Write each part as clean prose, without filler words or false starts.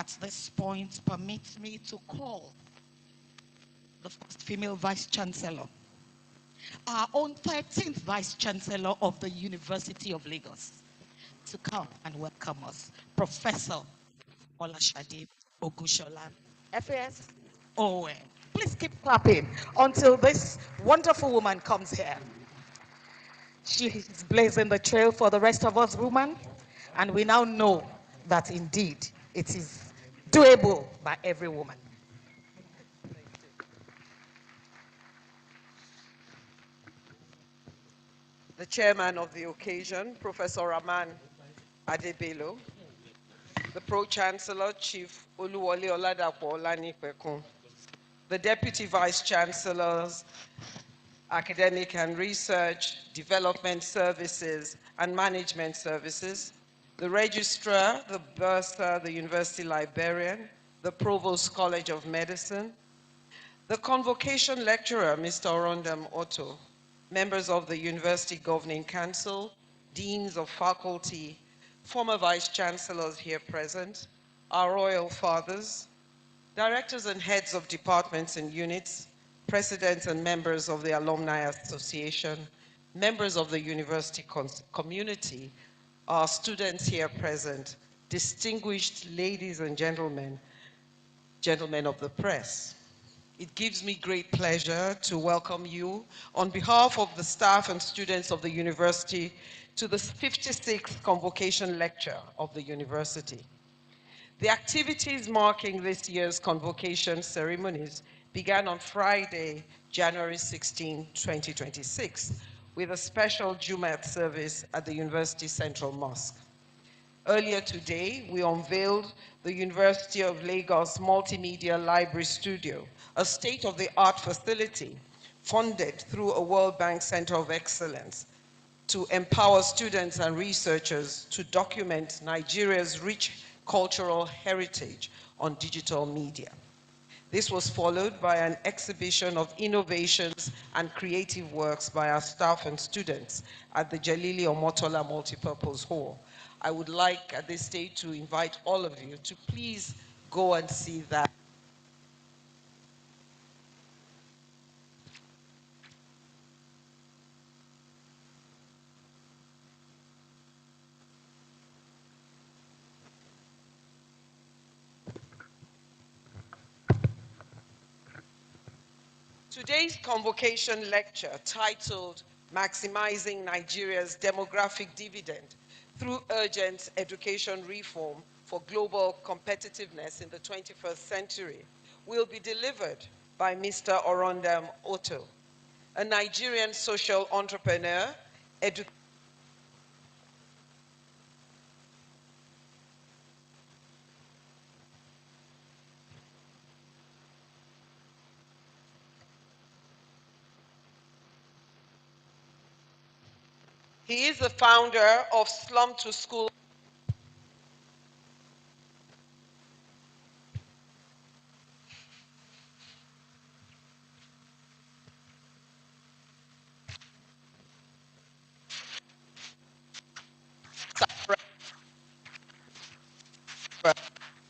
At this point, permit me to call the first female Vice Chancellor, our own 13th Vice Chancellor of the University of Lagos, to come and welcome us, Professor Olashade Ogushola, FAS ON. Please keep clapping until this wonderful woman comes here. She is blazing the trail for the rest of us women, and we now know that indeed it is doable by every woman. The chairman of the occasion, Professor Rahman Adebelo, the Pro-Chancellor, Chief Oluwole Oladapo Olanipekun, the Deputy Vice-Chancellors, Academic and Research, Development Services, and Management Services, the Registrar, the Bursar, the University Librarian, the Provost College of Medicine, the Convocation Lecturer, Mr. Orondam Otto, members of the University Governing Council, deans of faculty, former vice-chancellors here present, our royal fathers, directors and heads of departments and units, presidents and members of the Alumni Association, members of the university community, our students here present, distinguished ladies and gentlemen, gentlemen of the press. It gives me great pleasure to welcome you on behalf of the staff and students of the university to the 56th Convocation Lecture of the university. The activities marking this year's convocation ceremonies began on Friday, January 16, 2026, with a special Jumat service at the University Central Mosque. Earlier today, we unveiled the University of Lagos Multimedia Library Studio, a state-of-the-art facility funded through a World Bank Center of Excellence to empower students and researchers to document Nigeria's rich cultural heritage on digital media. This was followed by an exhibition of innovations and creative works by our staff and students at the Jalili Omotola Multipurpose Hall. I would like at this stage to invite all of you to please go and see that. Today's convocation lecture, titled Maximizing Nigeria's Demographic Dividend Through Urgent Education Reform for Global Competitiveness in the 21st Century, will be delivered by Mr. Orondam Otto, a Nigerian social entrepreneur, He is the founder of Slum to School.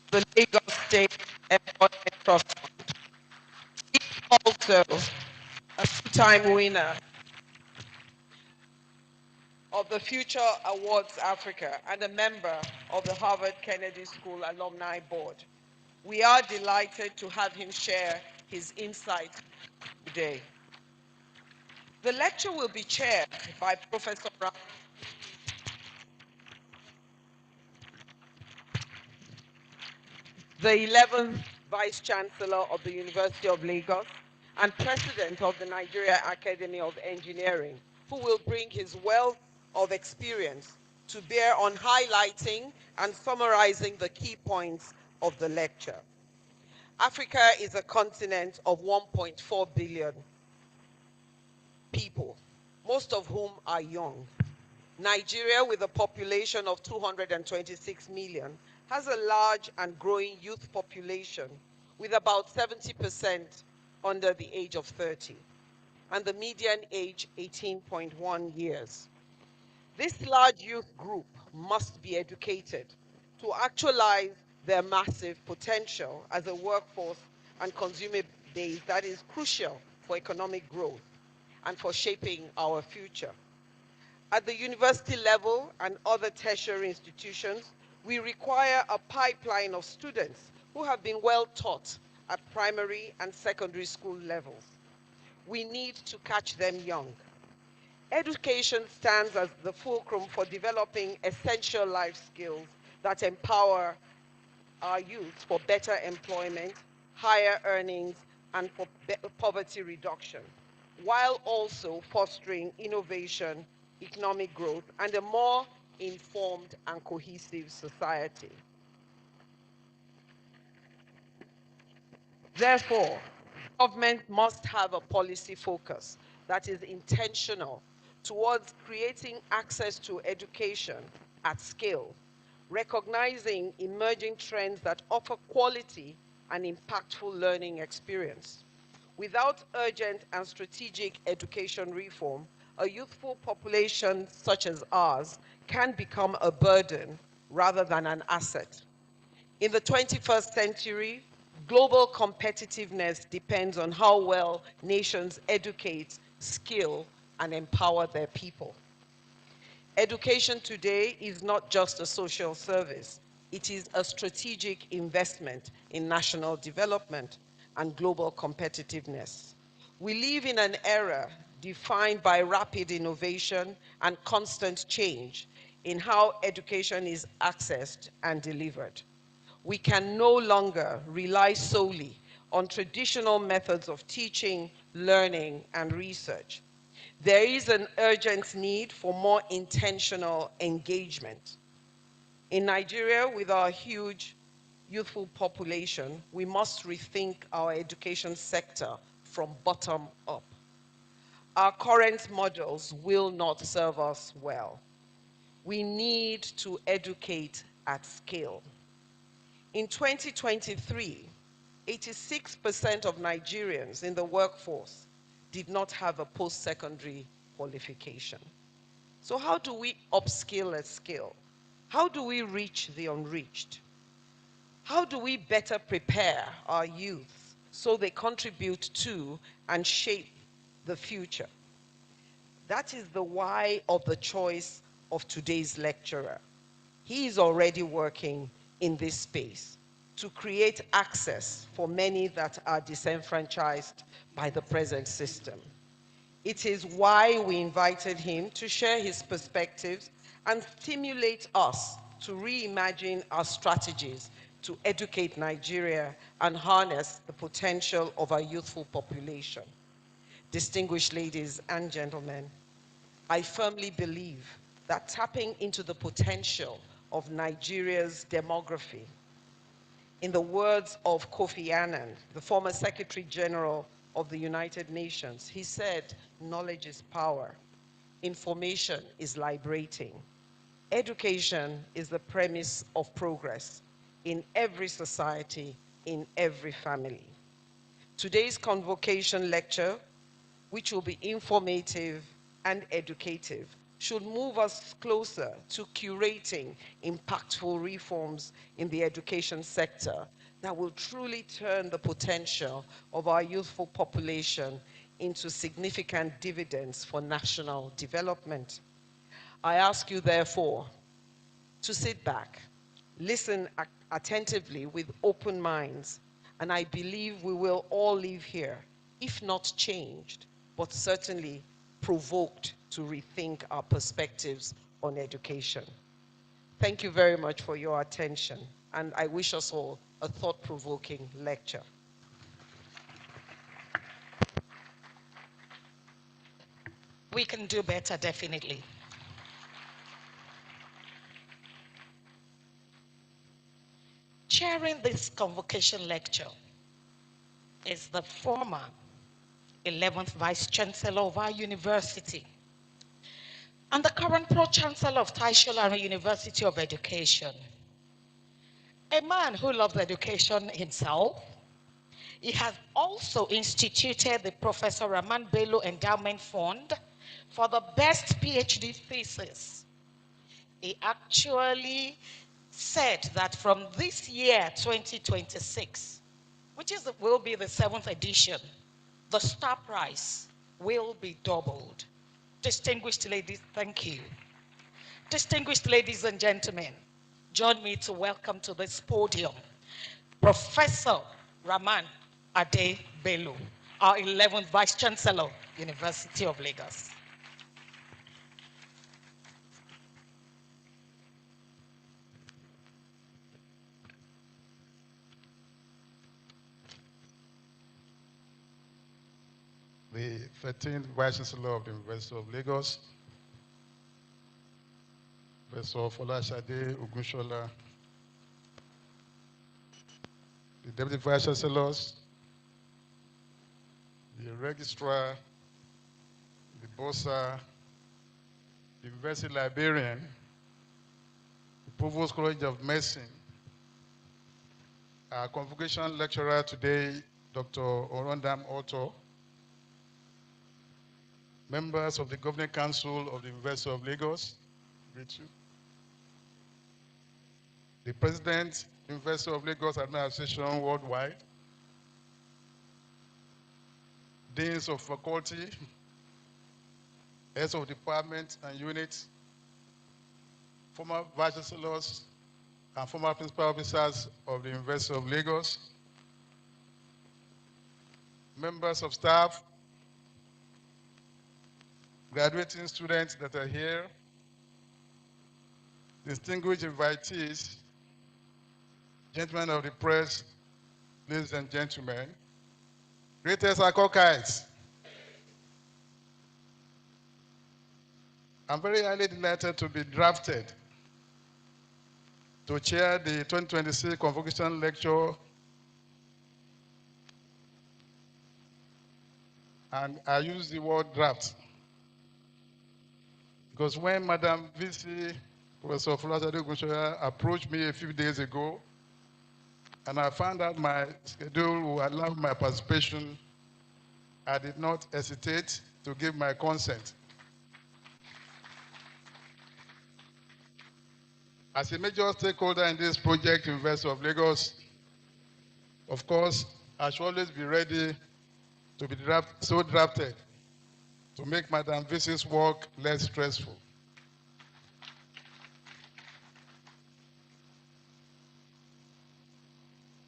The Lagos State Employment Trust Fund. He is also a two-time winner of the Future Awards Africa and a member of the Harvard Kennedy School Alumni Board. We are delighted to have him share his insights today. The lecture will be chaired by Professor Brown, the 11th Vice Chancellor of the University of Lagos and President of the Nigeria Academy of Engineering, who will bring his wealth of experience to bear on highlighting and summarizing the key points of the lecture. Africa is a continent of 1.4 billion people, most of whom are young. Nigeria, with a population of 226 million, has a large and growing youth population, with about 70% under the age of 30, and the median age 18.1 years. This large youth group must be educated to actualize their massive potential as a workforce and consumer base that is crucial for economic growth and for shaping our future. At the university level and other tertiary institutions, we require a pipeline of students who have been well taught at primary and secondary school levels. We need to catch them young. Education stands as the fulcrum for developing essential life skills that empower our youth for better employment, higher earnings, and for poverty reduction, while also fostering innovation, economic growth, and a more informed and cohesive society. Therefore, government must have a policy focus that is intentional towards creating access to education at scale, recognizing emerging trends that offer quality and impactful learning experience. Without urgent and strategic education reform, a youthful population such as ours can become a burden rather than an asset. In the 21st century, global competitiveness depends on how well nations educate, skill, and empower their people. Education today is not just a social service, it is a strategic investment in national development and global competitiveness. We live in an era defined by rapid innovation and constant change in how education is accessed and delivered. We can no longer rely solely on traditional methods of teaching, learning, and research. There is an urgent need for more intentional engagement. In Nigeria, with our huge youthful population, we must rethink our education sector from bottom up. Our current models will not serve us well. We need to educate at scale. In 2023, 86% of Nigerians in the workforce did not have a post-secondary qualification. So how do we upskill at scale? How do we reach the unreached? How do we better prepare our youth so they contribute to and shape the future? That is the why of the choice of today's lecturer. He is already working in this space to create access for many that are disenfranchised by the present system. It is why we invited him to share his perspectives and stimulate us to reimagine our strategies to educate Nigeria and harness the potential of our youthful population. Distinguished ladies and gentlemen, I firmly believe that tapping into the potential of Nigeria's demography, in the words of Kofi Annan, the former Secretary General of the United Nations, he said, knowledge is power, information is liberating. Education is the premise of progress in every society, in every family. Today's convocation lecture, which will be informative and educative, should move us closer to curating impactful reforms in the education sector that will truly turn the potential of our youthful population into significant dividends for national development. I ask you, therefore, to sit back, listen attentively with open minds, and I believe we will all leave here, if not changed, but certainly provoked to rethink our perspectives on education. Thank you very much for your attention, and I wish us all a thought-provoking lecture. We can do better, definitely. Chairing this convocation lecture is the former 11th Vice Chancellor of our university and the current Pro-Chancellor of Taishola University of Education. A man who loves education himself. He has also instituted the Professor Rahman Bello Endowment Fund for the best PhD thesis. He actually said that from this year, 2026, which will be the 7th edition, the star prize will be doubled. Distinguished ladies, thank you. Distinguished ladies and gentlemen, join me to welcome to this podium Professor Raman Ade Bello, our 11th Vice Chancellor, University of Lagos. The 13th Vice Chancellor of the University of Lagos, Professor Folashade Ogunshola, the Deputy Vice Chancellors, the Registrar, the Bossa, the University Librarian, the Provost College of Medicine, our Convocation Lecturer today, Dr. Orondam Otto, members of the Governing Council of the University of Lagos, the President, University of Lagos Administration Worldwide, Deans of Faculty, Heads of Department and Units, former Vice Chancellors and former Principal Officers of the University of Lagos, members of staff, graduating students that are here, distinguished invitees, gentlemen of the press, ladies and gentlemen, greatest Akokites. I'm very highly delighted to be drafted to chair the 2026 Convocation Lecture, and I use the word draft because when Madam VC, Professor Folashade Ogunshola, approached me a few days ago, and I found out my schedule will allow my participation, I did not hesitate to give my consent. As a major stakeholder in this project, University of Lagos, of course, I should always be ready to be drafted to make Madam VC's work less stressful.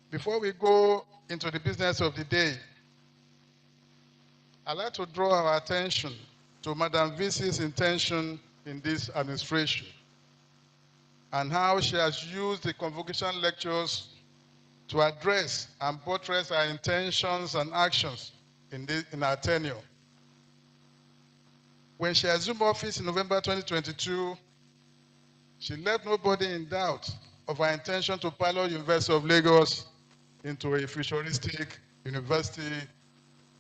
Before we go into the business of the day, I'd like to draw our attention to Madam VC's intention in this administration and how she has used the convocation lectures to address and buttress our intentions and actions in our tenure. When she assumed office in November 2022, she left nobody in doubt of her intention to pilot University of Lagos into a futuristic university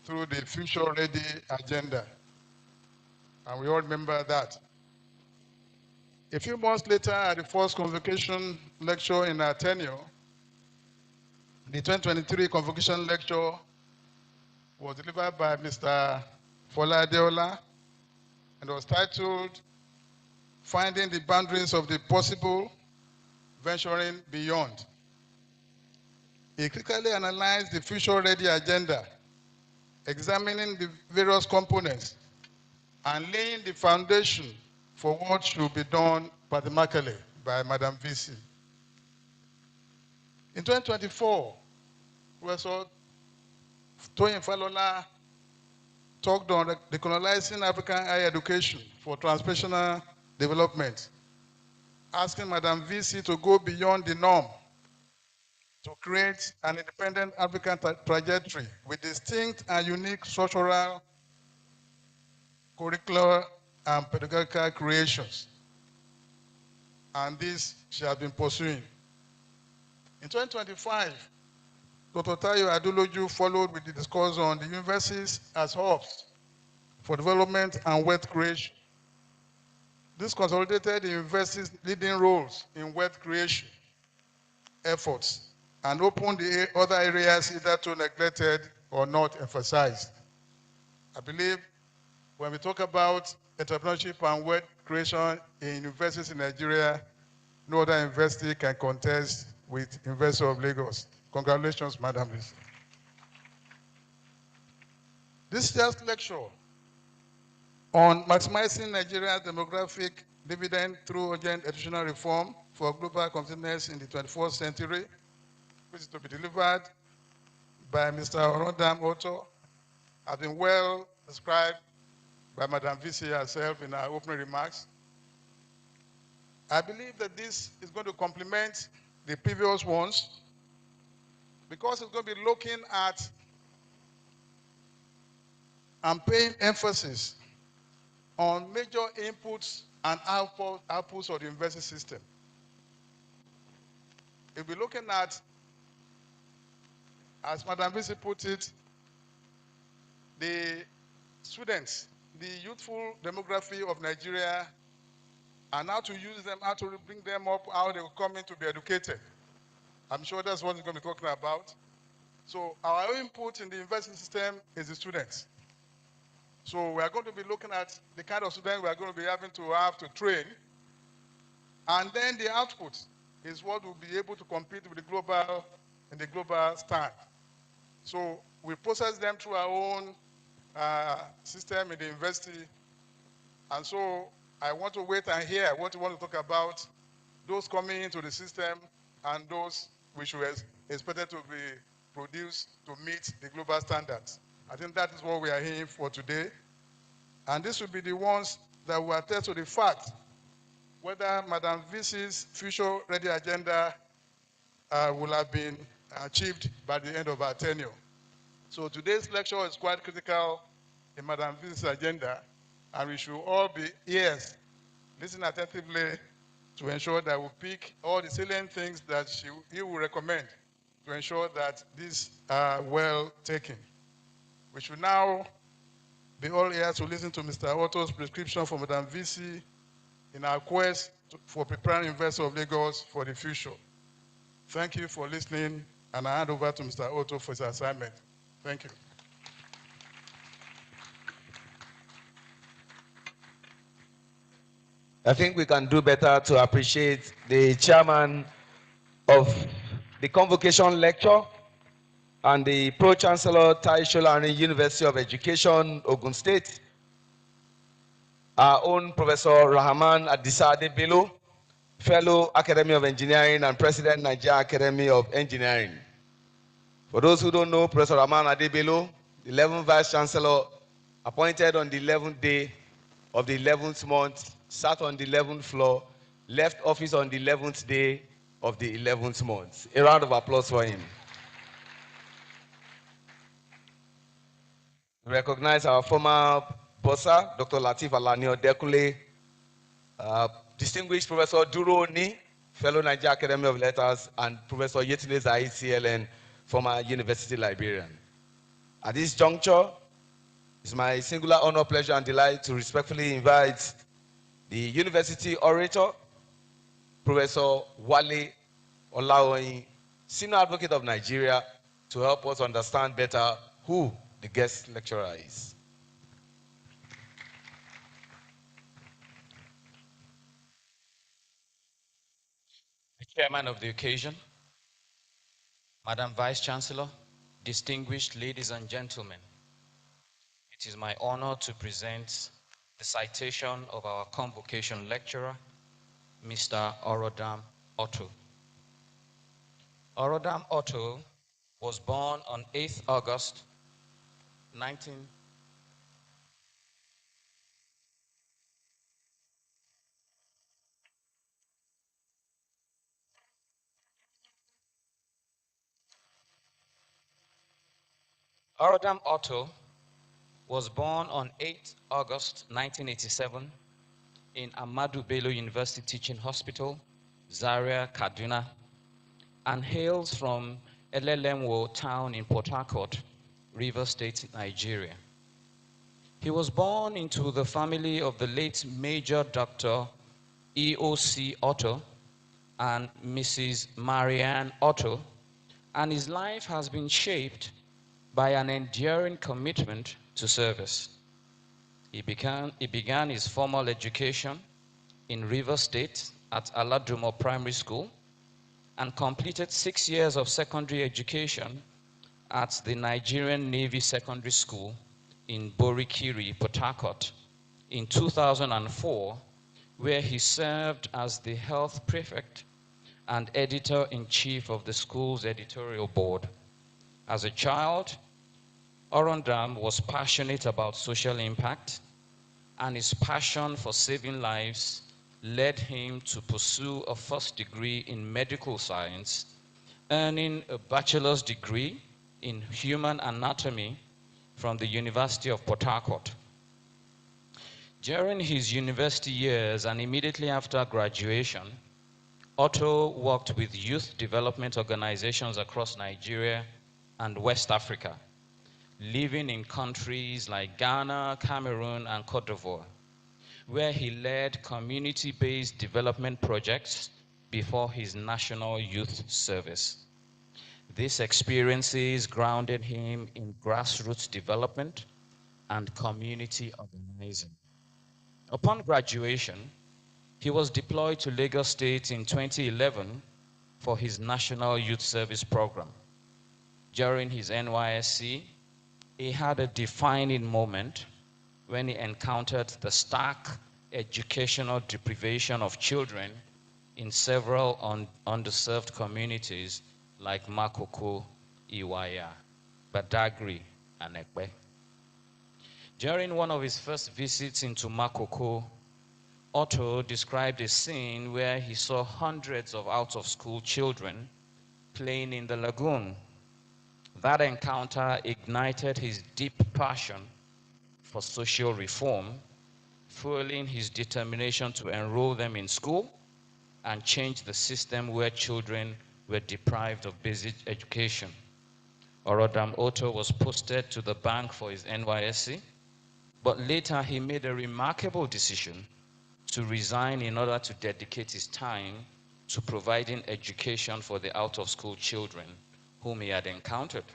through the Future Ready agenda. And we all remember that. A few months later, at the first convocation lecture in our tenure, the 2023 convocation lecture was delivered by Mr. Fola Adeola and was titled, Finding the Boundaries of the Possible, Venturing Beyond. He critically analyzed the Future Ready agenda, examining the various components and laying the foundation for what should be done pragmatically by Madam VC. In 2024, Professor Toyin Falola talked on decolonizing African higher education for transnational development, asking Madam VC to go beyond the norm to create an independent African trajectory with distinct and unique structural, curricular, and pedagogical creations. And this she has been pursuing. In 2025, Dr. Tayo Adeloju followed with the discourse on the universities as hubs for development and wealth creation. This consolidated the university's leading roles in wealth creation efforts and opened the other areas hitherto neglected or not emphasized. I believe when we talk about entrepreneurship and wealth creation in universities in Nigeria, no other university can contest with University of Lagos. Congratulations, Madam Lisa. This year's lecture on maximizing Nigeria's demographic dividend through urgent educational reform for global competitiveness in the 21st century, which is to be delivered by Mr. Orodam Otto, has been well described by Madam VC herself in her opening remarks. I believe that this is going to complement the previous ones because it's going to be looking at and paying emphasis on major inputs and outputs of the university system. We'll be looking at, as Madam Visi put it, the students, the youthful demography of Nigeria, and how to use them, how to bring them up, how they will come in to be educated. I'm sure that's what we're going to be talking about. So our input in the university system is the students. So we are going to be looking at the kind of students we are going to be having to have to train. And then the output is what will be able to compete with the global, in the global stand. So we process them through our own system in the university. And so I want to wait and hear what you want to talk about, those coming into the system and those which were expected to be produced to meet the global standards. I think that is what we are aiming for today. And this will be the ones that will attest to the fact whether Madam VC's future ready agenda will have been achieved by the end of our tenure. So today's lecture is quite critical in Madam VC's agenda, and we should all be ears, listen attentively to ensure that we pick all the salient things that he will recommend to ensure that these are well taken. We should now be all ears to listen to Mr. Otto's prescription for Madam VC in our quest for preparing University of Lagos for the future. Thank you for listening, and I hand over to Mr. Otto for his assignment. Thank you. I think we can do better to appreciate the chairman of the Convocation Lecture and the Pro-Chancellor Tai Sholari University of Education, Ogun State, our own Professor Rahman Adisa Adebelo, Fellow Academy of Engineering and President, Nigeria Academy of Engineering. For those who don't know, Professor Rahman Adebelo, the 11th Vice Chancellor, appointed on the 11th day of the 11th month, sat on the 11th floor, left office on the 11th day of the 11th month. A round of applause for him. We recognize our former bossa, Dr. Lateef Alani Odekunle, distinguished Professor Duro Oni, fellow Nigeria Academy of Letters, and Professor Yetunde Zahid CLN, former university librarian. At this juncture, it's my singular honor, pleasure, and delight to respectfully invite the university orator, Professor Wale Olaoyin, Senior Advocate of Nigeria, to help us understand better who the guest lecturer is. The chairman of the occasion, Madam Vice Chancellor, distinguished ladies and gentlemen, it is my honor to present the citation of our convocation lecturer, Mr. Orodam Otto. Orodam Otto was born on 8th August 19... Orodam Otto was born on 8th August 1987 in Ahmadu Bello University Teaching Hospital, Zaria, Kaduna, and hails from Elelemwo town in Port Harcourt, Rivers State, Nigeria. He was born into the family of the late Major Dr. E.O.C. Otto and Mrs. Marianne Otto, and his life has been shaped by an enduring commitment to service. He began his formal education in Rivers State at Aladumo Primary School and completed 6 years of secondary education at the Nigerian Navy Secondary School in Borikiri, Port Harcourt in 2004, where he served as the health prefect and editor-in-chief of the school's editorial board. As a child, Orondam was passionate about social impact, and his passion for saving lives led him to pursue a first degree in medical science, earning a bachelor's degree in human anatomy from the University of Port Harcourt. During his university years and immediately after graduation, Otto worked with youth development organizations across Nigeria and West Africa, living in countries like Ghana, Cameroon, and Cote d'Ivoire, where he led community-based development projects before his national youth service. These experiences grounded him in grassroots development and community organizing. Upon graduation, he was deployed to Lagos State in 2011 for his National Youth Service Program. During his NYSC, he had a defining moment when he encountered the stark educational deprivation of children in several underserved communities like Makoko, Iwaya, Badagry, and Ekpe. During one of his first visits into Makoko, Otto described a scene where he saw hundreds of out-of-school children playing in the lagoon. That encounter ignited his deep passion for social reform, fueling his determination to enroll them in school and change the system where children were deprived of basic education. Orodam Otto was posted to the bank for his NYSC, but later he made a remarkable decision to resign in order to dedicate his time to providing education for the out-of-school children whom he had encountered.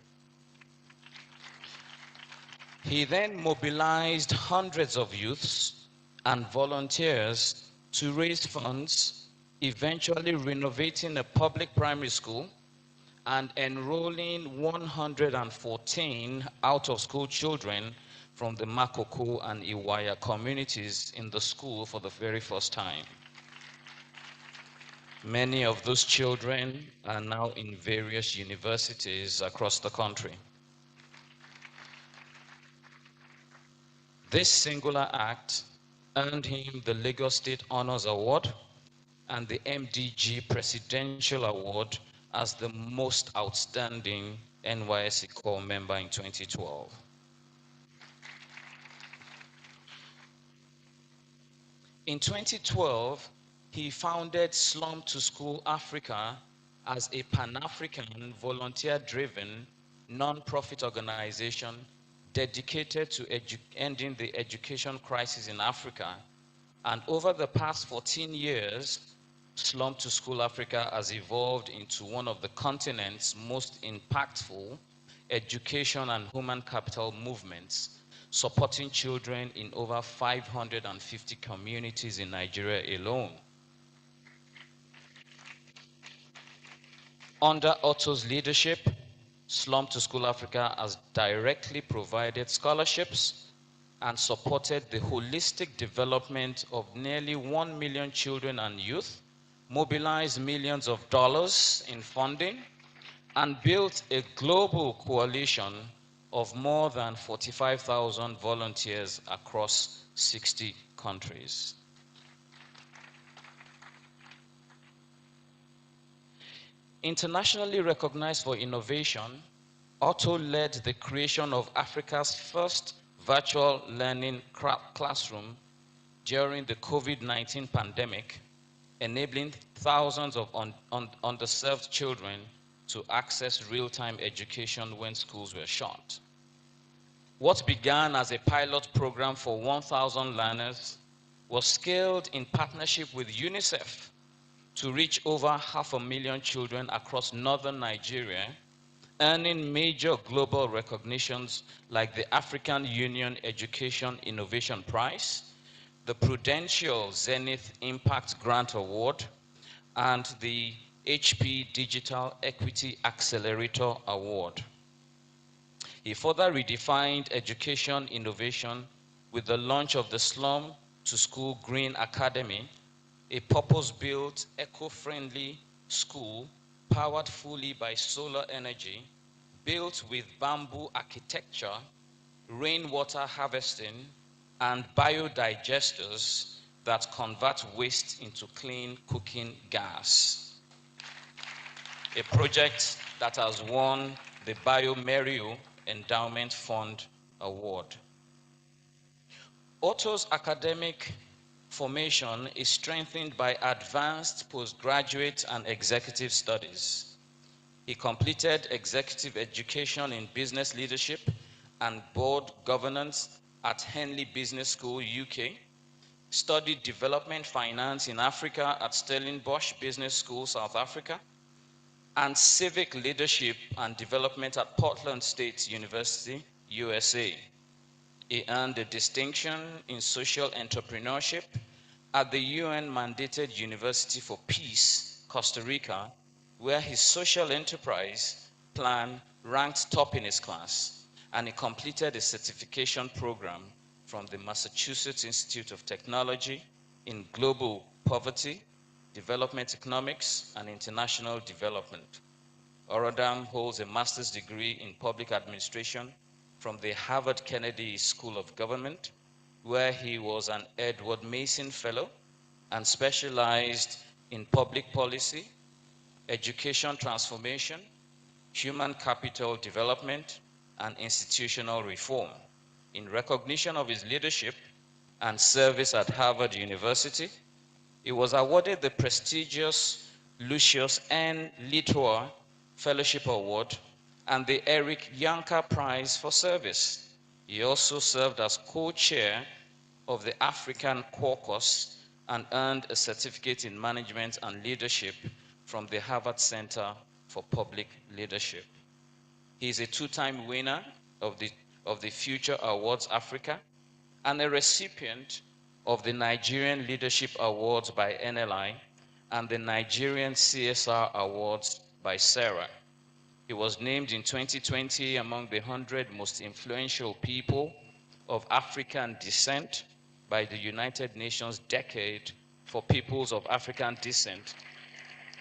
He then mobilized hundreds of youths and volunteers to raise funds, eventually renovating a public primary school and enrolling 114 out-of-school children from the Makoko and Iwaya communities in the school for the very first time. Many of those children are now in various universities across the country. This singular act earned him the Lagos State Honors Award and the MDG Presidential Award as the most outstanding NYSC Corps member in 2012. In 2012, he founded Slum to School Africa as a Pan-African volunteer-driven non-profit organization dedicated to ending the education crisis in Africa. And over the past 14 years, Slum to School Africa has evolved into one of the continent's most impactful education and human capital movements, supporting children in over 550 communities in Nigeria alone. Under Otto's leadership, Slum to School Africa has directly provided scholarships and supported the holistic development of nearly 1 million children and youth, mobilized millions of dollars in funding, and built a global coalition of more than 45,000 volunteers across 60 countries. Internationally recognized for innovation, Otto led the creation of Africa's first virtual learning classroom during the COVID-19 pandemic, enabling thousands of underserved children to access real-time education when schools were shut. What began as a pilot program for 1,000 learners was scaled in partnership with UNICEF to reach over 500,000 children across northern Nigeria, earning major global recognitions like the African Union Education Innovation Prize, the Prudential Zenith Impact Grant Award, and the HP Digital Equity Accelerator Award. He further redefined education innovation with the launch of the Slum to School Green Academy, a purpose-built, eco-friendly school powered fully by solar energy, built with bamboo architecture, rainwater harvesting, and biodigesters that convert waste into clean cooking gas. A project that has won the BioMerio Endowment Fund Award. Otto's academic formation is strengthened by advanced postgraduate and executive studies. He completed executive education in business leadership and board governance at Henley Business School, UK, studied development finance in Africa at Stellenbosch Business School, South Africa, and civic leadership and development at Portland State University, USA. He earned a distinction in social entrepreneurship at the UN-mandated University for Peace, Costa Rica, where his social enterprise plan ranked top in his class, and he completed a certification program from the Massachusetts Institute of Technology in Global Poverty, Development Economics, and International Development. Orodam holds a master's degree in public administration from the Harvard Kennedy School of Government, where he was an Edward Mason Fellow and specialized in public policy, education transformation, human capital development, and institutional reform. In recognition of his leadership and service at Harvard University, he was awarded the prestigious Lucius N. Littauer Fellowship Award and the Eric Yanka Prize for Service. He also served as co-chair of the African Caucus and earned a certificate in management and leadership from the Harvard Center for Public Leadership. He is a two-time winner of the Future Awards Africa and a recipient of the Nigerian Leadership Awards by NLI and the Nigerian CSR Awards by SERA. He was named in 2020 among the 100 most influential people of African descent by the United Nations Decade for Peoples of African Descent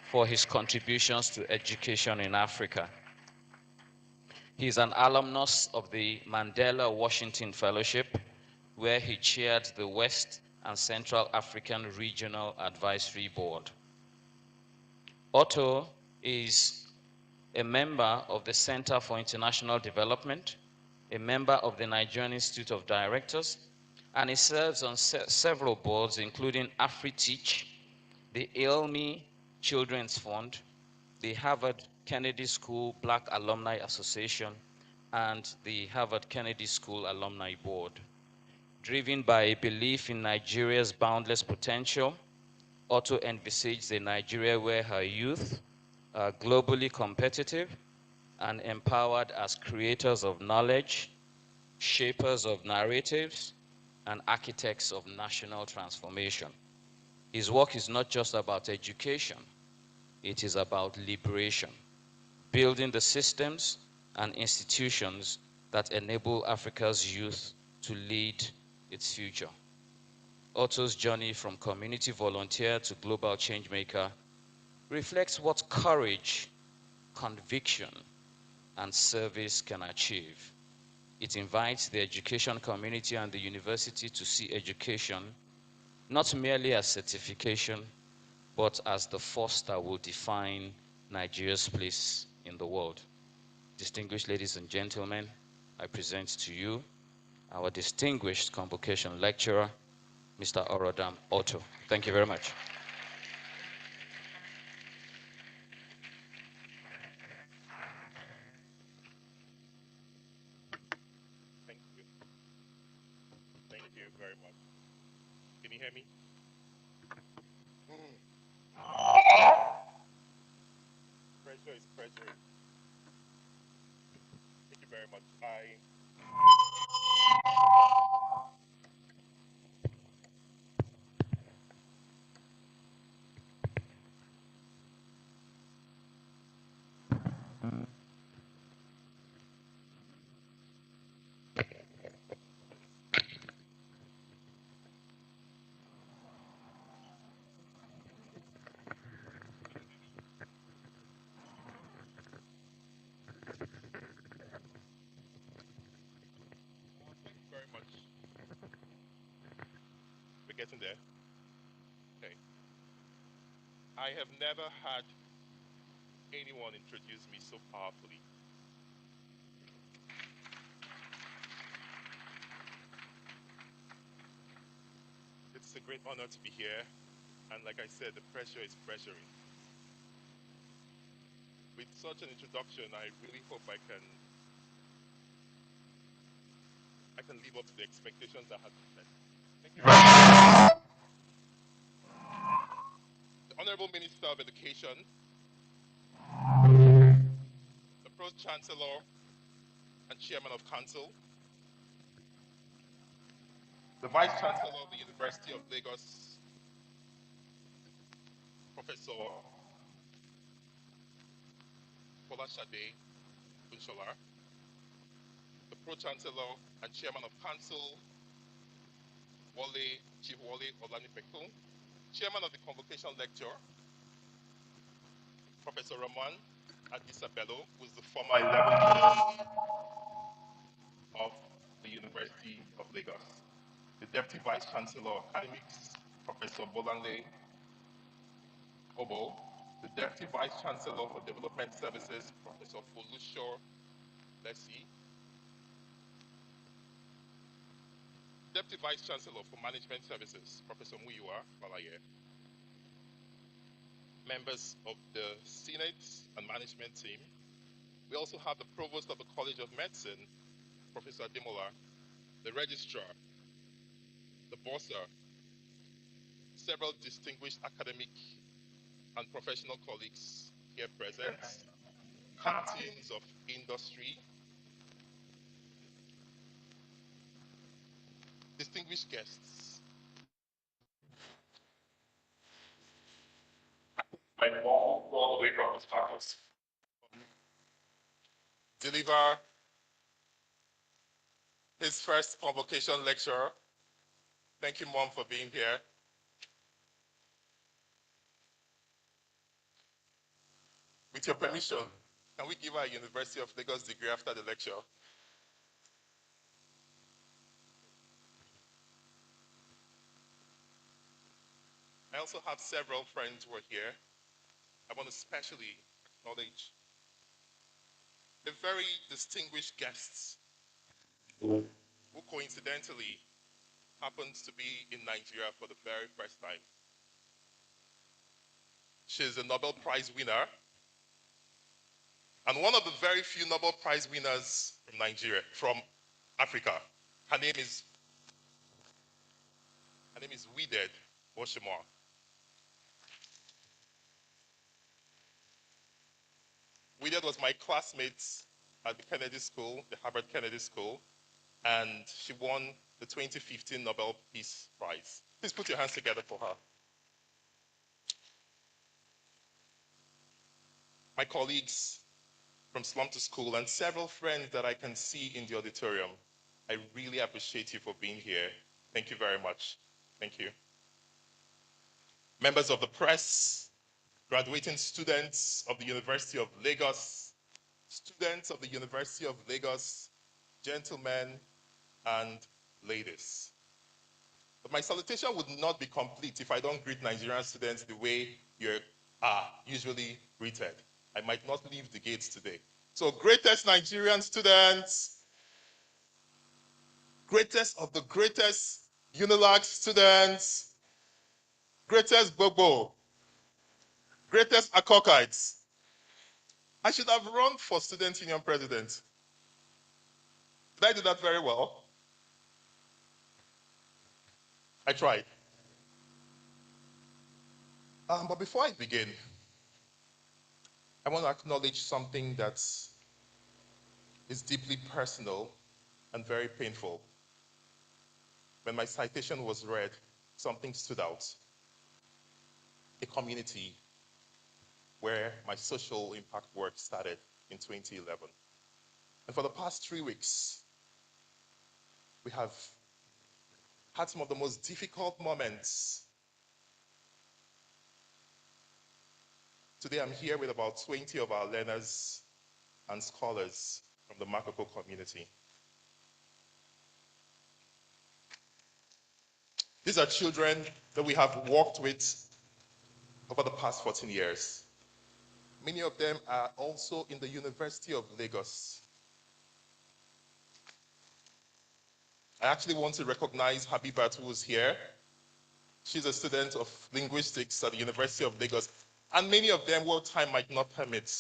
for his contributions to education in Africa. He is an alumnus of the Mandela Washington Fellowship, where he chaired the West and Central African Regional Advisory Board. Otto is a member of the Center for International Development, a member of the Nigerian Institute of Directors, and he serves on several boards, including AfriTeach, the ILMI Children's Fund, the Harvard Kennedy School Black Alumni Association, and the Harvard Kennedy School Alumni Board. Driven by a belief in Nigeria's boundless potential, Otto envisaged a Nigeria where her youth are globally competitive and empowered as creators of knowledge, shapers of narratives, and architects of national transformation. His work is not just about education, it is about liberation, building the systems and institutions that enable Africa's youth to lead its future. Otto's journey from community volunteer to global changemaker reflects what courage, conviction, and service can achieve. It invites the education community and the university to see education not merely as certification, but as the force that will define Nigeria's place in the world. Distinguished ladies and gentlemen, I present to you our distinguished convocation lecturer, Mr. Orodam Otto. Thank you very much. Thank you. Thank you very much. Can you hear me? Pressure is pressure. Thank you very much. getting there? Okay. I have never had anyone introduce me so powerfully. It's a great honor to be here. And like I said, the pressure is pressuring. With such an introduction, I really hope I can live up to the expectations that have been set. Thank you very much. The Honorable Minister of Education, the Pro Chancellor and Chairman of Council, the Vice Chancellor of the University of Lagos, Professor Bolashade Bunshola, the Pro Chancellor and Chairman of Council, Chief Wale Olanipekun, Chairman of the Convocation Lecture, Professor Raman Adisabello, who is the former 11th President of the University of Lagos, the Deputy Vice Chancellor of Academics, Professor Bolanle Obo, the Deputy Vice Chancellor for Development Services, Professor Folusho Lesi, Deputy Vice Chancellor for Management Services, Professor Muyiwa Balaye, members of the Senate and Management team. We also have the Provost of the College of Medicine, Professor Ademola, the Registrar, the Bossa, several distinguished academic and professional colleagues here present, captains of industry, distinguished guests. My mom all the way from his purpose. Deliver his first convocation lecture. Thank you, Mom, for being here. With your permission, can we give her a University of Lagos degree after the lecture? I also have several friends who are here. I want to especially acknowledge the very distinguished guests who coincidentally happens to be in Nigeria for the very first time. She's a Nobel Prize winner and one of the very few Nobel Prize winners from Nigeria, from Africa. Her name is Wided Oshimor. Wided was my classmate at the Kennedy School, the Harvard Kennedy School, and she won the 2015 Nobel Peace Prize. Please put your hands together for her. My colleagues from Slum to School and several friends that I can see in the auditorium, I really appreciate you for being here. Thank you very much. Thank you. Members of the press, graduating students of the University of Lagos, students of the University of Lagos, gentlemen and ladies. But my salutation would not be complete if I don't greet Nigerian students the way you are usually greeted. I might not leave the gates today. So greatest Nigerian students, greatest of the greatest UNILAG students, greatest Bobo, greatest Akokites. I should have run for student union president. Did I do that very well? I tried. But before I begin, I want to acknowledge something that is deeply personal and very painful. When my citation was read, something stood out. A community where my social impact work started in 2011. And for the past 3 weeks, we have had some of the most difficult moments. Today I'm here with about 20 of our learners and scholars from the Makoko community. These are children that we have worked with over the past 14 years. Many of them are also in the University of Lagos. I actually want to recognize Habibat, who is here. She's a student of linguistics at the University of Lagos. And many of them, what time might not permit,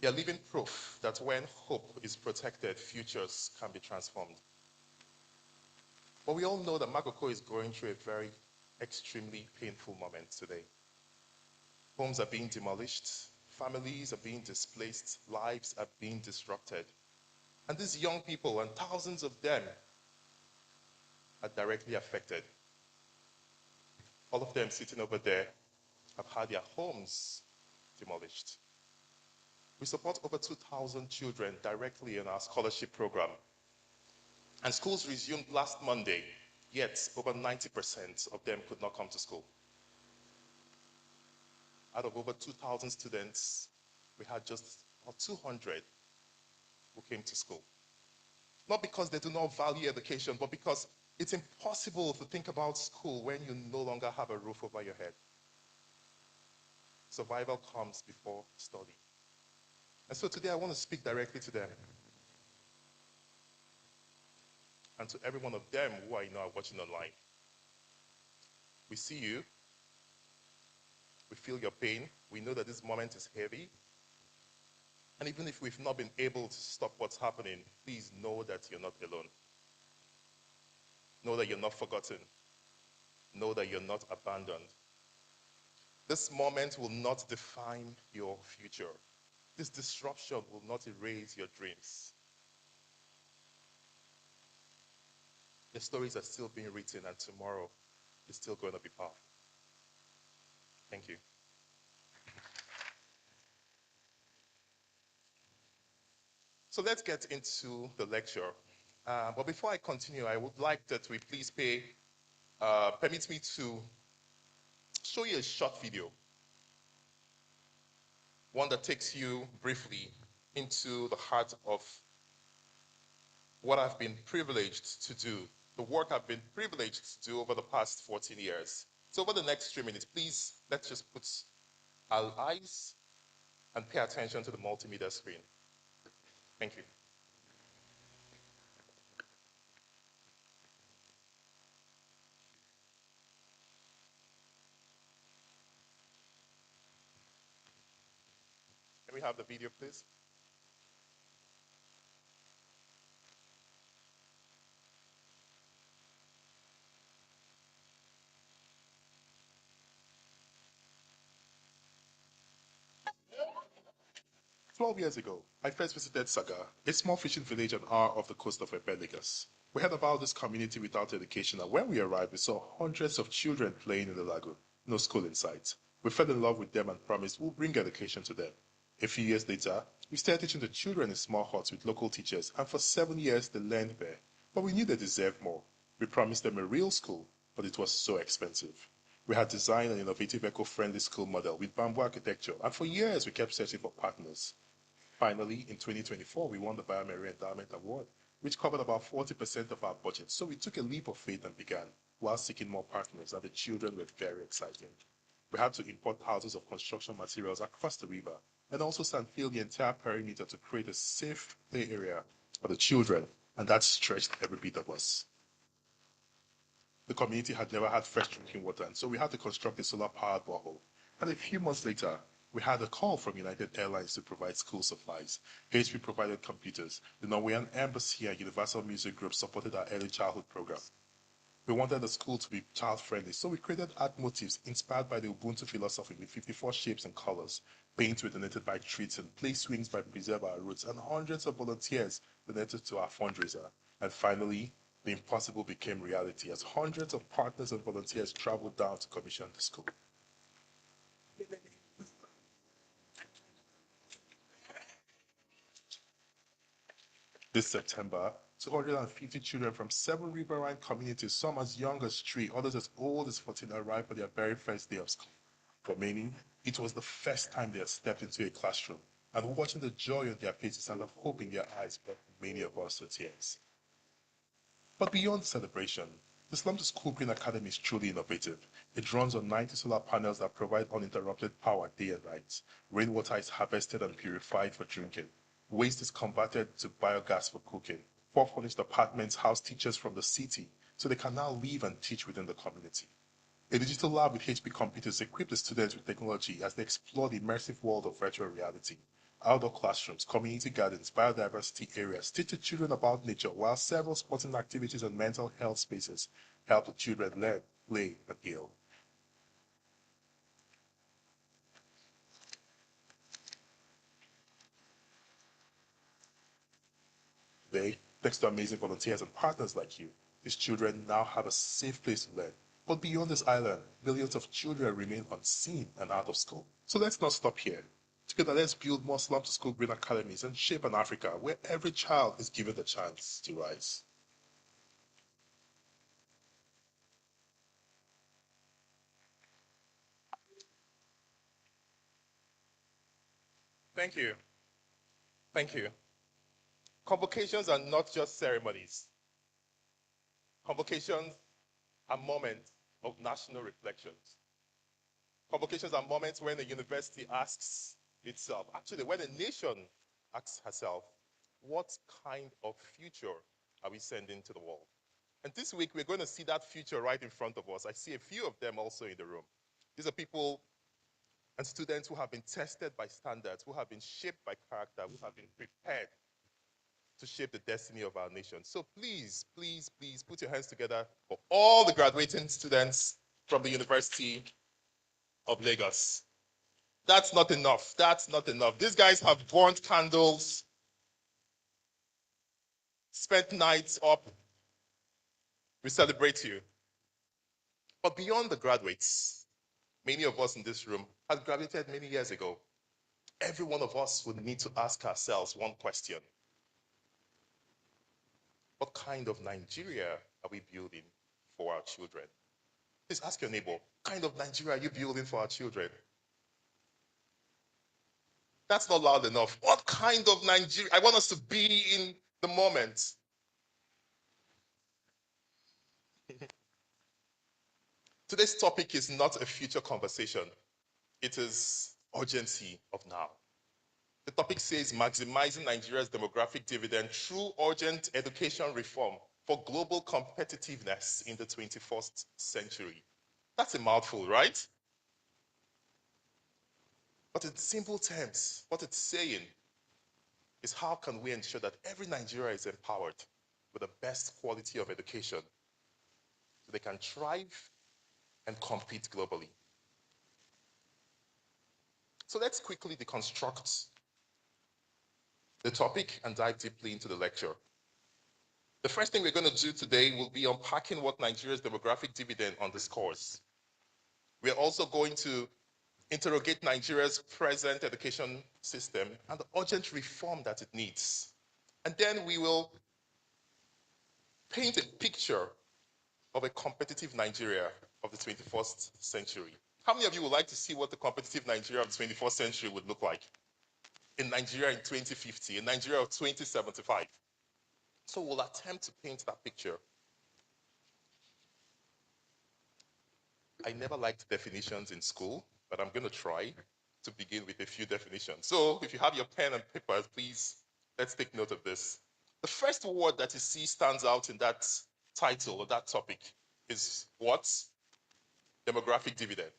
they are living proof that when hope is protected, futures can be transformed. But we all know that Makoko is going through a very extremely painful moment today. Homes are being demolished, families are being displaced, lives are being disrupted. And these young people, and thousands of them, are directly affected. All of them sitting over there have had their homes demolished. We support over 2,000 children directly in our scholarship program. And schools resumed last Monday, yet over 90% of them could not come to school. Out of over 2,000 students, we had just about 200 who came to school. Not because they do not value education, but because it's impossible to think about school when you no longer have a roof over your head. Survival comes before study. And so today I want to speak directly to them. And to every one of them who I know are watching online. We see you. We feel your pain. We know that this moment is heavy. And even if we've not been able to stop what's happening, please know that you're not alone. Know that you're not forgotten. Know that you're not abandoned. This moment will not define your future. This disruption will not erase your dreams. The stories are still being written, and tomorrow is still going to be powerful. Thank you. So let's get into the lecture. But before I continue, I would like that we please permit me to show you a short video, one that takes you briefly into the heart of what I've been privileged to do, the work I've been privileged to do over the past 14 years. So over the next 3 minutes, please, let's just put our eyes and pay attention to the multimedia screen. Thank you. Can we have the video, please? 12 years ago, I first visited Saga, a small fishing village an hour off the coast of Lagos. We heard about this community without education, and when we arrived, we saw hundreds of children playing in the lagoon. No school in sight. We fell in love with them and promised we'll bring education to them. A few years later, we started teaching the children in small huts with local teachers, and for 7 years they learned there. But we knew they deserved more. We promised them a real school, but it was so expensive. We had designed an innovative eco-friendly school model with bamboo architecture, and for years we kept searching for partners. Finally, in 2024, we won the Biomery Endowment Award, which covered about 40% of our budget. So we took a leap of faith and began, while seeking more partners, and the children were very exciting. We had to import thousands of construction materials across the river and also sandfill the entire perimeter to create a safe play area for the children, and that stretched every bit of us. The community had never had fresh drinking water, and so we had to construct a solar-powered borehole. And a few months later, we had a call from United Airlines to provide school supplies. HP provided computers. The Norwegian Embassy and Universal Music Group supported our early childhood program. We wanted the school to be child-friendly, so we created art motifs inspired by the Ubuntu philosophy with 54 shapes and colors. Paint were donated by treats and play swings by Preserve Our Roots, and hundreds of volunteers donated to our fundraiser. And finally, the impossible became reality as hundreds of partners and volunteers traveled down to commission the school. This September, 250 children from 7 riverine communities, some as young as 3, others as old as 14, arrived for their very first day of school. For many, it was the first time they had stepped into a classroom, and watching the joy on their faces and the hope in their eyes brought many of us to tears. But beyond the celebration, the Slum to School Green Academy is truly innovative. It runs on 90 solar panels that provide uninterrupted power day and night. Rainwater is harvested and purified for drinking. Waste is converted to biogas for cooking. 4 furnished apartments house teachers from the city, so they can now live and teach within the community. A digital lab with HP computers equip the students with technology as they explore the immersive world of virtual reality. Outdoor classrooms, community gardens, biodiversity areas teach the children about nature, while several sporting activities and mental health spaces help the children learn, play, and heal. They, thanks to amazing volunteers and partners like you, these children now have a safe place to learn. But beyond this island, millions of children remain unseen and out of school. So let's not stop here. Together, let's build more slum to school green academies and shape an Africa where every child is given the chance to rise. Thank you. Thank you. Convocations are not just ceremonies. Convocations are moments of national reflections. Convocations are moments when a university asks itself, actually, when a nation asks herself, what kind of future are we sending to the world? And this week, we're going to see that future right in front of us. I see a few of them also in the room. These are people and students who have been tested by standards, who have been shaped by character, who have been prepared to shape the destiny of our nation. So please, please, please put your hands together for all the graduating students from the University of Lagos. That's not enough. That's not enough. These guys have burnt candles, spent nights up. We celebrate you. But beyond the graduates, many of us in this room have graduated many years ago. Every one of us would need to ask ourselves one question. What kind of Nigeria are we building for our children? Please ask your neighbor, what kind of Nigeria are you building for our children? That's not loud enough. What kind of Nigeria? I want us to be in the moment. Today's topic is not a future conversation. It is urgency of now. The topic says maximizing Nigeria's demographic dividend through urgent education reform for global competitiveness in the 21st century. That's a mouthful, right? But in simple terms, what it's saying is how can we ensure that every Nigerian is empowered with the best quality of education so they can thrive and compete globally. So let's quickly deconstruct the topic and dive deeply into the lecture. The first thing we're going to do today will be unpacking what Nigeria's demographic dividend underscores. We're also going to interrogate Nigeria's present education system and the urgent reform that it needs. And then we will paint a picture of a competitive Nigeria of the 21st century. How many of you would like to see what the competitive Nigeria of the 21st century would look like? In Nigeria in 2050, in Nigeria of 2075. So we'll attempt to paint that picture. I never liked definitions in school, but I'm going to try to begin with a few definitions. So if you have your pen and papers, please, let's take note of this. The first word that you see stands out in that title or that topic is what? Demographic dividend.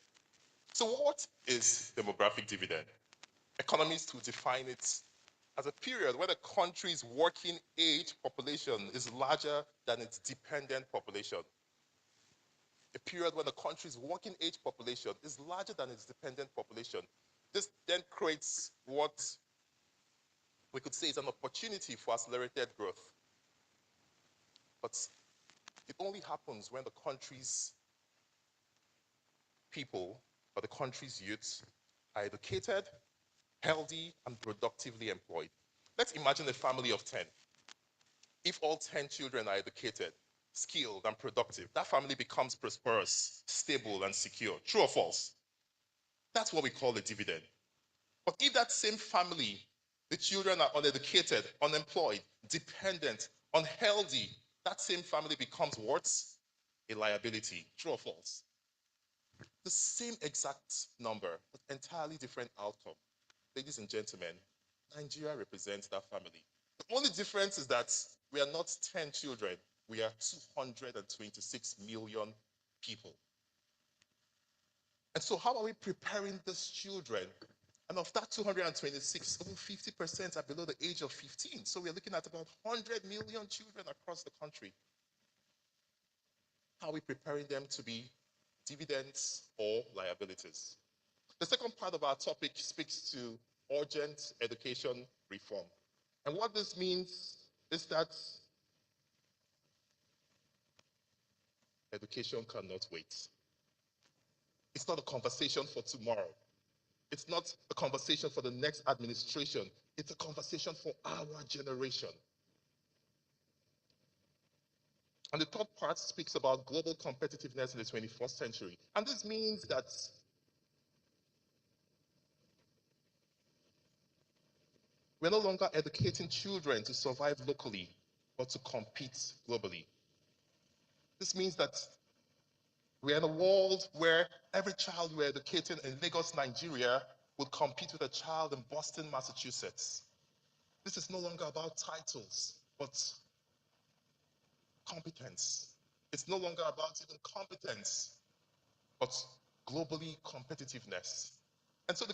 So what is demographic dividend? Economists will define it as a period where the country's working age population is larger than its dependent population. A period when the country's working age population is larger than its dependent population. This then creates what we could say is an opportunity for accelerated growth. But it only happens when the country's people or the country's youths are educated, healthy, and productively employed. Let's imagine a family of 10. If all 10 children are educated, skilled, and productive, that family becomes prosperous, stable, and secure. True or false? That's what we call a dividend. But if that same family, the children are uneducated, unemployed, dependent, unhealthy, that same family becomes what? A liability. True or false? The same exact number, but entirely different outcome. Ladies and gentlemen, Nigeria represents that family. The only difference is that we are not 10 children, we are 226 million people. And so, how are we preparing these children? And of that 226, over 50% are below the age of 15. So, we're looking at about 100 million children across the country. How are we preparing them to be dividends or liabilities? The second part of our topic speaks to urgent education reform. And what this means is that education cannot wait. It's not a conversation for tomorrow. It's not a conversation for the next administration. It's a conversation for our generation. And the third part speaks about global competitiveness in the 21st century. And this means that we're no longer educating children to survive locally, but to compete globally. This means that we're in a world where every child we're educating in Lagos, Nigeria, would compete with a child in Boston, Massachusetts. This is no longer about titles, but competence. It's no longer about even competence, but globally competitiveness. And so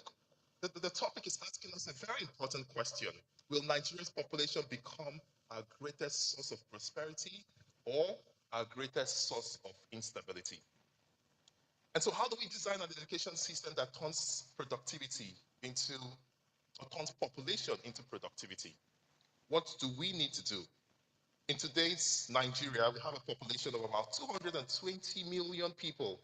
the topic is asking us a very important question. Will Nigeria's population become our greatest source of prosperity or our greatest source of instability? And so how do we design an education system that turns productivity into, or turns population into productivity? What do we need to do? In today's Nigeria, we have a population of about 220 million people.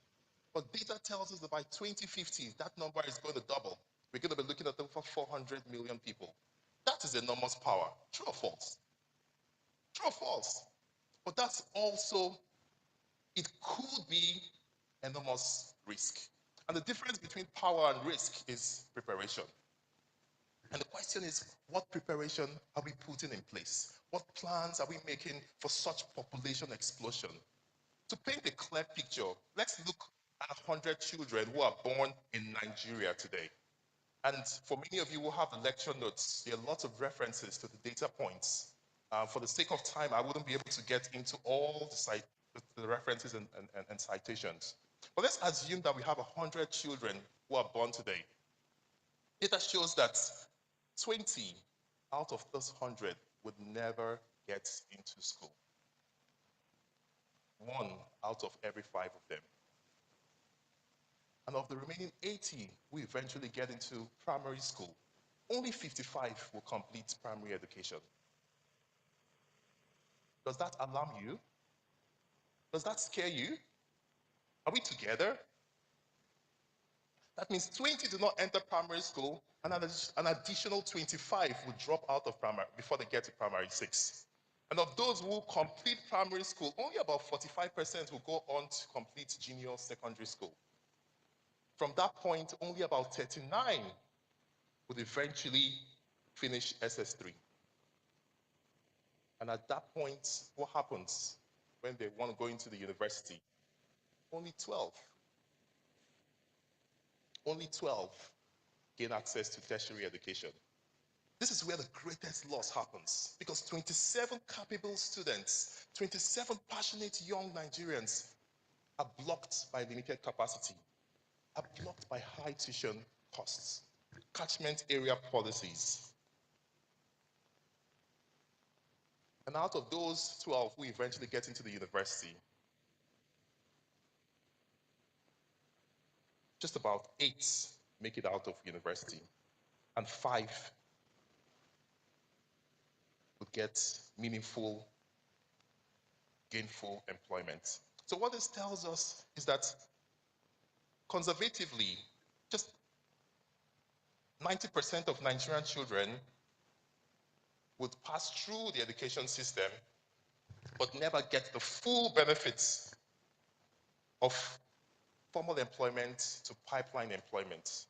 But data tells us that by 2050, that number is going to double. We're going to be looking at over 400 million people. That is enormous power. True or false? True or false? But that's also, it could be enormous risk. And the difference between power and risk is preparation. And the question is, what preparation are we putting in place? What plans are we making for such population explosion? To paint a clear picture, let's look at 100 children who are born in Nigeria today. And for many of you who have the lecture notes, there are lots of references to the data points. For the sake of time, I wouldn't be able to get into all the references and citations. But let's assume that we have 100 children who are born today. Data shows that 20 out of those 100 would never get into school. 1 out of every 5 of them. And of the remaining 80 who eventually get into primary school, only 55 will complete primary education. Does that alarm you? Does that scare you? Are we together? That means 20 do not enter primary school, and an additional 25 will drop out of primary before they get to primary 6. And of those who complete primary school, only about 45% will go on to complete junior secondary school. From that point, only about 39 would eventually finish SS3. And at that point, what happens when they want to go into the university? Only 12. Only 12 gain access to tertiary education. This is where the greatest loss happens because 27 capable students, 27 passionate young Nigerians are blocked by limited capacity, are blocked by high tuition costs, catchment area policies. And out of those 12 who eventually get into the university, just about 8 make it out of university, and 5 would get meaningful, gainful employment. So what this tells us is that conservatively, just 90% of Nigerian children would pass through the education system but never get the full benefits of formal employment to pipeline employment.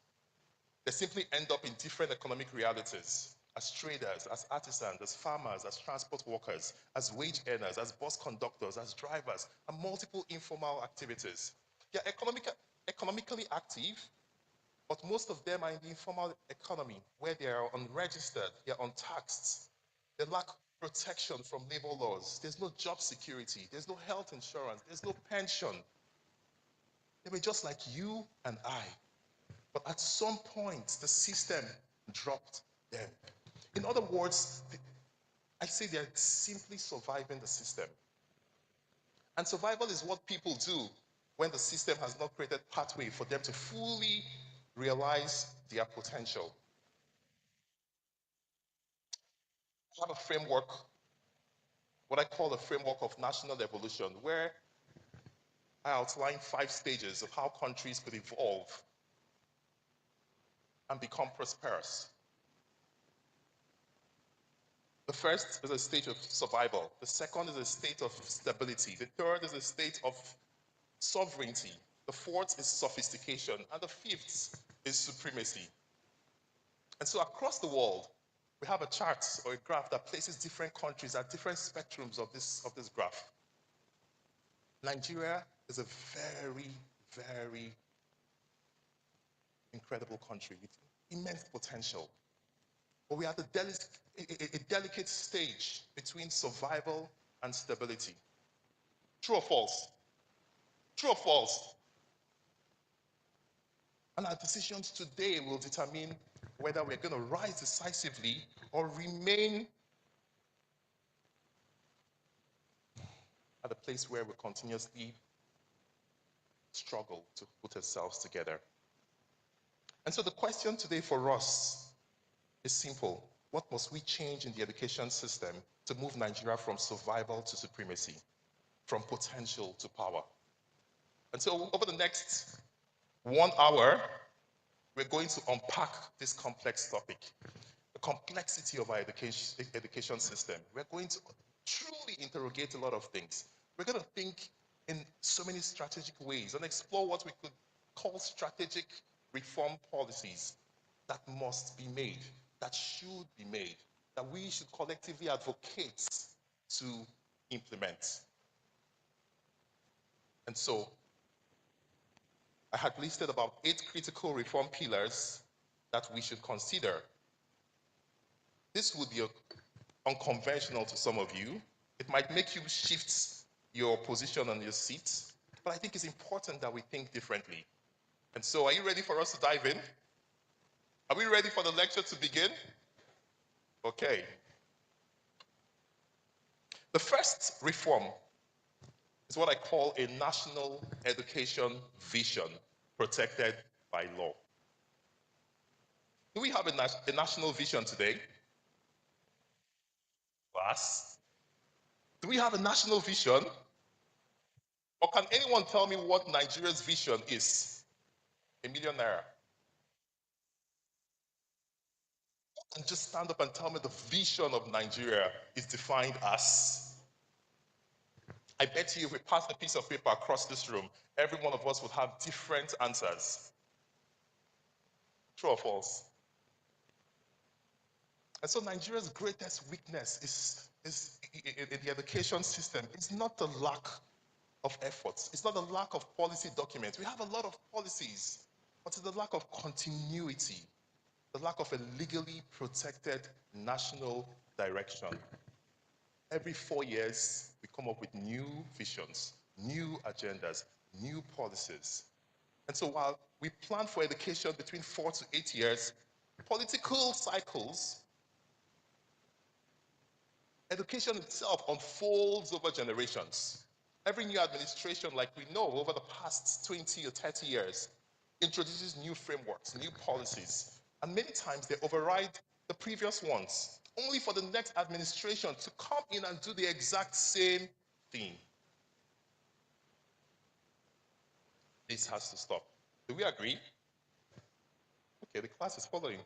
They simply end up in different economic realities. as traders, as artisans, as farmers, as transport workers, as wage earners, as bus conductors, as drivers, and multiple informal activities. They are economically active, but most of them are in the informal economy where they are unregistered, they are untaxed. They lack protection from labor laws. There's no job security, there's no health insurance, there's no pension. They were just like you and I. But at some point, the system dropped them. In other words, I say they're simply surviving the system. And survival is what people do when the system has not created pathway for them to fully realize their potential. I have a framework, what I call the framework of national evolution, where I outline 5 stages of how countries could evolve and become prosperous. The first is a state of survival. The second is a state of stability. The third is a state of sovereignty. The fourth is sophistication. And the fifth is supremacy. And so across the world, we have a chart or a graph that places different countries at different spectrums of this graph. Nigeria is a very, very incredible country with immense potential. But we are at a delicate stage between survival and stability. True or false? True or false? And our decisions today will determine whether we're going to rise decisively or remain at a place where we continuously struggle to put ourselves together. And so the question today for us is simple. What must we change in the education system to move Nigeria from survival to supremacy, from potential to power? And so over the next 1 hour, we're going to unpack this complex topic, the complexity of our education system. We're going to truly interrogate a lot of things. We're going to think in so many strategic ways and explore what we could call strategic reform policies that must be made, that should be made, that we should collectively advocate to implement. And so I had listed about 8 critical reform pillars that we should consider. This would be unconventional to some of you. It might make you shift your position on your seat, but I think it's important that we think differently. And so are you ready for us to dive in? Are we ready for the lecture to begin? Okay. The first reform is what I call a national education vision protected by law. Do we have a national vision today? Class? Do we have a national vision? Or can anyone tell me what Nigeria's vision is? A million naira. And just stand up and tell me the vision of Nigeria is defined as. I bet you if we pass a piece of paper across this room, every one of us would have different answers. True or false? And so Nigeria's greatest weakness is in the education system is not the lack of efforts. It's not the lack of policy documents. We have a lot of policies, but it's the lack of continuity, the lack of a legally protected national direction. Every 4 years, we come up with new visions, new agendas, new policies. And so while we plan for education between 4 to 8 years, political cycles, education itself unfolds over generations. Every new administration, like we know, over the past 20 or 30 years, introduces new frameworks, new policies, and many times they override the previous ones, only for the next administration to come in and do the exact same thing. This has to stop. Do we agree? Okay, the class is following.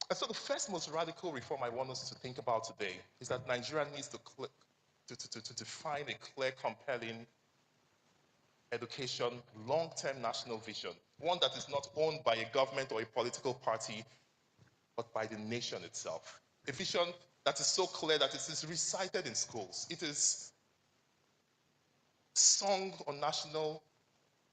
And so the first most radical reform I want us to think about today is that Nigeria needs to define a clear, compelling education long-term national vision, one that is not owned by a government or a political party, but by the nation itself. A vision that is so clear that it is recited in schools. It is sung on national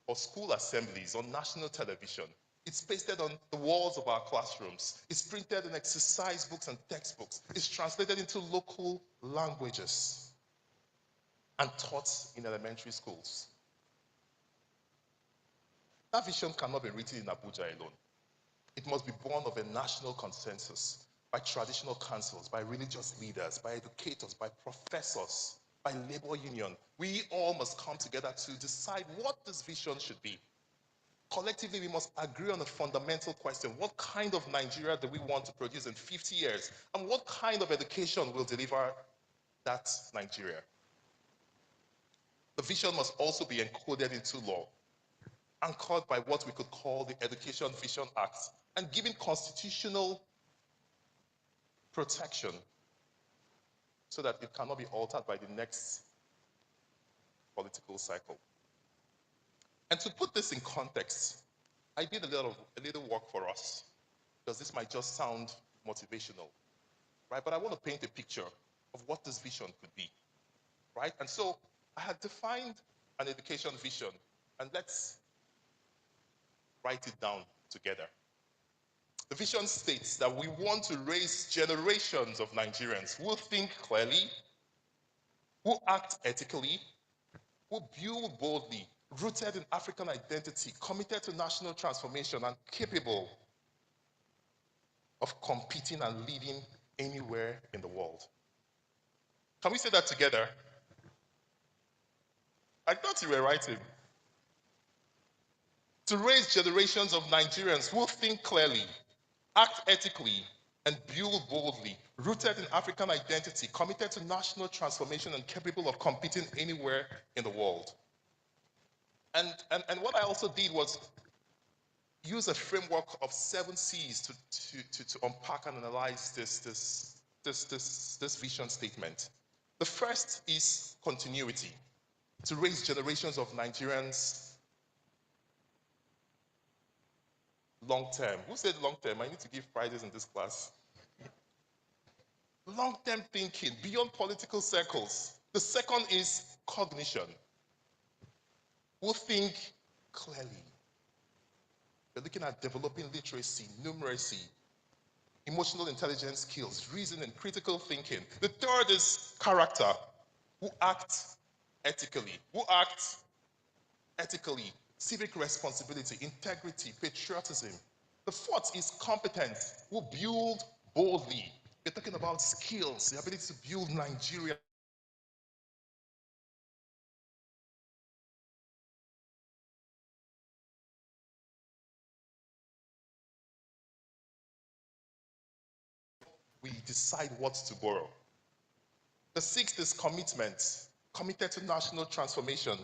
or school assemblies, on national television. It's pasted on the walls of our classrooms. It's printed in exercise books and textbooks. It's translated into local languages and taught in elementary schools. That vision cannot be written in Abuja alone. It must be born of a national consensus by traditional councils, by religious leaders, by educators, by professors, by labor union. We all must come together to decide what this vision should be. Collectively, we must agree on a fundamental question. What kind of Nigeria do we want to produce in 50 years? And what kind of education will deliver that Nigeria? The vision must also be encoded into law, anchored by what we could call the Education Vision Act, and given constitutional protection so that it cannot be altered by the next political cycle. And to put this in context, I did a little work for us, because this might just sound motivational, right? But I want to paint a picture of what this vision could be, right? And so I had defined an education vision, and let's write it down together. The vision states that we want to raise generations of Nigerians who think clearly, who act ethically, who build boldly, rooted in African identity, committed to national transformation, and capable of competing and leading anywhere in the world. Can we say that together? I thought you were writing. To raise generations of Nigerians who think clearly, act ethically, and build boldly, rooted in African identity, committed to national transformation, and capable of competing anywhere in the world. And what I also did was use a framework of 7 C's to unpack and analyze this vision statement. The first is continuity, to raise generations of Nigerians long term. Who said long term? I need to give prizes in this class. Long term thinking beyond political circles. The second is cognition. Who think clearly. We're looking at developing literacy, numeracy, emotional intelligence skills, reasoning, critical thinking. The third is character. Who act ethically. Who act ethically, civic responsibility, integrity, patriotism. The fourth is competence. Who build boldly. We're talking about skills, the ability to build Nigeria. We decide what to borrow. The sixth is commitment, committed to national transformation,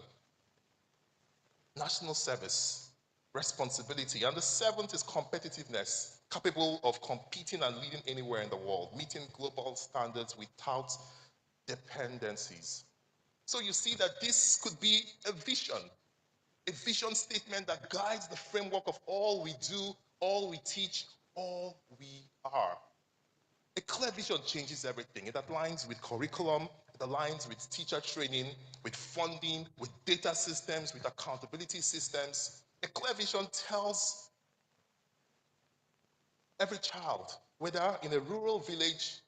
national service, responsibility. And the seventh is competitiveness, capable of competing and leading anywhere in the world, meeting global standards without dependencies. So you see that this could be a vision statement that guides the framework of all we do, all we teach, all we are. A clear vision changes everything. It aligns with curriculum, it aligns with teacher training, with funding, with data systems, with accountability systems. A clear vision tells every child, whether in a rural village,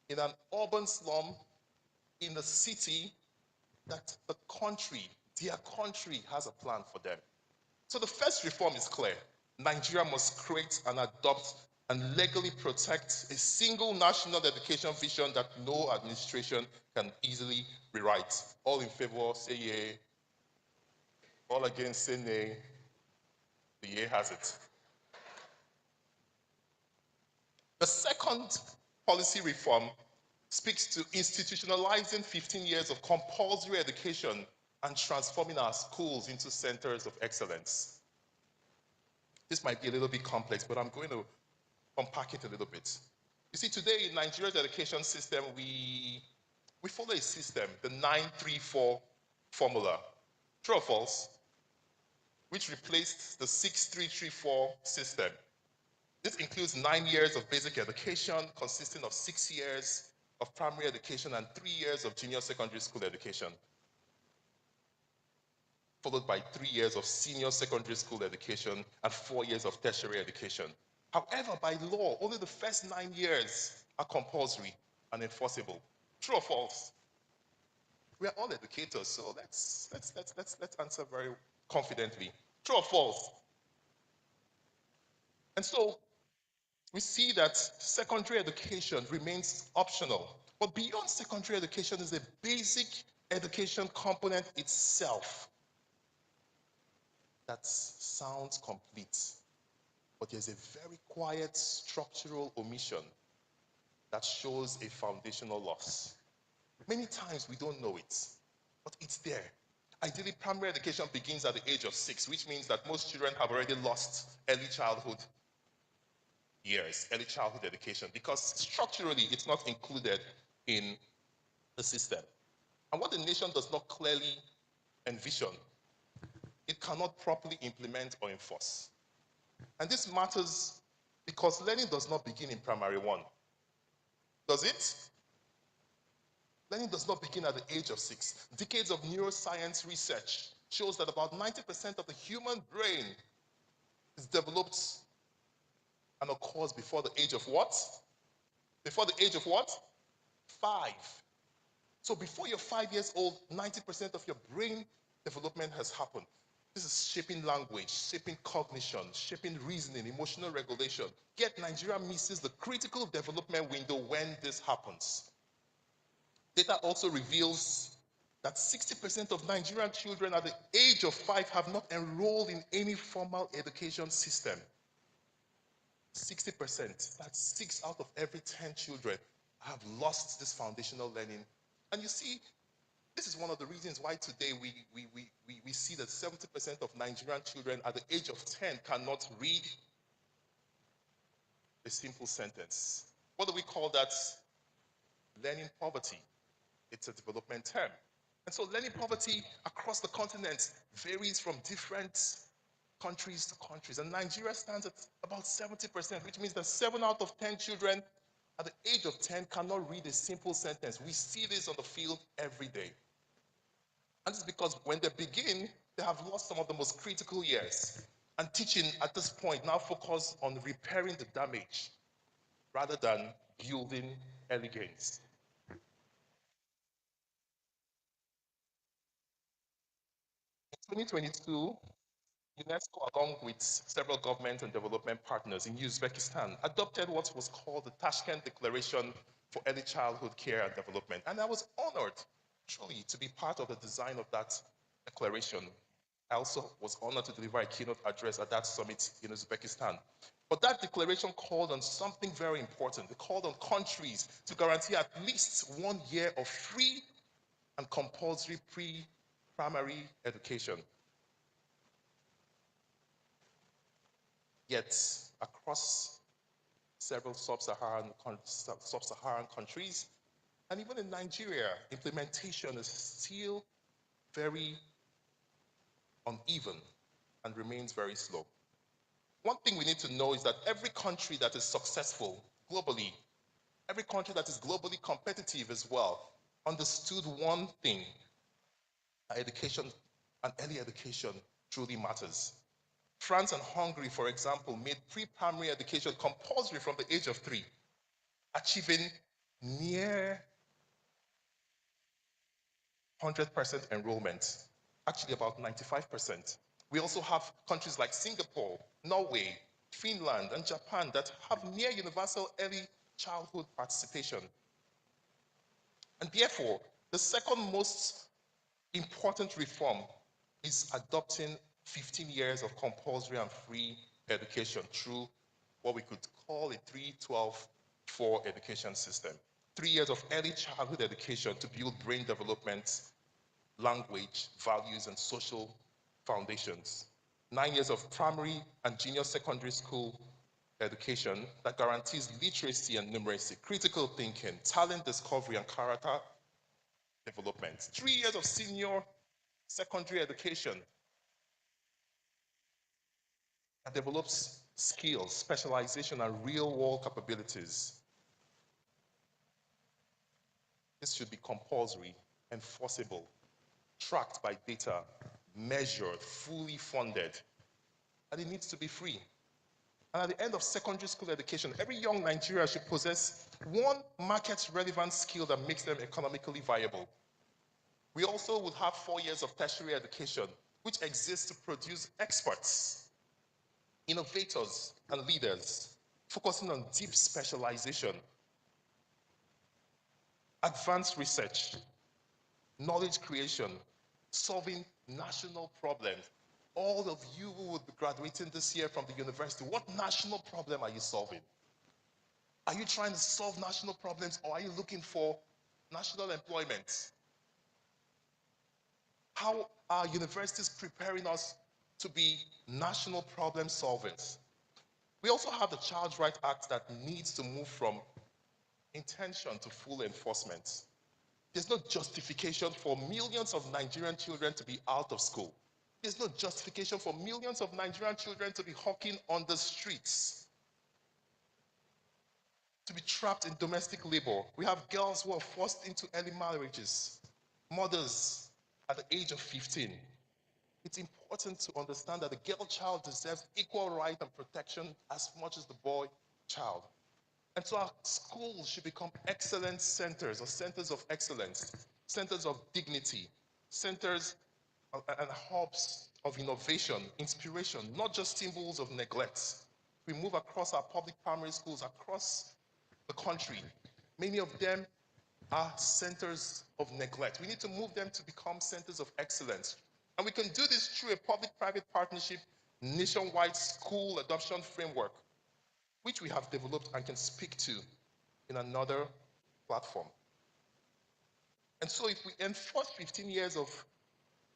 in an urban slum, in the city, that the country, their country, has a plan for them. So the first reform is clear. Nigeria must create and adopt and legally protect a single national education vision that no administration can easily rewrite. All in favor, say yay. All against, say nay. The yay has it. The second policy reform speaks to institutionalizing 15 years of compulsory education and transforming our schools into centers of excellence. This might be a little bit complex, but I'm going to unpack it a little bit. You see, today in Nigeria's education system, we follow a system, the 934 formula. True or false? Which replaced the 6334 system. This includes 9 years of basic education, consisting of 6 years of primary education and 3 years of junior secondary school education, followed by 3 years of senior secondary school education and 4 years of tertiary education. However, by law, only the first 9 years are compulsory and enforceable. True or false? We are all educators, so let's answer very confidently. True or false? And so we see that secondary education remains optional. But beyond secondary education is a basic education component itself that sounds complete. But there's a very quiet structural omission that shows a foundational loss. Many times we don't know it, but it's there. Ideally, primary education begins at the age of 6, which means that most children have already lost early childhood years, early childhood education, because structurally it's not included in the system. And what the nation does not clearly envision, it cannot properly implement or enforce. And this matters because learning does not begin in primary 1. Does it? Learning does not begin at the age of 6. Decades of neuroscience research shows that about 90% of the human brain is developed and occurs before the age of what? Before the age of what? 5. So before you're 5 years old, 90% of your brain development has happened. This is shaping language, shaping cognition, shaping reasoning, emotional regulation. Yet Nigeria misses the critical development window when this happens. Data also reveals that 60% of Nigerian children at the age of 5 have not enrolled in any formal education system. 60%, that's 6 out of every 10 children have lost this foundational learning. And you see, this is one of the reasons why today we see that 70% of Nigerian children at the age of 10 cannot read a simple sentence. What do we call that? Learning poverty. It's a development term. And so learning poverty across the continent varies from different countries to countries. And Nigeria stands at about 70%, which means that 7 out of 10 children at the age of 10 cannot read a simple sentence. We see this on the field every day. And it's because when they begin, they have lost some of the most critical years. And teaching at this point now focus on repairing the damage rather than building early gains. In 2022, UNESCO, along with several government and development partners in Uzbekistan, adopted what was called the Tashkent Declaration for Early Childhood Care and Development. And I was honored, truly, to be part of the design of that declaration. I also was honored to deliver a keynote address at that summit in Uzbekistan. But that declaration called on something very important. It called on countries to guarantee at least 1 year of free and compulsory pre-primary education. Yet, across several sub-Saharan countries, and even in Nigeria, implementation is still very uneven and remains very slow. One thing we need to know is that every country that is successful globally, every country that is globally competitive as well, understood one thing: education and early education truly matters. France and Hungary, for example, made pre-primary education compulsory from the age of 3, achieving near 100% enrollment, actually about 95%. We also have countries like Singapore, Norway, Finland, and Japan that have near universal early childhood participation. And therefore, the second most important reform is adopting 15 years of compulsory and free education through what we could call a 3-12-4 education system. 3 years of early childhood education to build brain development, language, values, and social foundations. 9 years of primary and junior secondary school education that guarantees literacy and numeracy, critical thinking, talent discovery, and character development. 3 years of senior secondary education that develops skills, specialization, and real-world capabilities. This should be compulsory, enforceable, tracked by data, measured, fully funded, and it needs to be free. And at the end of secondary school education, every young Nigerian should possess one market-relevant skill that makes them economically viable. We also would have 4 years of tertiary education, which exists to produce experts, innovators, and leaders, focusing on deep specialization, advanced research, knowledge creation, solving national problems. All of you who would be graduating this year from the university, what national problem are you solving? Are you trying to solve national problems, or are you looking for national employment? How are universities preparing us to be national problem solvers? We also have the Child Rights Act that needs to move from intention to full enforcement. There's no justification for millions of Nigerian children to be out of school. There's no justification for millions of Nigerian children to be hawking on the streets, to be trapped in domestic labor. We have girls who are forced into early marriages, mothers at the age of 15. It's important to understand that the girl child deserves equal right and protection as much as the boy child. And so our schools should become excellence centers, or centers of excellence, centers of dignity, centers and hubs of innovation, inspiration, not just symbols of neglect. We move across our public primary schools across the country. Many of them are centers of neglect. We need to move them to become centers of excellence. And we can do this through a public-private partnership, nationwide school adoption framework, which we have developed and can speak to in another platform. And so if we enforce 15 years of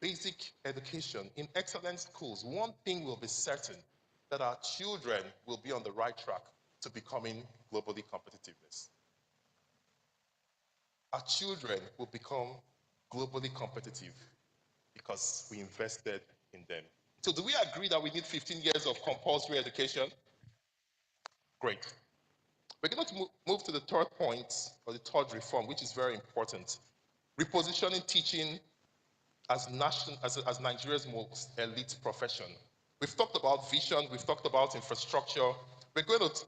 basic education in excellent schools, one thing will be certain, that our children will be on the right track to becoming globally competitiveness. Our children will become globally competitive because we invested in them. So do we agree that we need 15 years of compulsory education? Great. We're going to move to the third point, or the third reform, which is very important. Repositioning teaching as Nigeria's most elite profession. We've talked about vision, we've talked about infrastructure. We're going to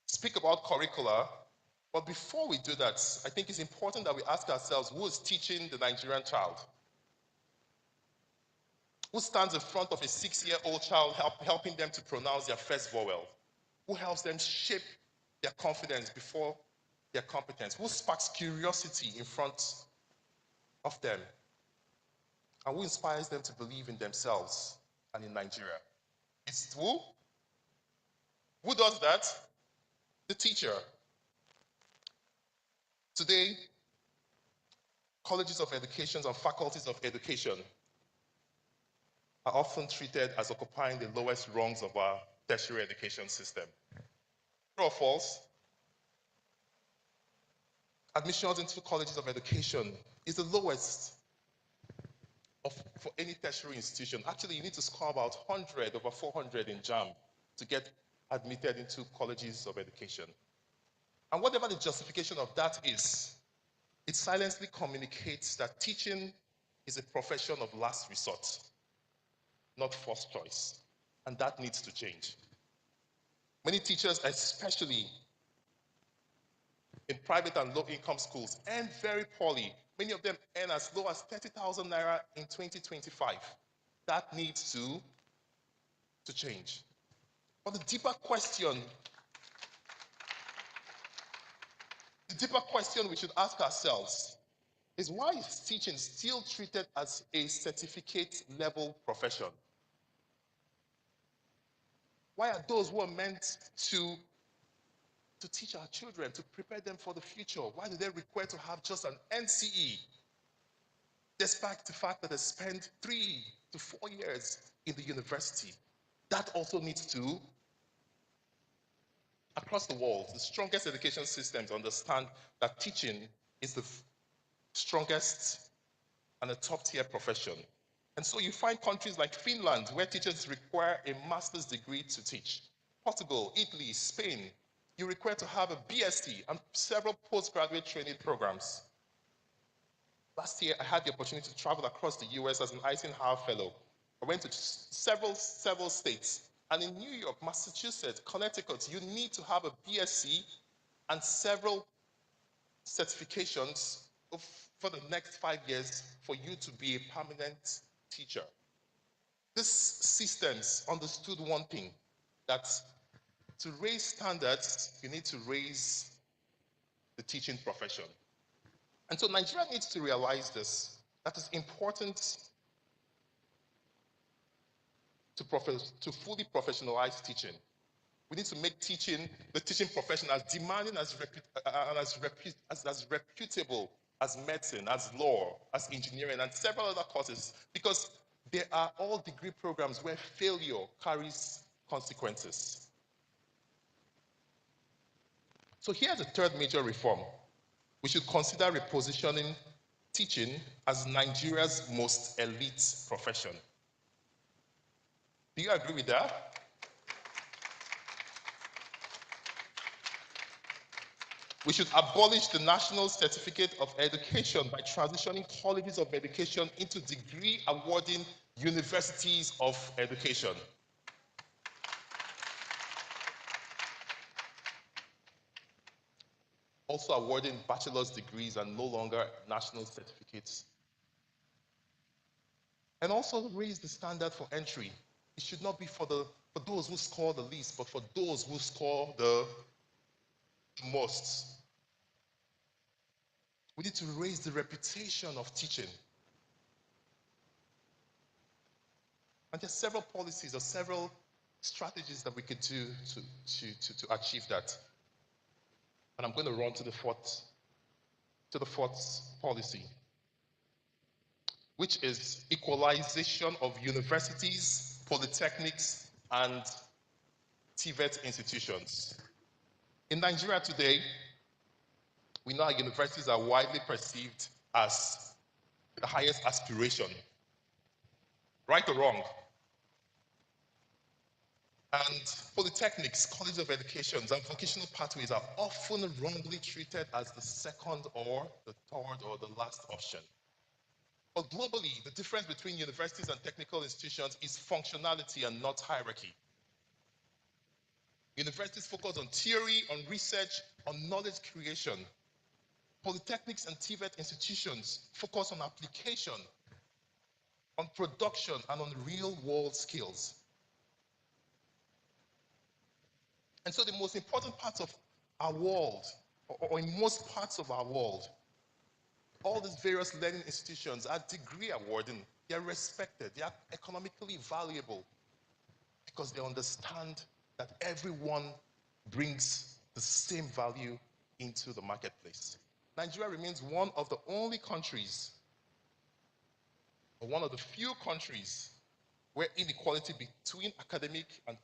speak about curricula, but before we do that, I think it's important that we ask ourselves, who is teaching the Nigerian child? Who stands in front of a 6-year-old child helping them to pronounce their first vowel? Who helps them shape their confidence before their competence? Who sparks curiosity in front of them? And who inspires them to believe in themselves and in Nigeria? It's who? Who does that? The teacher. Today, colleges of education and faculties of education are often treated as occupying the lowest rungs of our tertiary education system. True or false? Admissions into colleges of education is the lowest for any tertiary institution. Actually, you need to score about 100 over 400 in JAM to get admitted into colleges of education. And whatever the justification of that is, it silently communicates that teaching is a profession of last resort, not first choice. And that needs to change. Many teachers, especially in private and low-income schools, earn very poorly. Many of them earn as low as 30,000 naira in 2025. That needs to change. But the deeper question we should ask ourselves is, why is teaching still treated as a certificate-level profession? Why are those who are meant to teach our children, to prepare them for the future, why do they require to have just an NCE, despite the fact that they spend 3 to 4 years in the university? That also needs to, across the world, the strongest education systems understand that teaching is the strongest and a top-tier profession. And so you find countries like Finland, where teachers require a master's degree to teach. Portugal, Italy, Spain, you require to have a BSc and several postgraduate training programs. Last year, I had the opportunity to travel across the US as an Eisenhower Fellow. I went to several states. And in New York, Massachusetts, Connecticut, you need to have a BSc and several certifications for the next 5 years for you to be a permanent teacher. These systems understood one thing, that to raise standards, you need to raise the teaching profession. And so Nigeria needs to realize this, that it's important to fully professionalize teaching. We need to make the teaching profession as demanding and as reputable as medicine, as law, as engineering, and several other courses, because there are all degree programs where failure carries consequences. So here's a third major reform. We should consider repositioning teaching as Nigeria's most elite profession. Do you agree with that? We should abolish the National Certificate of Education by transitioning colleges of education into degree awarding universities of education. Also awarding bachelor's degrees and no longer national certificates. And also raise the standard for entry. It should not be for those who score the least, but for those who score the most. We need to raise the reputation of teaching. And there's several policies or several strategies that we could do to achieve that. And I'm going to run to the fourth policy, which is equalization of universities, polytechnics, and TVET institutions. In Nigeria today, we know our universities are widely perceived as the highest aspiration. Right or wrong? And polytechnics, colleges of education, and vocational pathways are often wrongly treated as the second or the third or the last option. But globally, the difference between universities and technical institutions is functionality and not hierarchy. Universities focus on theory, on research, on knowledge creation. Polytechnics and TVET institutions focus on application, on production, and on real-world skills. And so the most important parts of our world, or in most parts of our world, all these various learning institutions are degree awarding. They're respected. They are economically valuable because they understand that everyone brings the same value into the marketplace. Nigeria remains one of the only countries, or one of the few countries, where inequality between academic and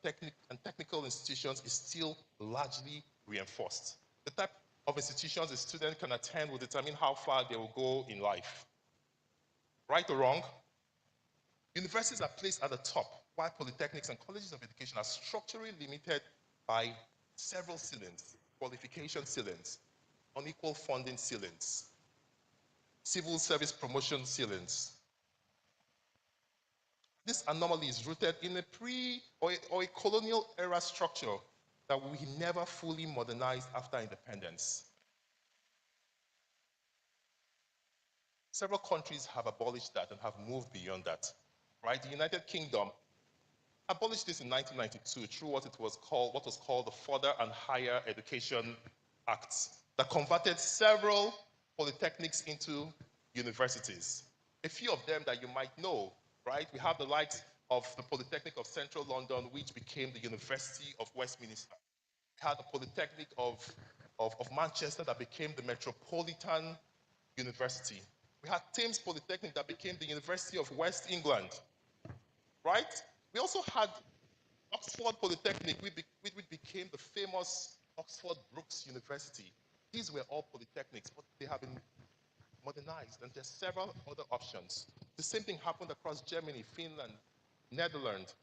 technical institutions is still largely reinforced. The type of institutions a student can attend will determine how far they will go in life. Right or wrong? Universities are placed at the top, while polytechnics and colleges of education are structurally limited by several ceilings, qualification ceilings, unequal funding ceilings, civil service promotion ceilings. This anomaly is rooted in a or a colonial era structure that we never fully modernized after independence. Several countries have abolished that and have moved beyond that. Right? The United Kingdom abolished this in 1992 through what was called the Further and Higher Education Act, that converted several polytechnics into universities. A few of them that you might know, right? We have the likes of the Polytechnic of Central London, which became the University of Westminster. We had the Polytechnic of Manchester that became the Metropolitan University. We had Thames Polytechnic that became the University of West England, right? We also had Oxford Polytechnic, which became the famous Oxford Brookes University. These were all polytechnics, but they have been modernized, and there's several other options. The same thing happened across Germany, Finland, Netherlands.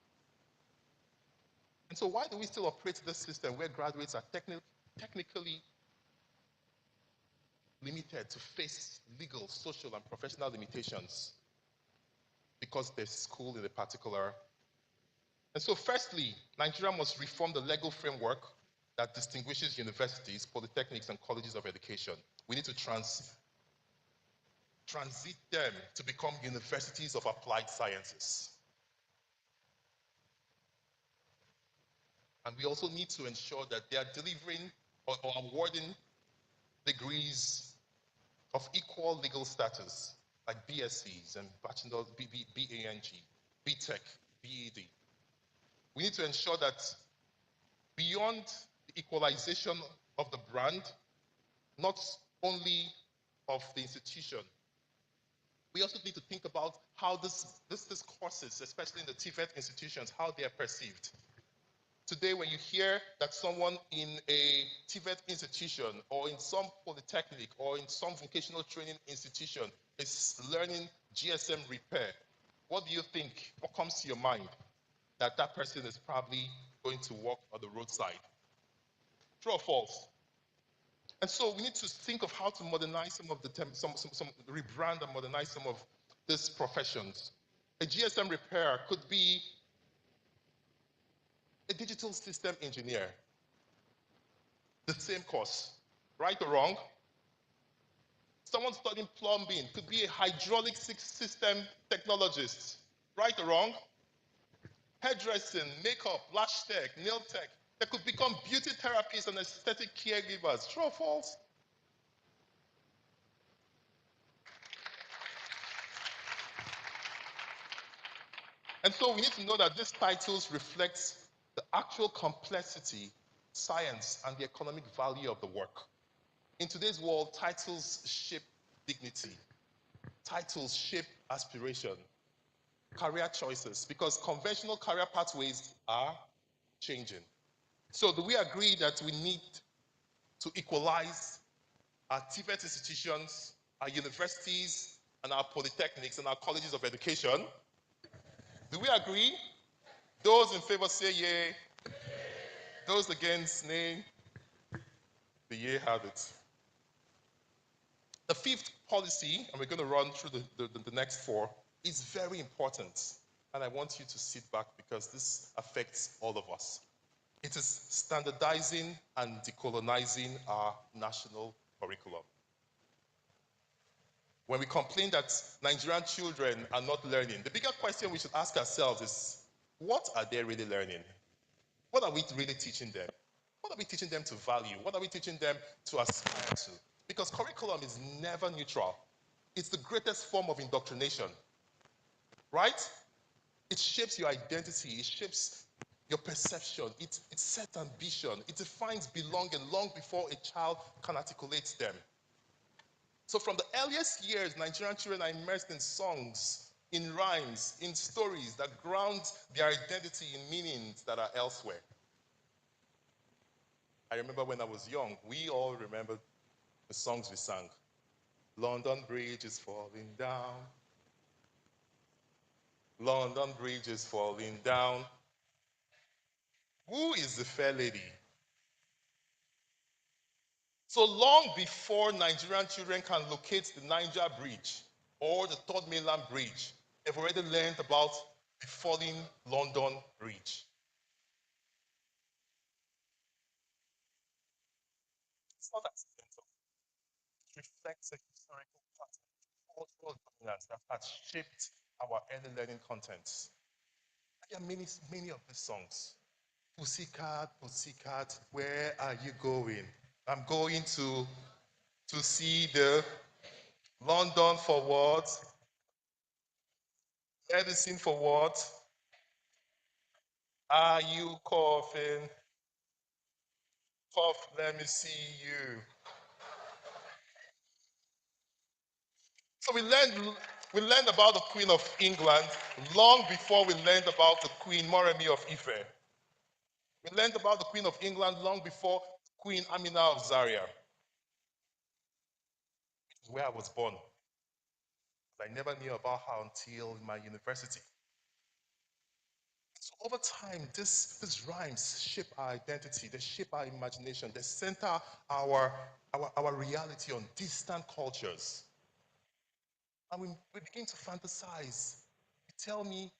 And so why do we still operate this system where graduates are technically limited to face legal, social, and professional limitations because there's school in a particular? And so firstly, Nigeria must reform the legal framework that distinguishes universities, polytechnics, and colleges of education. We need to transit them to become universities of applied sciences. And we also need to ensure that they are delivering or awarding degrees of equal legal status, like BScs and Bachelor, BANG, BTech, BEd. We need to ensure that beyond the equalization of the brand, not only of the institution, we also need to think about how these courses, especially in the TVET institutions, how they are perceived. Today, when you hear that someone in a TVET institution or in some polytechnic or in some vocational training institution is learning GSM repair, what do you think? What comes to your mind? That that person is probably going to walk on the roadside. True or false? And so we need to think of how to modernize some of the rebrand and modernize some of these professions. A GSM repair could be a digital system engineer, the same course, right or wrong? Someone studying plumbing could be a hydraulic system technologist, right or wrong? Hairdressing, makeup, lash tech, nail tech, they could become beauty therapists and aesthetic caregivers, true or false? And so we need to know that these titles reflect the actual complexity, science, and the economic value of the work. In today's world, titles shape dignity. Titles shape aspiration, career choices, because conventional career pathways are changing. So do we agree that we need to equalize our TVET institutions, our universities, and our polytechnics and our colleges of education? Do we agree? Those in favor say yay. Those against nay. The yay have it. The fifth policy, and we're going to run through the next four, is very important. And I want you to sit back because this affects all of us. It is standardizing and decolonizing our national curriculum. When we complain that Nigerian children are not learning, the bigger question we should ask ourselves is, what are they really learning? What are we really teaching them? What are we teaching them to value? What are we teaching them to aspire to? Because curriculum is never neutral. It's the greatest form of indoctrination, right? It shapes your identity. It shapes your perception. It sets ambition. It defines belonging long before a child can articulate them. So from the earliest years, Nigerian children are immersed in songs, in rhymes, in stories that ground their identity in meanings that are elsewhere. I remember when I was young, we all remember the songs we sang. London Bridge is falling down. London Bridge is falling down. Who is the fair lady? So long before Nigerian children can locate the Niger Bridge or the Third Mainland Bridge, they've already learned about the falling London Bridge. It's not accidental. It reflects a historical pattern, cultural dominance that has shaped our early learning contents. There are many of these songs. Pussycat, Pussycat, where are you going? I'm going to see the London for what? Medicine for what? Are you coughing? Cough, let me see you. So we learned about the Queen of England long before we learned about the Queen Moremi of Ife. We learned about the Queen of England long before Queen Amina of Zaria, where I was born. But I never knew about her until my university. Over time, these rhymes shape our identity, they shape our imagination, they center our reality on distant cultures. And we begin to fantasize. You tell me,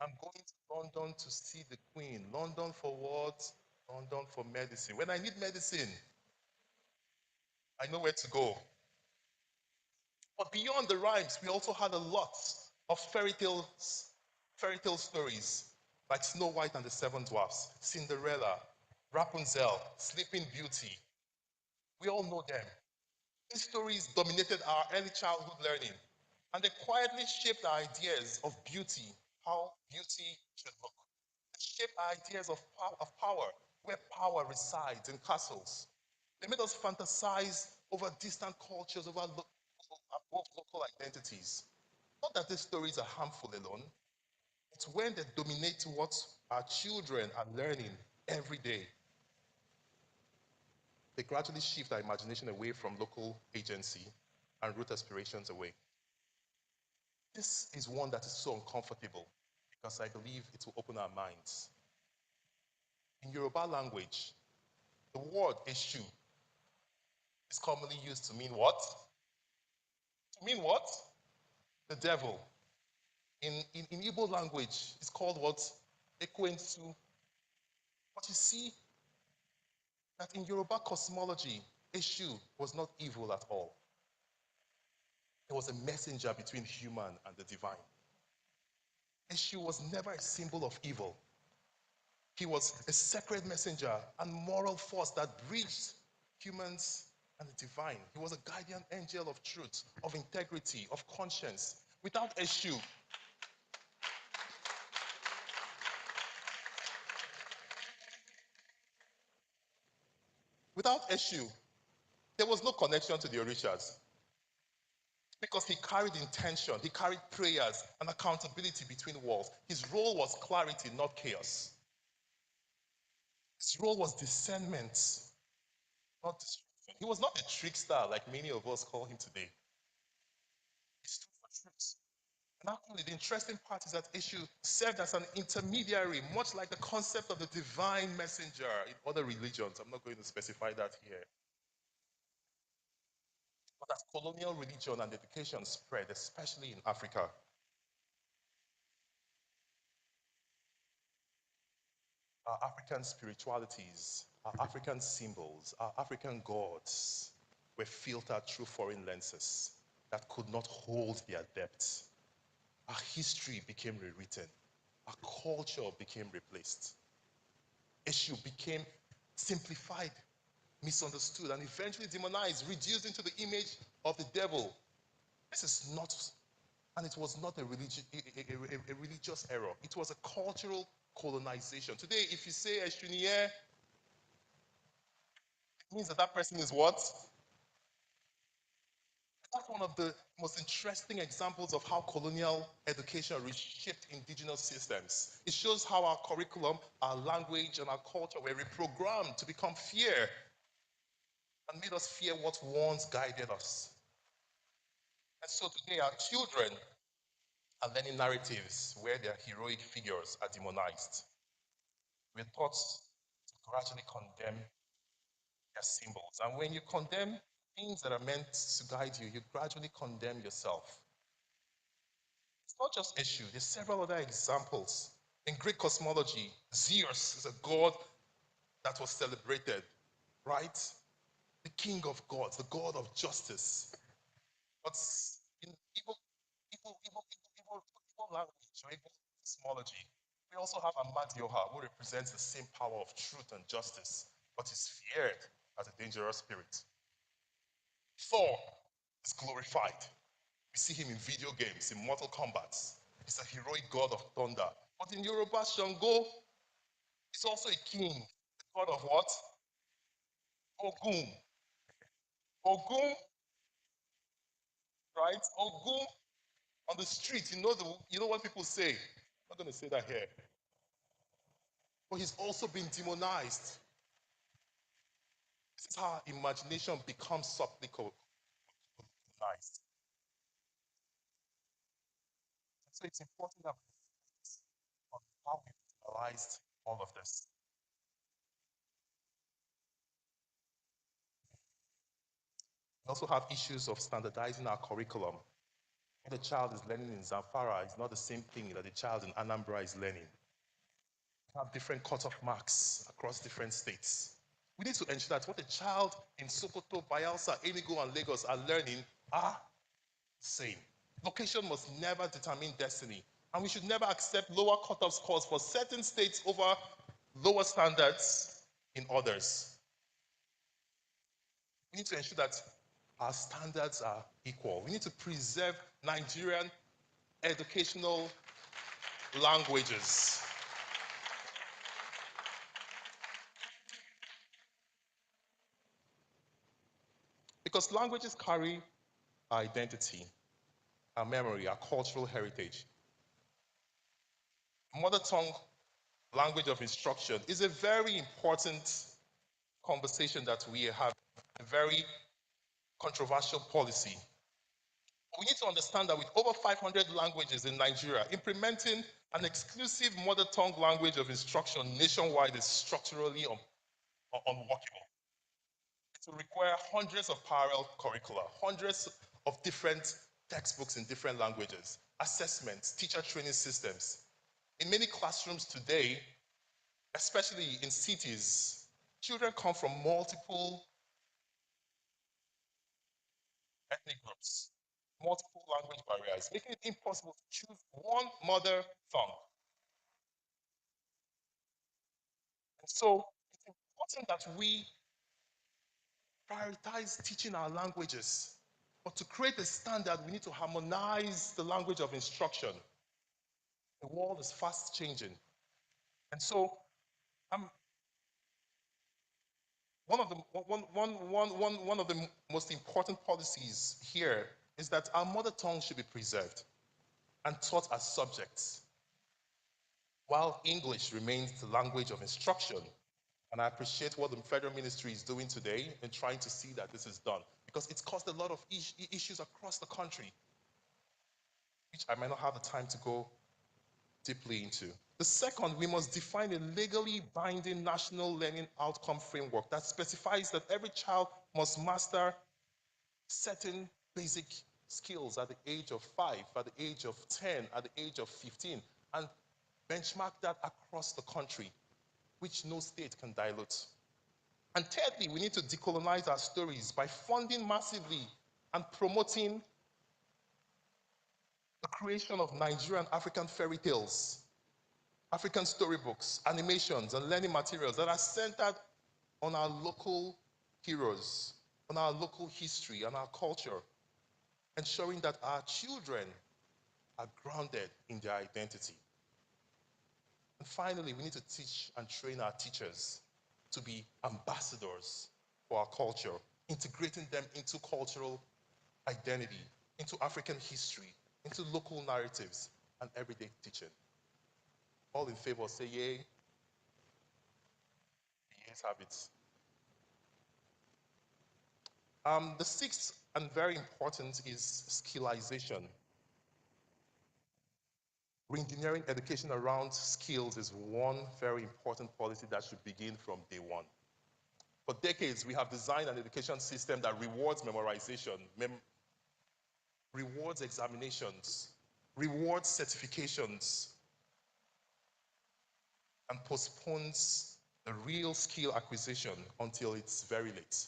I'm going to London to see the Queen. London for what? London for medicine. When I need medicine, I know where to go. But beyond the rhymes, we also had a lot of fairy tale stories like Snow White and the Seven Dwarfs, Cinderella, Rapunzel, Sleeping Beauty. We all know them. These stories dominated our early childhood learning, and they quietly shaped our ideas of beauty, how beauty should look. They shaped our ideas of power, where power resides in castles. They made us fantasize over distant cultures, over both local identities. Not that these stories are harmful alone, it's when they dominate what our children are learning every day. They gradually shift our imagination away from local agency and root aspirations away. This is one that is so uncomfortable because I believe it will open our minds. In Yoruba language, the word Eshu is commonly used to mean what? To mean what? The devil. In Igbo language, it's called what? Ekwensu. But you see that in Yoruba cosmology, Eshu was not evil at all. It was a messenger between human and the divine. Eshu was never a symbol of evil. He was a sacred messenger and moral force that bridged humans and the divine. He was a guardian angel of truth, of integrity, of conscience. Without Eshu, there was no connection to the Orishas because he carried intention, he carried prayers and accountability between worlds. His role was clarity, not chaos. His role was discernment, not destruction. He was not a trickster like many of us call him today. He stood for truth. And actually, the interesting part is that Eshu served as an intermediary, much like the concept of the divine messenger in other religions. I'm not going to specify that here. But as colonial religion and education spread, especially in Africa, our African spiritualities, our African symbols, our African gods were filtered through foreign lenses that could not hold their depth. Our history became rewritten. Our culture became replaced. Issue became simplified, misunderstood, and eventually demonized, reduced into the image of the devil. This is not, and it was not a religious error. It was a cultural colonization. Today, if you say Eshuniye, it means that that person is what? That's one of the most interesting examples of how colonial education reshaped indigenous systems. It shows how our curriculum, our language, and our culture were reprogrammed to become fear and made us fear what once guided us. And so today, our children are learning narratives where their heroic figures are demonized. We're taught to gradually condemn their symbols. And when you condemn things that are meant to guide you, you gradually condemn yourself. It's not just issue, there's several other examples. In Greek cosmology, Zeus is a god that was celebrated, right? The king of gods, the god of justice. But in Igbo language or Igbo cosmology, we also have Amadioha, who represents the same power of truth and justice, but is feared as a dangerous spirit. Thor is glorified. We see him in video games, in Mortal Kombat. He's a heroic god of thunder. But in Yoruba, Shango is also a king, the god of what? Ogun. Ogun, right? Ogun on the street, you know what people say. I'm not going to say that here. But he's also been demonized. This is how imagination becomes subtly colonized. So it's important that we focus on how we realized all of this. We also have issues of standardizing our curriculum. What the child is learning in Zamfara is not the same thing that the child in Anambra is learning. We have different cutoff marks across different states. We need to ensure that what the child in Sokoto, Bayelsa, Enugu, and Lagos are learning are same. Location must never determine destiny, and we should never accept lower cutoff scores for certain states over lower standards in others. We need to ensure that our standards are equal. We need to preserve Nigerian educational languages. Because languages carry our identity, our memory, our cultural heritage. Mother tongue language of instruction is a very important conversation that we have, a very controversial policy. We need to understand that with over 500 languages in Nigeria, implementing an exclusive mother tongue language of instruction nationwide is structurally unworkable. It will require hundreds of parallel curricula, hundreds of different textbooks in different languages, assessments, teacher training systems. In many classrooms today, especially in cities, children come from multiple ethnic groups, multiple language barriers, making it impossible to choose one mother tongue. And so it's important that we prioritize teaching our languages. But to create a standard, we need to harmonize the language of instruction. The world is fast changing. And so one of the most important policies here is that our mother tongue should be preserved and taught as subjects, while English remains the language of instruction. And I appreciate what the federal ministry is doing today in trying to see that this is done, because it's caused a lot of issues across the country, which I might not have the time to go deeply into. The second, we must define a legally binding national learning outcome framework that specifies that every child must master certain basic skills at the age of 5, at the age of 10, at the age of 15, and benchmark that across the country, which no state can dilute. And thirdly, we need to decolonize our stories by funding massively and promoting the creation of Nigerian African fairy tales, African storybooks, animations, and learning materials that are centered on our local heroes, on our local history and our culture, ensuring that our children are grounded in their identity. And finally, we need to teach and train our teachers to be ambassadors for our culture, integrating them into cultural identity, into African history, into local narratives and everyday teaching. All in favor, say yay. The yeas have it. The sixth and very important is skillization. Reengineering education around skills is one very important policy that should begin from day one. For decades, we have designed an education system that rewards memorization, rewards examinations, rewards certifications, and postpones the real skill acquisition until it's very late.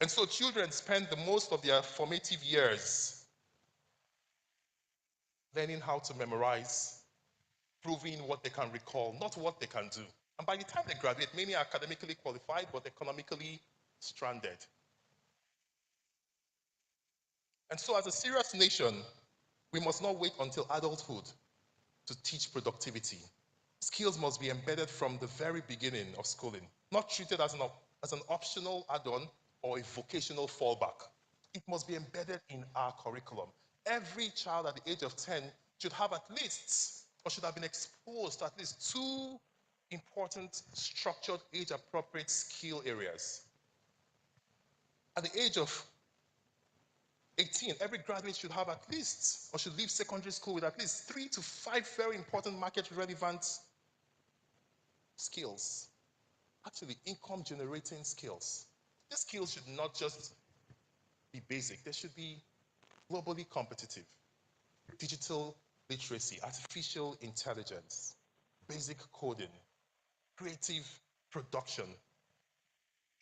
And so children spend the most of their formative years learning how to memorize, proving what they can recall, not what they can do. And by the time they graduate, many are academically qualified, but economically stranded. And so as a serious nation, we must not wait until adulthood to teach productivity. Skills must be embedded from the very beginning of schooling, not treated as an optional add-on or a vocational fallback. It must be embedded in our curriculum. Every child at the age of 10 should have at least, or should have been exposed to at least two important structured age-appropriate skill areas. At the age of 18, every graduate should have at least, or should leave secondary school with at least 3 to 5 very important market relevant skills, actually income generating skills. These skills should not just be basic, they should be globally competitive. Digital literacy, artificial intelligence, basic coding, creative production.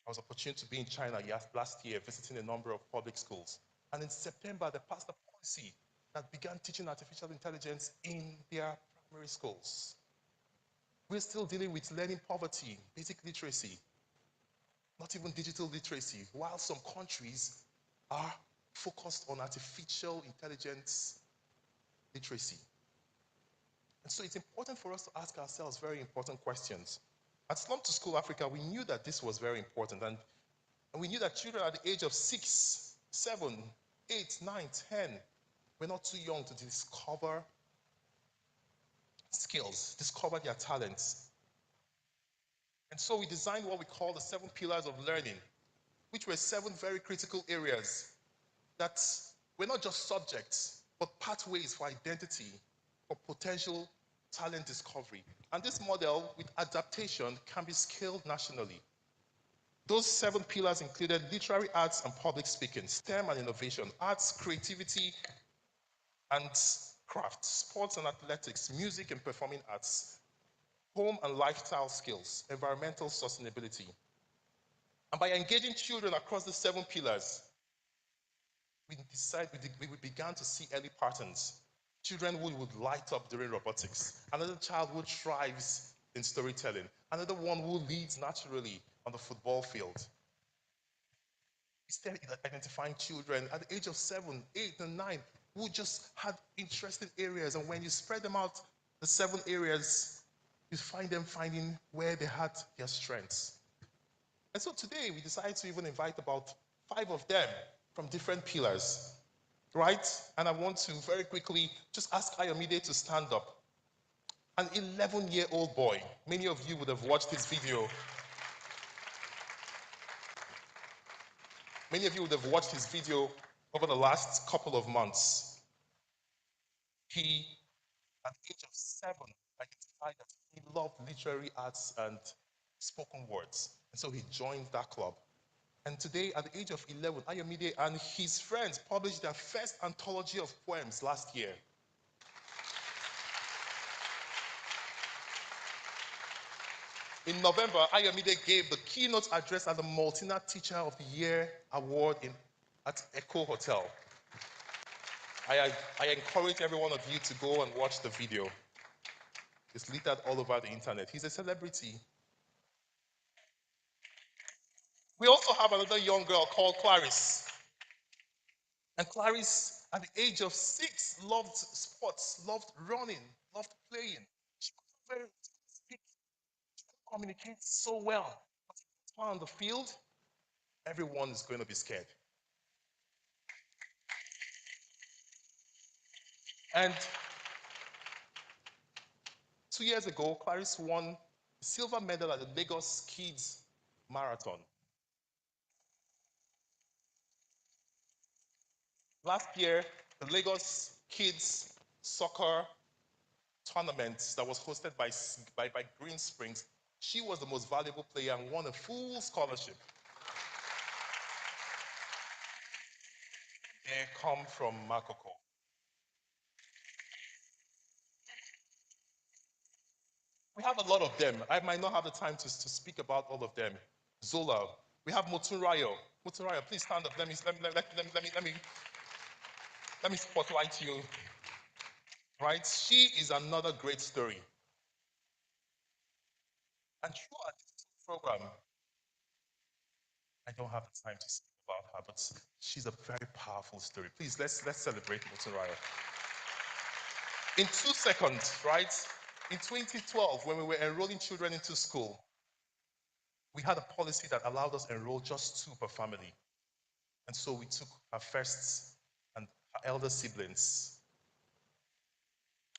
I was opportune to be in China last year visiting a number of public schools. And in September, they passed a policy that began teaching artificial intelligence in their primary schools. We're still dealing with learning poverty, basic literacy, not even digital literacy, while some countries are focused on artificial intelligence literacy. And so it's important for us to ask ourselves very important questions. At Slum to School Africa, we knew that this was very important, and we knew that children at the age of 6, 7, 8, 9, 10 were not too young to discover skills, discover their talents. And so we designed what we call the 7 pillars of learning, which were 7 very critical areas that were not just subjects, but pathways for identity, for potential talent discovery. And this model, with adaptation, can be scaled nationally. Those 7 pillars included literary arts and public speaking, STEM and innovation, arts, creativity and craft, sports and athletics, music and performing arts, home and lifestyle skills, environmental sustainability. And by engaging children across the 7 pillars, we began to see early patterns. Children who would light up during robotics, another child who thrives in storytelling, another one who leads naturally on the football field. We started identifying children at the age of 7, 8, and 9 who just had interesting areas, and when you spread them out, the 7 areas, you find them finding where they had their strengths. And so today we decided to even invite about 5 of them from different pillars, right? And I want to very quickly just ask Ayomide to stand up. An 11-year-old boy. Many of you would have watched his video. Many of you would have watched his video over the last couple of months. He, at the age of 7, identified that he loved literary arts and spoken words. And so he joined that club. And today, at the age of 11, Ayomide and his friends published their first anthology of poems last year. In November, Ayomide gave the keynote address at the Multina Teacher of the Year Award at Echo Hotel. I encourage every one of you to go and watch the video. It's littered all over the internet. He's a celebrity. We also have another young girl called Clarice. And Clarice, at the age of 6, loved sports, loved running, loved playing. She could very speak, she could communicate so well. But on the field, everyone is going to be scared. And 2 years ago, Clarice won the silver medal at the Lagos Kids Marathon. Last year, the Lagos Kids Soccer tournament that was hosted by Green Springs, she was the most valuable player and won a full scholarship. They come from Makoko. We have a lot of them. I might not have the time to speak about all of them. Zola. We have Motunrayo. Motunrayo, please stand up. Let me spotlight you. Right? She is another great story. And throughout this program, I don't have the time to speak about her, but she's a very powerful story. Please, let's celebrate Motunrayo. In 2 seconds, right? In 2012, when we were enrolling children into school, we had a policy that allowed us to enroll just 2 per family. And so we took our first and our elder siblings,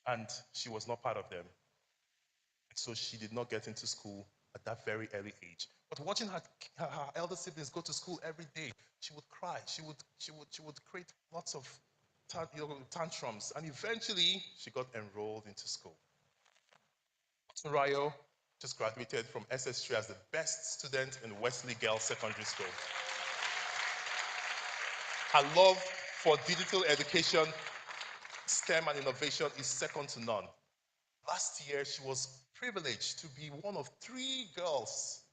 and she was not part of them. And so she did not get into school at that very early age. But watching her elder siblings go to school every day, she would cry. She would create lots of tantrums, and eventually she got enrolled into school. Rayo just graduated from SS3 as the best student in Wesley Girls Secondary School. Her love for digital education, STEM and innovation is second to none. Last year, she was privileged to be one of 3 girls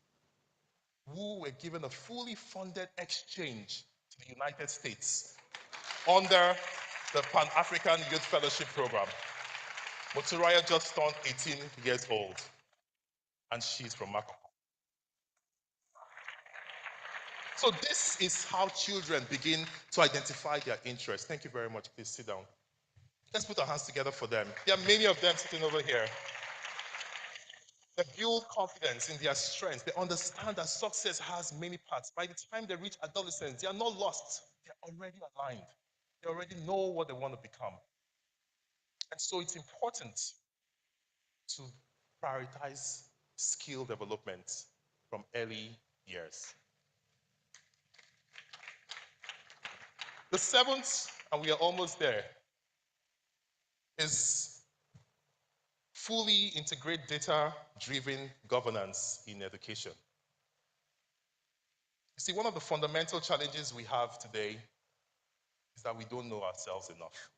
who were given a fully funded exchange to the United States under the Pan-African Youth Fellowship Program. Moturaya just turned 18 years old, and she's from Makoko. So this is how children begin to identify their interests. Thank you very much. Please sit down. Let's put our hands together for them. There are many of them sitting over here. They build confidence in their strengths. They understand that success has many parts. By the time they reach adolescence, they are not lost. They're already aligned. They already know what they want to become. And so it's important to prioritize skill development from early years. The seventh, and we are almost there, is fully integrate data-driven governance in education. You see, one of the fundamental challenges we have today is that we don't know ourselves enough.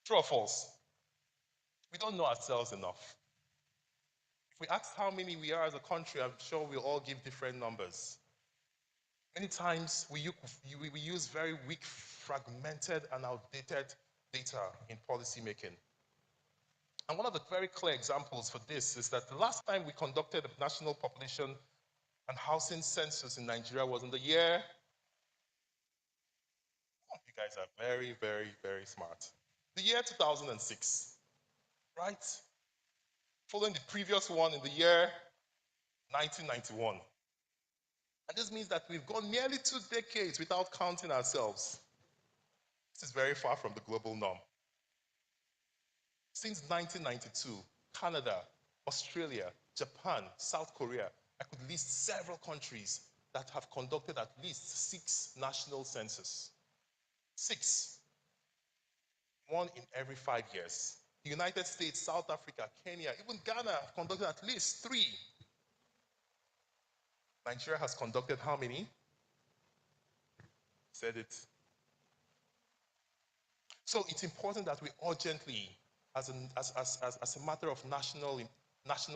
True or false? We don't know ourselves enough. If we ask how many we are as a country, I'm sure we'll all give different numbers. Many times we use very weak, fragmented, and outdated data in policy making. And one of the very clear examples for this is that the last time we conducted a national population and housing census in Nigeria was in the year, oh, you guys are very, very, very smart. The year 2006, right? Following the previous one in the year 1991. And this means that we've gone nearly 2 decades without counting ourselves. This is very far from the global norm. Since 1992, Canada, Australia, Japan, South Korea, I could list several countries that have conducted at least 6 national censuses. 6. 1 in every 5 years. The United States, South Africa, Kenya, even Ghana have conducted at least 3. Nigeria has conducted how many? Said it. So it's important that we urgently, as a matter of national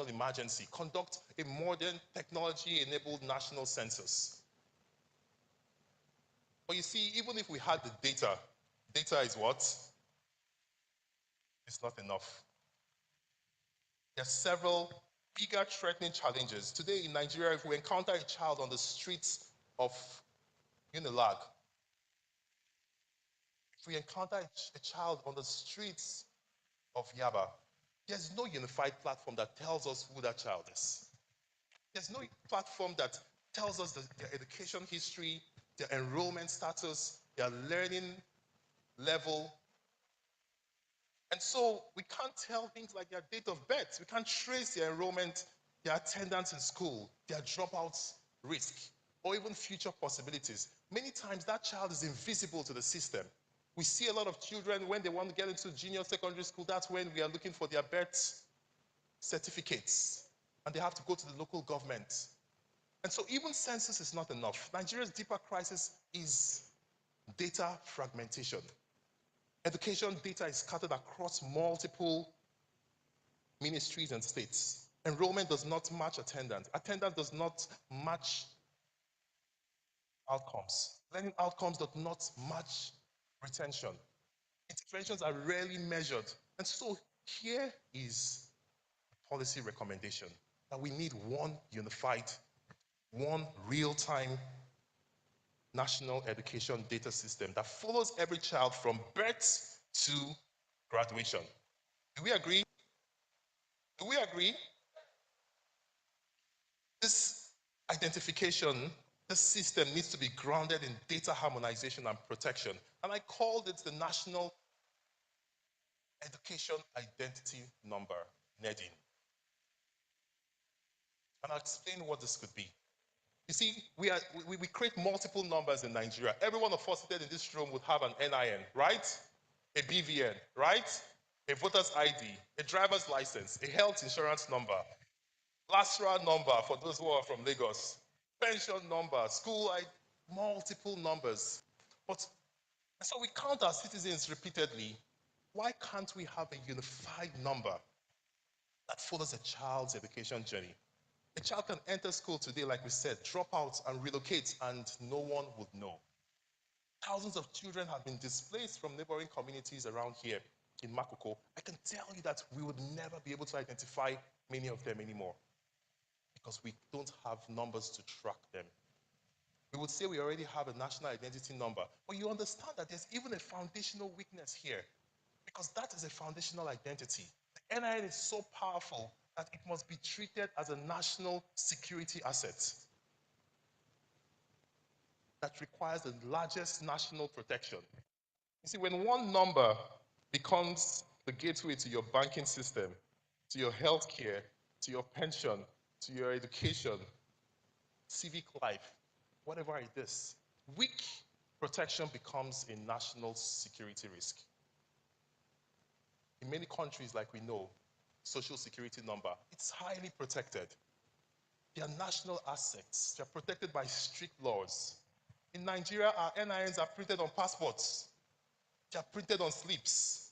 emergency, conduct a modern technology-enabled national census. But you see, even if we had the data, data is what? It's not enough. There are several bigger threatening challenges. Today in Nigeria, if we encounter a child on the streets of Unilag, if we encounter a child on the streets of Yaba, there's no unified platform that tells us who that child is. There's no platform that tells us their education history, their enrollment status, their learning level. And so we can't tell things like their date of birth. We can't trace their enrollment, their attendance in school, their dropouts risk, or even future possibilities. Many times that child is invisible to the system. We see a lot of children when they want to get into junior secondary school, that's when we are looking for their birth certificates, and they have to go to the local government. And so even census is not enough. Nigeria's deeper crisis is data fragmentation. Education data is scattered across multiple ministries and states. Enrollment does not match attendance. Attendance does not match outcomes. Learning outcomes do not match retention. Interventions are rarely measured. And so here is a policy recommendation that we need one unified, one real-time national education data system that follows every child from birth to graduation. Do we agree? Do we agree? This identification, this system needs to be grounded in data harmonization and protection. And I called it the National Education Identity Number, NEDIN. And I'll explain what this could be. You see, we create multiple numbers in Nigeria. Every one of us seated in this room would have an NIN, right? A BVN, right? a voter's ID, a driver's license, a health insurance number, LASRA number for those who are from Lagos, pension number, school ID, multiple numbers. But so we count our citizens repeatedly. Why can't we have a unified number that follows a child's education journey? A child can enter school today, like we said, drop out and relocate, and no one would know. Thousands of children have been displaced from neighboring communities around here in Makoko. I can tell you that we would never be able to identify many of them anymore because we don't have numbers to track them. We would say we already have a national identity number, but you understand that there's even a foundational weakness here because that is a foundational identity. The NIN is so powerful that it must be treated as a national security asset that requires the largest national protection. You see, when one number becomes the gateway to your banking system, to your healthcare, to your pension, to your education, civic life, whatever it is, weak protection becomes a national security risk. In many countries, like we know, social security number, it's highly protected. They are national assets. They are protected by strict laws. In Nigeria, our NINs are printed on passports. They are printed on slips.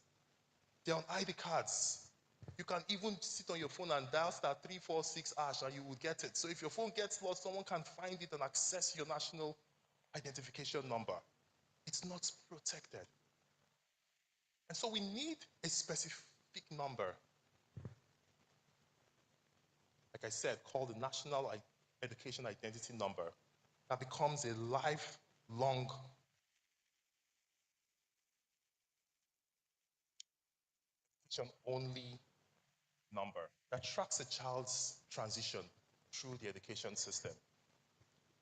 They're on ID cards. You can even sit on your phone and dial *346# and you will get it. So if your phone gets lost, someone can find it and access your national identification number. It's not protected. And so we need a specific number, like I said, called the National Education Identity Number, that becomes a lifelong only number that tracks a child's transition through the education system.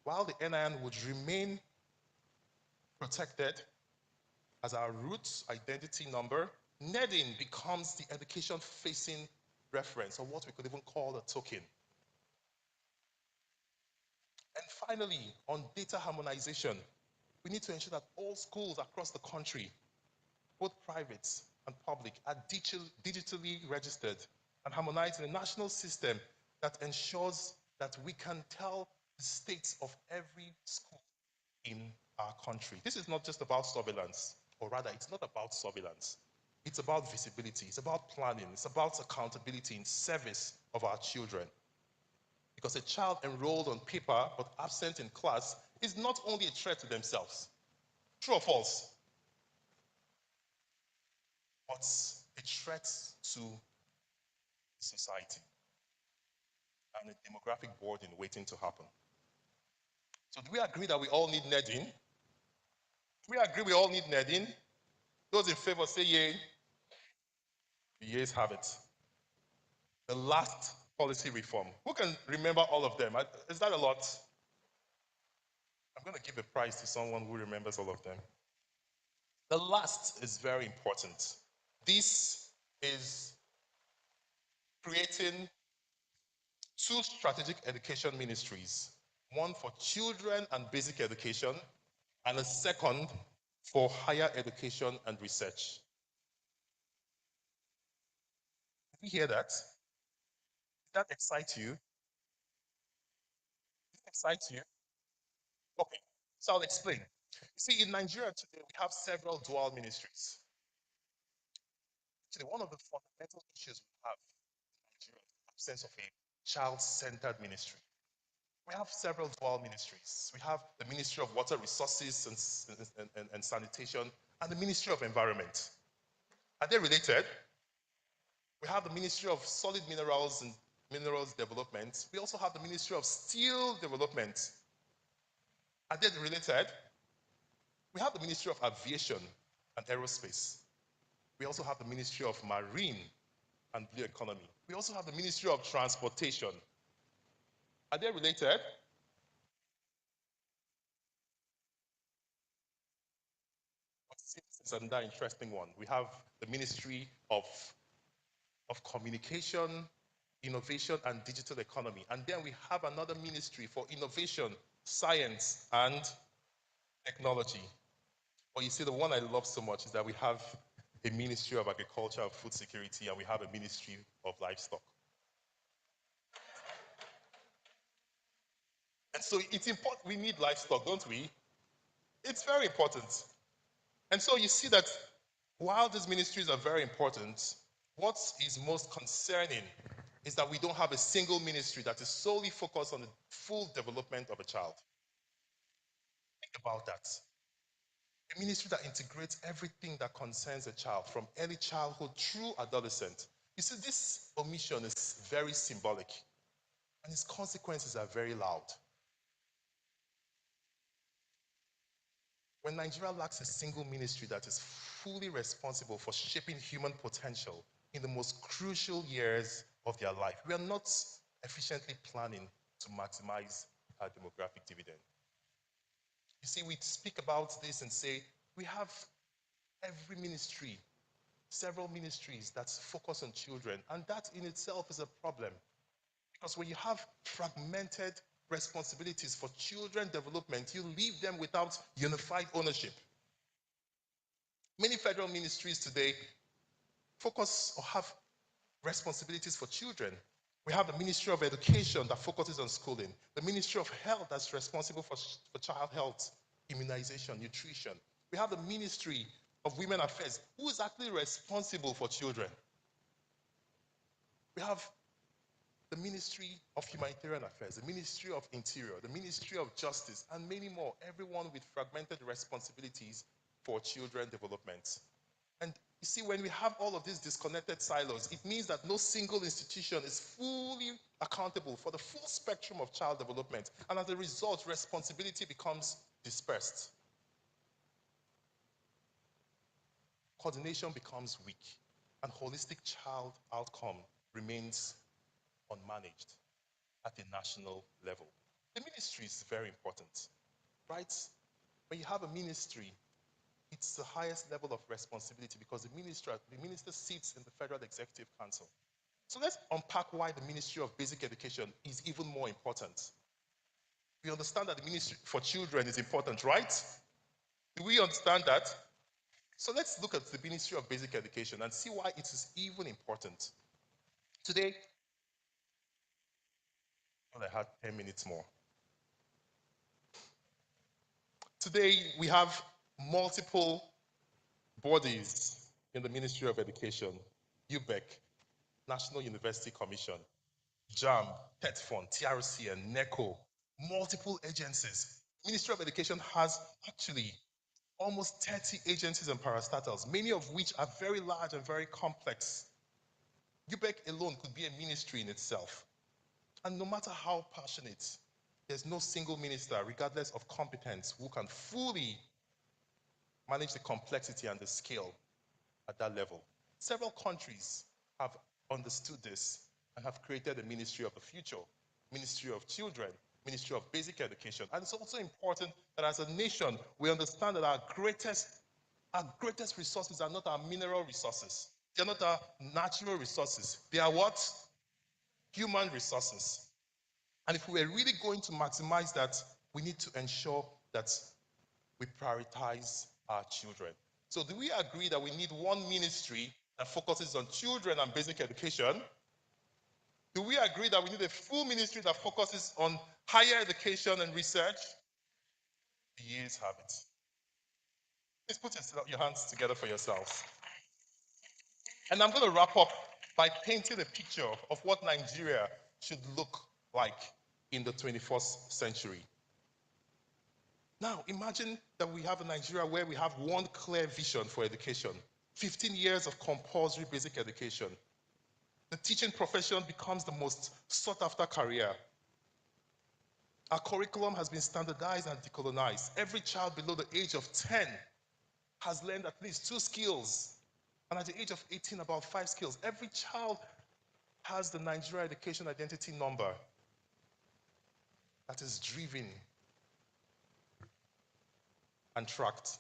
While the NIN would remain protected as our roots identity number, NEDIN becomes the education-facing reference, or what we could even call a token. And finally, on data harmonization, we need to ensure that all schools across the country, both private and public, are digitally registered and harmonized in a national system that ensures that we can tell the states of every school in our country. This is not just about surveillance, or rather, it's not about surveillance. It's about visibility, it's about planning, it's about accountability in service of our children. Because a child enrolled on paper but absent in class is not only a threat to themselves, true or false, but a threat to society and a demographic boarding waiting to happen. So do we agree that we all need NEDIN? Do we agree we all need NEDIN? Those in favor say yay. The yeas have it. The last policy reform. Who can remember all of them? Is that a lot? I'm going to give a prize to someone who remembers all of them. The last is very important. This is creating two strategic education ministries, one for children and basic education, and a second for higher education and research. Did you hear that? Did that excite you? Did it excite you? Okay, so I'll explain. You see, in Nigeria today, we have several dual ministries. Actually, one of the fundamental issues we have in Nigeria is the absence of a child-centered ministry. We have several dual ministries. We have the Ministry of Water Resources and Sanitation and the Ministry of Environment. Are they related? We have the Ministry of Solid Minerals and Minerals Development. We also have the Ministry of Steel Development. Are they related? We have the Ministry of Aviation and Aerospace. We also have the Ministry of Marine and Blue Economy. We also have the Ministry of Transportation. Are they related? This is another interesting one. We have the Ministry of Communication, Innovation, and Digital Economy. And then we have another ministry for innovation, science, and technology. But you see, the one I love so much is that we have a Ministry of Agriculture and Food Security, and we have a Ministry of Livestock. And so it's important, we need livestock, don't we? It's very important. And so you see that while these ministries are very important, what is most concerning is that we don't have a single ministry that is solely focused on the full development of a child. Think about that. A ministry that integrates everything that concerns a child from early childhood through adolescent. You see, this omission is very symbolic and its consequences are very loud. When Nigeria lacks a single ministry that is fully responsible for shaping human potential in the most crucial years of their life, we are not efficiently planning to maximize our demographic dividend. You see, we speak about this and say, we have every ministry, several ministries that focus on children, and that in itself is a problem. Because when you have fragmented responsibilities for children development, you leave them without unified ownership. Many federal ministries today focus or have responsibilities for children. We have the Ministry of Education that focuses on schooling, the Ministry of Health that's responsible for child health, immunization, nutrition. We have the Ministry of Women Affairs, who is actually responsible for children. We have the Ministry of Humanitarian Affairs, the Ministry of Interior, the Ministry of Justice, and many more, everyone with fragmented responsibilities for children development. And you see, when we have all of these disconnected silos, it means that no single institution is fully accountable for the full spectrum of child development. And as a result, responsibility becomes dispersed. Coordination becomes weak, and holistic child outcome remains unmanaged at the national level. The ministry is very important, right? When you have a ministry, it's the highest level of responsibility because the minister sits in the Federal Executive Council. So let's unpack why the Ministry of Basic Education is even more important. We understand that the Ministry for Children is important, right? Do we understand that? So let's look at the Ministry of Basic Education and see why it is even important. Today, well, I had 10 minutes more. Today, we have multiple bodies in the Ministry of Education: UBEC, National University Commission, JAM, TETFON, TRC, and NECO, multiple agencies. Ministry of Education has actually almost 30 agencies and parastatals, many of which are very large and very complex. UBEC alone could be a ministry in itself. And no matter how passionate, there's no single minister, regardless of competence, who can fully manage the complexity and the scale at that level. Several countries have understood this and have created a Ministry of the Future, Ministry of Children, Ministry of Basic Education. And it's also important that as a nation, we understand that our greatest resources are not our mineral resources. They're not our natural resources. They are what? Human resources. And if we're really going to maximize that, we need to ensure that we prioritize our children. So do we agree that we need one ministry that focuses on children and basic education? Do we agree that we need a full ministry that focuses on higher education and research? The years have it. Please put your hands together for yourselves. And I'm going to wrap up by painting a picture of what Nigeria should look like in the 21st century. Now, imagine that we have a Nigeria where we have one clear vision for education, 15 years of compulsory basic education. The teaching profession becomes the most sought-after career. Our curriculum has been standardized and decolonized. Every child below the age of 10 has learned at least 2 skills, and at the age of 18, about 5 skills. Every child has the Nigeria Education Identity Number that is driven and tracked.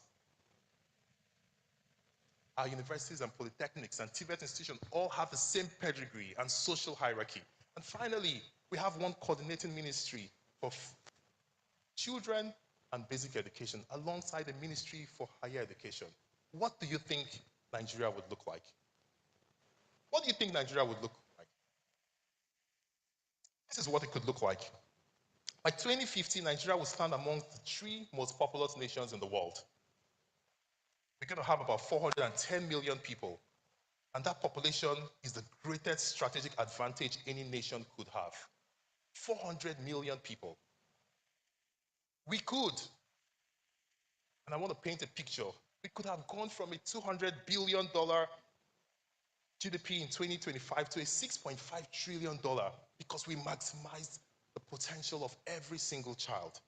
Our universities and polytechnics and TVET institutions all have the same pedigree and social hierarchy. And finally, we have one coordinating ministry for children and basic education alongside the Ministry for Higher Education. What do you think Nigeria would look like? What do you think Nigeria would look like? This is what it could look like. By 2050, Nigeria will stand among the 3 most populous nations in the world. We're going to have about 410 million people. And that population is the greatest strategic advantage any nation could have. 400 million people. We could, and I want to paint a picture, we could have gone from a $200 billion GDP in 2025 to a $6.5 trillion because we maximized the potential of every single child.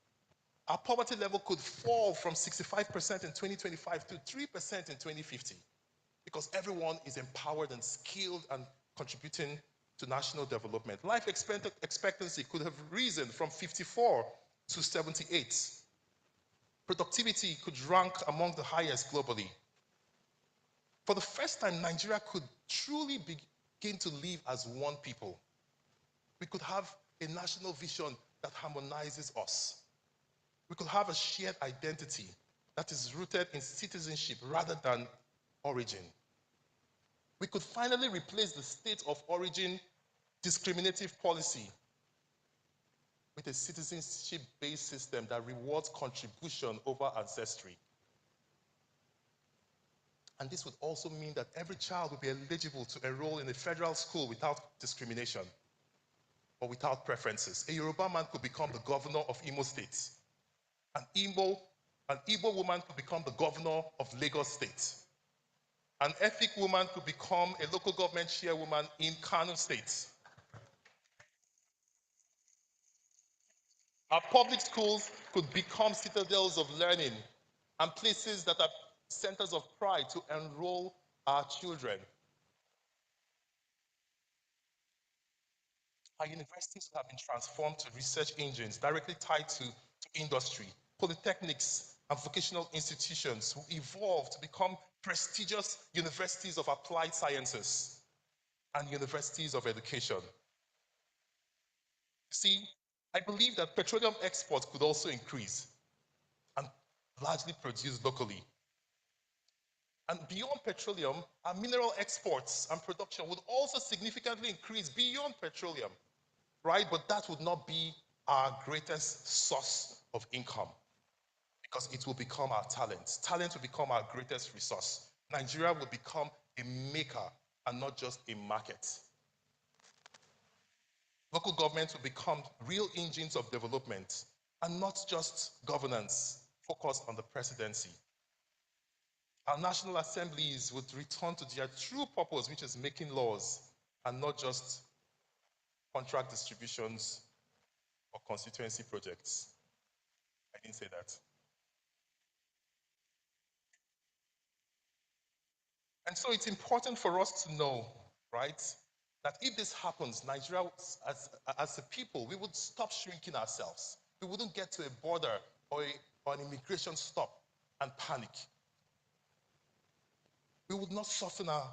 Our poverty level could fall from 65% in 2025 to 3% in 2050 because everyone is empowered and skilled and contributing to national development. Life expectancy could have risen from 54 to 78. Productivity could rank among the highest globally. For the first time, Nigeria could truly begin to live as one people. We could have a national vision that harmonizes us. We could have a shared identity that is rooted in citizenship rather than origin. We could finally replace the state of origin discriminative policy with a citizenship-based system that rewards contribution over ancestry. And this would also mean that every child will be eligible to enroll in a federal school without discrimination or without preferences. A Yoruba man could become the governor of Imo State. An Igbo woman could become the governor of Lagos State. An ethnic woman could become a local government chairwoman in Kano State. Our public schools could become citadels of learning and places that are centers of pride to enroll our children. Our universities have been transformed to research engines directly tied to industry. Polytechnics and vocational institutions will evolve to become prestigious universities of applied sciences and universities of education. See, I believe that petroleum exports could also increase and largely produced locally. And beyond petroleum, our mineral exports and production would also significantly increase beyond petroleum, right? But that would not be our greatest source of income because it will become our talent. Talent will become our greatest resource. Nigeria will become a maker and not just a market. Local governments will become real engines of development and not just governance focused on the presidency. Our national assemblies would return to their true purpose, which is making laws and not just contract distributions or constituency projects. I didn't say that. And so it's important for us to know, right, that if this happens, Nigeria, as a people, we would stop shrinking ourselves. We wouldn't get to a border or an immigration stop and panic. We would not soften our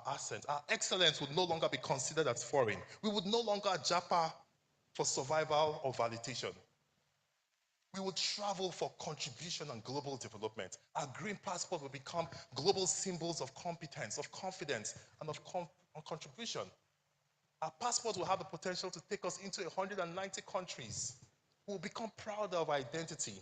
accent. Our excellence would no longer be considered as foreign. We would no longer japa for survival or validation. We would travel for contribution and global development. Our green passport will become global symbols of competence, of confidence, and of contribution. Our passport will have the potential to take us into 190 countries. We will become proud of our identity.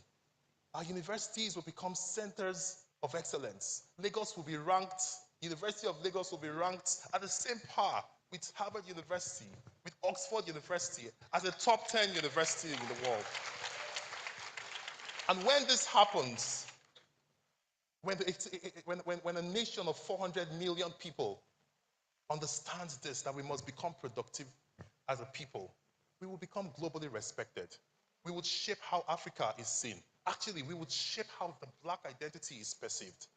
Our universities will become centers of excellence. Lagos will be ranked, University of Lagos will be ranked at the same par with Harvard University, with Oxford University, as a top 10 university in the world. And when this happens, when a nation of 400 million people understands this, that we must become productive as a people, we will become globally respected. We would shape how Africa is seen. Actually, we would shape how the Black identity is perceived.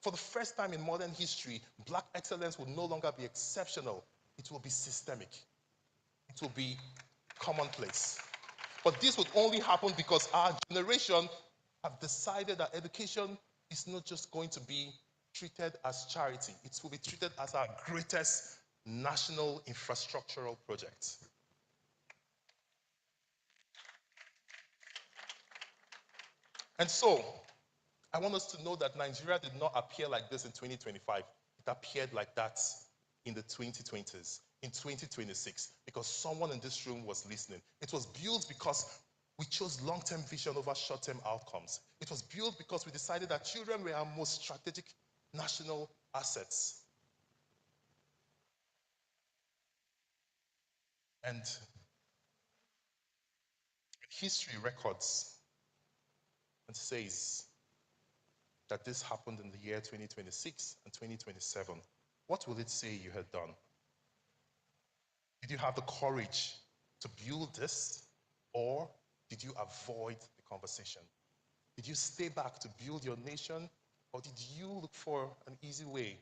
For the first time in modern history, Black excellence will no longer be exceptional. It will be systemic. It will be commonplace. But this would only happen because our generation have decided that education is not just going to be treated as charity. It will be treated as our greatest national infrastructural project. And so, I want us to know that Nigeria did not appear like this in 2025. It appeared like that in the 2020s, in 2026, because someone in this room was listening. It was built because we chose long-term vision over short-term outcomes. It was built because we decided that children were our most strategic national assets. And history records and says that this happened in the year 2026 and 2027. What will it say you had done? Did you have the courage to build this, or did you avoid the conversation? Did you stay back to build your nation, or did you look for an easy way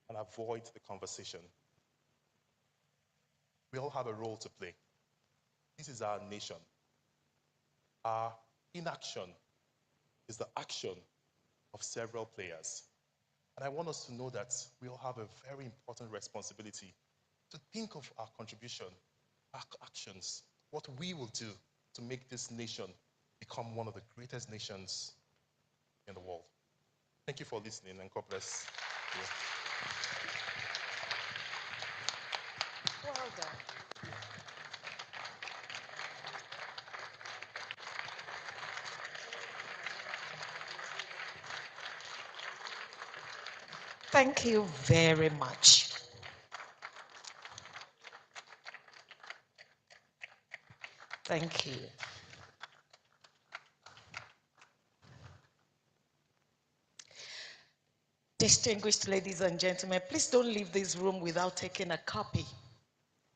and avoid the conversation? We all have a role to play. This is our nation. Our inaction is the action of several players. And I want us to know that we all have a very important responsibility to think of our contribution, our actions, what we will do to make this nation become one of the greatest nations in the world. Thank you for listening, and God bless you. Well done. Thank you very much. Thank you. Distinguished ladies and gentlemen, please don't leave this room without taking a copy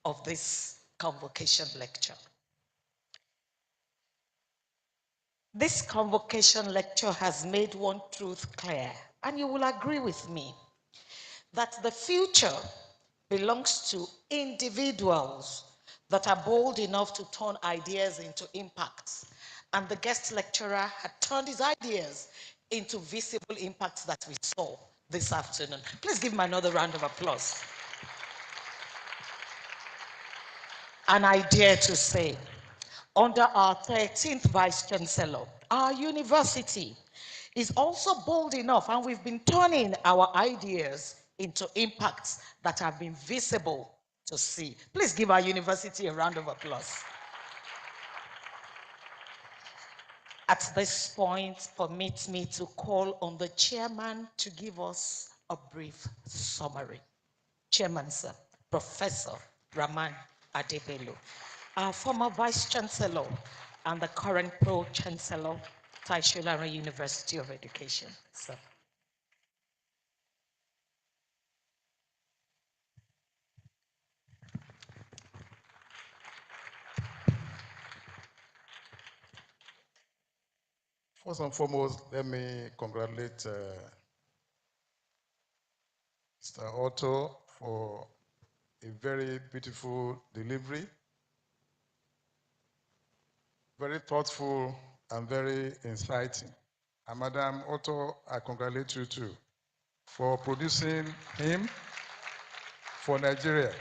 of this convocation lecture. This convocation lecture has made one truth clear, and you will agree with me, that the future belongs to individuals that are bold enough to turn ideas into impacts. And the guest lecturer had turned his ideas into visible impacts that we saw this afternoon. Please give him another round of applause. And I dare to say, under our 13th Vice Chancellor, our university is also bold enough, and we've been turning our ideas into impacts that have been visible to see. Please give our university a round of applause. At this point, permit me to call on the chairman to give us a brief summary. Chairman, sir, Professor Raman Adebelu, our former Vice Chancellor and the current Pro-Chancellor, Taisholari University of Education, sir. First and foremost, let me congratulate Mr. Otto for a very beautiful delivery, very thoughtful and very inciting. And Madam Otto, I congratulate you too for producing him for Nigeria.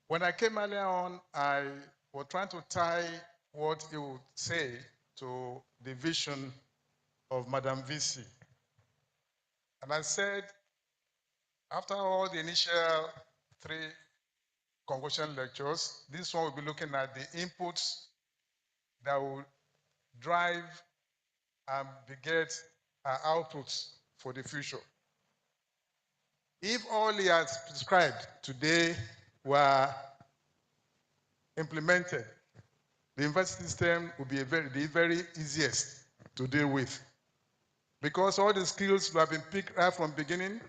When I came earlier on, I was trying to tie what he would say to the vision of Madam VC. And I said, after all the initial 3 convocation lectures, this one will be looking at the inputs that will drive and beget our outputs for the future. If all he has prescribed today were implemented, the university system would be the very easiest to deal with. Because all the skills we have been picked right from the beginning,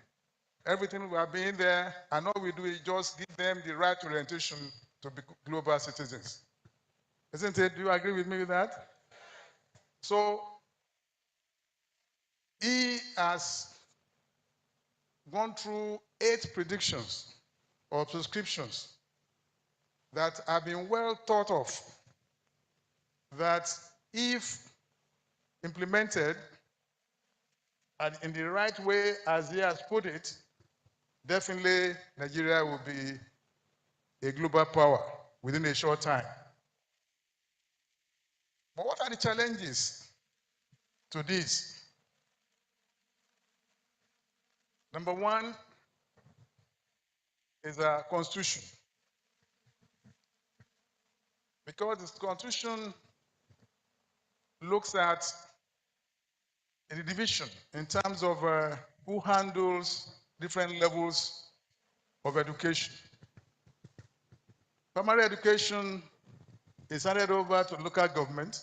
everything we have been there, and all we do is just give them the right orientation to be global citizens. Isn't it? Do you agree with me with that? So he has gone through 8 predictions or prescriptions that have been well thought of, that if implemented and in the right way as he has put it, definitely Nigeria will be a global power within a short time. But what are the challenges to this? Number one is a constitution. Because the constitution looks at the division in terms of who handles different levels of education. Primary education is handed over to local government.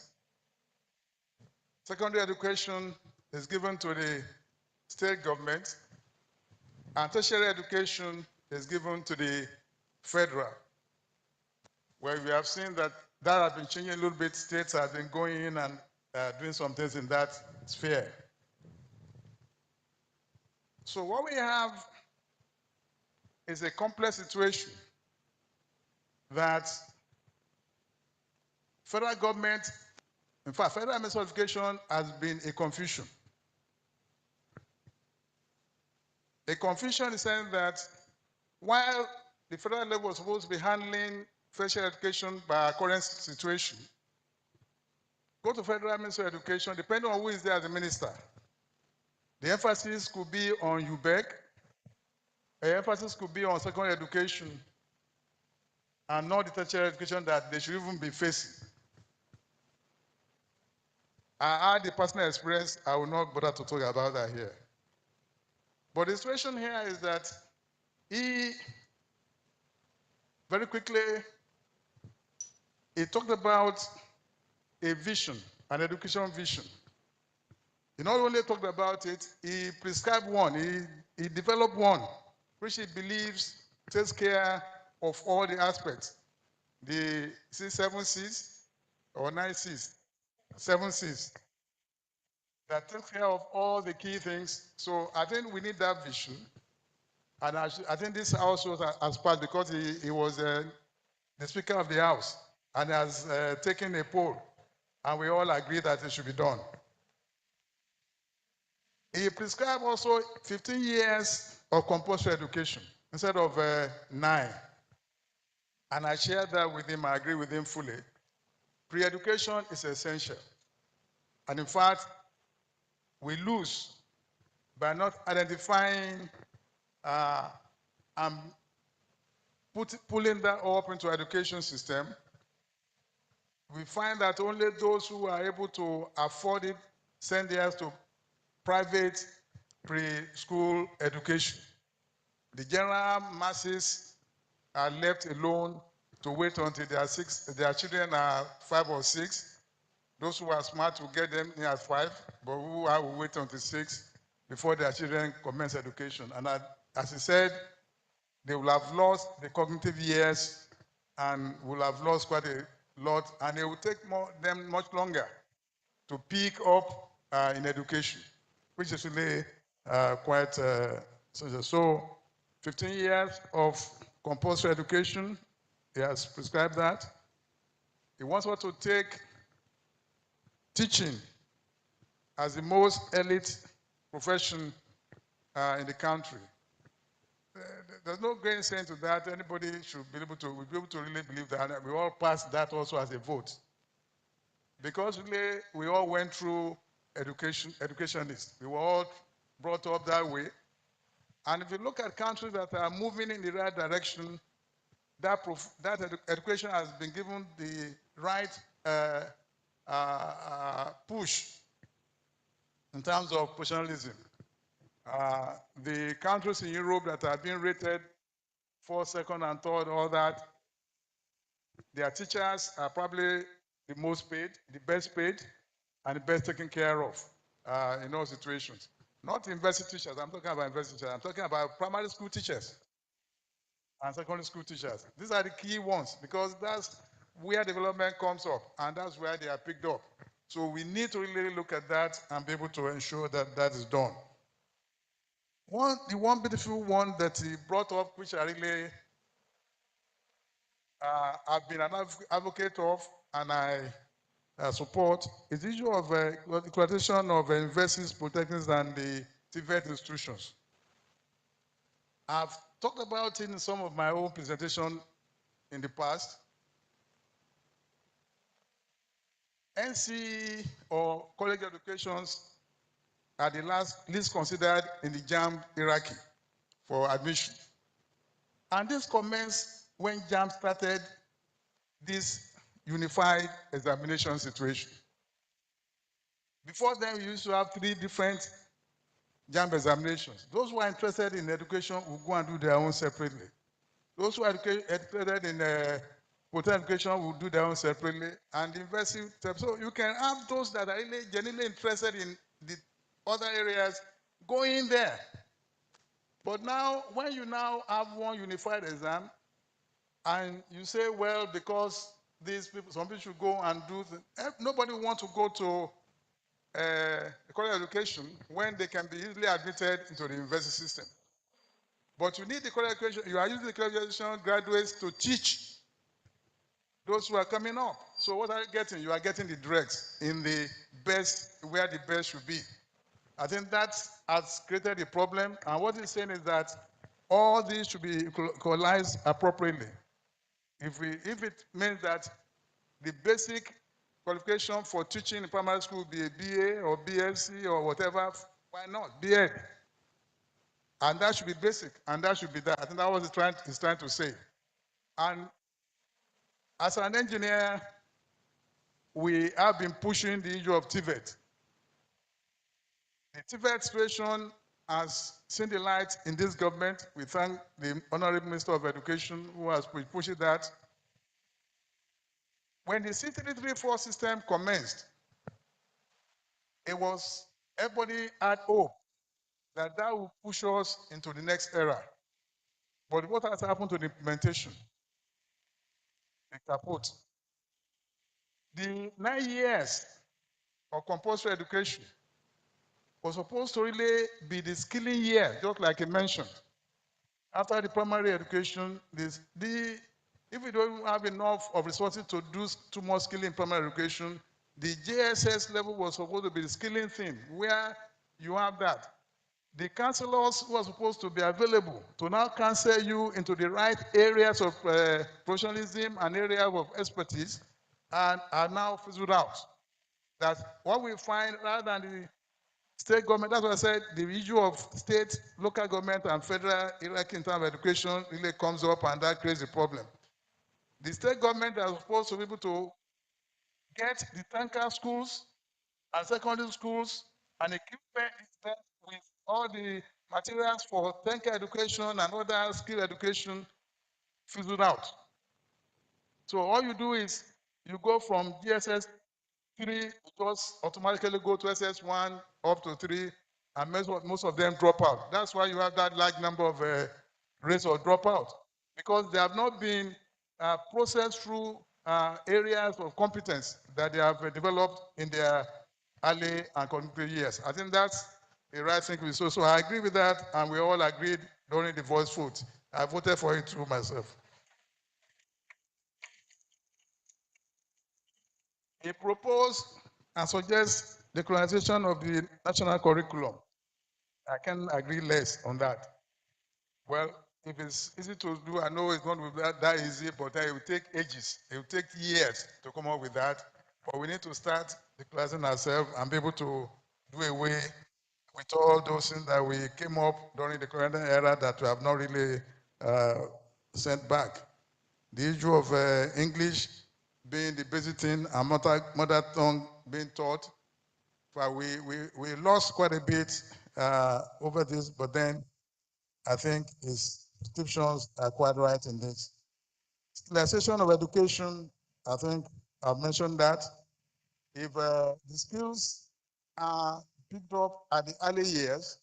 Secondary education is given to the state government. And tertiary education is given to the federal, where we have seen that that has been changing a little bit. States have been going in and doing some things in that sphere. So what we have is a complex situation that federal government, in fact, federal ministry of education has been a confusion. A confusion in the sense that while the federal level was supposed to be handling tertiary education by our current situation, go to federal ministry of education, depending on who is there as a minister. The emphasis could be on UBEC, the emphasis could be on secondary education, and not the tertiary education that they should even be facing. I had the personal experience, I will not bother to talk about that here. But the situation here is that he very quickly he talked about a vision, an education vision. He not only talked about it, he prescribed one, he developed one, which he believes takes care of all the aspects. The 7 C's or 9 C's, 7 C's that takes care of all the key things. So I think we need that vision. And I think this House was as part because he was the Speaker of the House and has taken a poll, and we all agree that it should be done. He prescribed also 15 years of compulsory education instead of 9. And I share that with him, I agree with him fully. Pre-education is essential. And in fact, we lose by not identifying and pulling that up into education system. We find that only those who are able to afford it send theirs to private preschool education. The general masses are left alone to wait until their children are 5 or 6. Those who are smart will get them near 5, but who are will wait until 6 before their children commence education. And as he said, they will have lost the cognitive years and will have lost quite a lot, and it will take them much longer to pick up in education, which is really quite so 15 years of compulsory education, he has prescribed that. He wants us to take teaching as the most elite profession in the country. There's no grain saying to that. Anybody should be able to really believe that. And we all passed that also as a vote. Because really, we all went through educationists. We were all brought up that way. And if you look at countries that are moving in the right direction, education has been given the right push in terms of professionalism. The countries in Europe that are being rated first, second, and third, all that, their teachers are probably the most paid, the best paid, and the best taken care of in all situations. Not university teachers, I'm talking about university teachers, I'm talking about primary school teachers and secondary school teachers. These are the key ones because that's where development comes up and that's where they are picked up. So we need to really look at that and be able to ensure that that is done. The one beautiful one that he brought up, which I really I've been an advocate of and I support, is the issue of accreditation of universities, polytechnics, and the TVET institutions. I've talked about it in some of my own presentation in the past. NC or college educations are the least considered in the JAM hierarchy for admission. And this commenced when JAM started this unified examination situation. Before then, we used to have 3 different JAM examinations. Those who are interested in education will go and do their own separately. Those who are educated in hotel education will do their own separately, and the university. So you can have those that are really genuinely interested in the other areas going there. But now, when you now have one unified exam, and you say, well, because these people, some people should go and do, nobody wants to go to college education when they can be easily admitted into the university system. But you need the college education, you are using the college education graduates to teach those who are coming up. So what are you getting? You are getting the dregs in the best, where the best should be. I think that has created a problem. And what he's saying is that all these should be equalized appropriately. If it means that the basic qualification for teaching in primary school be a BA or BSc or whatever, why not? BA. And that should be basic, and that should be that. I think that was he's trying to say. And as an engineer, we have been pushing the issue of TVET. The TVET situation has seen the light in this government. We thank the Honorable Minister of Education who has pushed that. When the C334 system commenced, it was, everybody had hope that that will push us into the next era. But what has happened to the implementation? The kaput. The 9 years of compulsory education was supposed to really be the skilling year, just like I mentioned. After the primary education, if we don't have enough of resources to do too much skilling in primary education, the JSS level was supposed to be the skilling thing, where you have that. The counselors who are supposed to be available to now counsel you into the right areas of professionalism and areas of expertise are now fizzled out. That what we find, rather than the state government, that's what I said, the issue of state, local government, and federal hierarchy in terms of education really comes up, and that creates a problem. The state government are supposed to be able to get the tanker schools and secondary schools and equip them with all the materials for tanker education and other skill education fizzled out. So all you do is you go from GSS 3, you just automatically go to SS1 up to 3, and most of them drop out. That's why you have that large number of rates of dropout, because they have not been processed through areas of competence that they have developed in their early and contemporary years. I think that's the right thing to do. So I agree with that, and we all agreed during the voice vote. I voted for it too myself. He proposed and suggests the colonization of the national curriculum. I can agree less on that. Well, if it's easy to do, I know it's not that easy, but it will take ages. It will take years to come up with that. But we need to start declassing ourselves and be able to do away with all those things that we came up during the current era that we have not really sent back. The issue of English being the basic thing and mother tongue being taught, but we lost quite a bit over this, but then I think his prescriptions are quite right in this. Skillization of education, I think I've mentioned that. If the skills are picked up at the early years,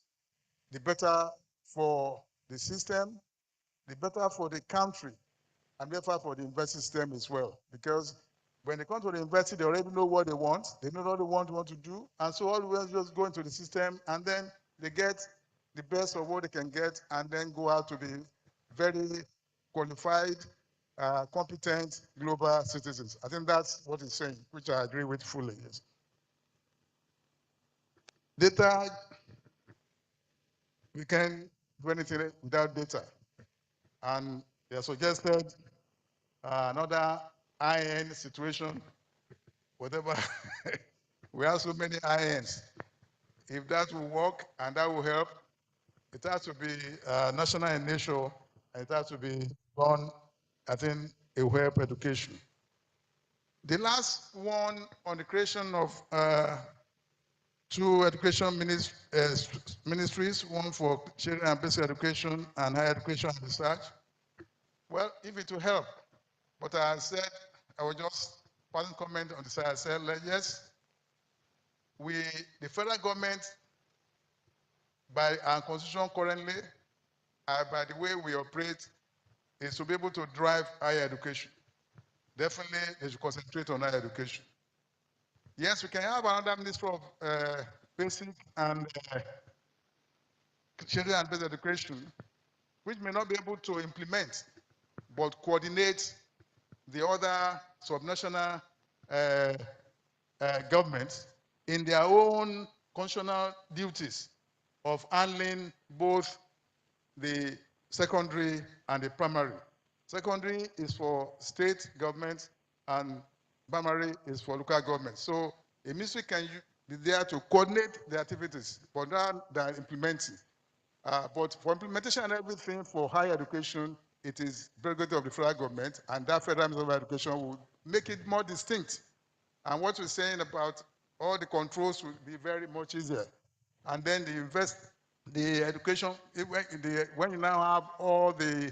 the better for the system, the better for the country, and therefore for the university system as well. Because when they come to the university, they already know what they want. They know what they want to do. And so all the way just go into the system, and then they get the best of what they can get, and then go out to be very qualified, competent global citizens. I think that's what he's saying, which I agree with fully. Yes. Data, we can't do anything without data. And they suggested another IN situation whatever. We have so many INs. If that will work and that will help, it has to be national in nature, and it has to be done, I think, it will help education. The last one on the creation of two education ministries, one for children and basic education and higher education and research. Well, if it will help, but I said, I will just one comment on the side. I said, yes, the federal government, by our constitution currently, by the way we operate, is to be able to drive higher education. Definitely, they should concentrate on higher education. Yes, we can have another minister of basic and children and basic education, which may not be able to implement, but coordinate the other subnational governments in their own constitutional duties of handling both the secondary and the primary. Secondary is for state government and primary is for local government. So a ministry can be there to coordinate the activities, but not they're implementing. But for implementation and everything for higher education, it is prerogative of the federal government, and that federal ministry of education will make it more distinct. And what we're saying about all the controls will be very much easier. And then the education, when you now have all the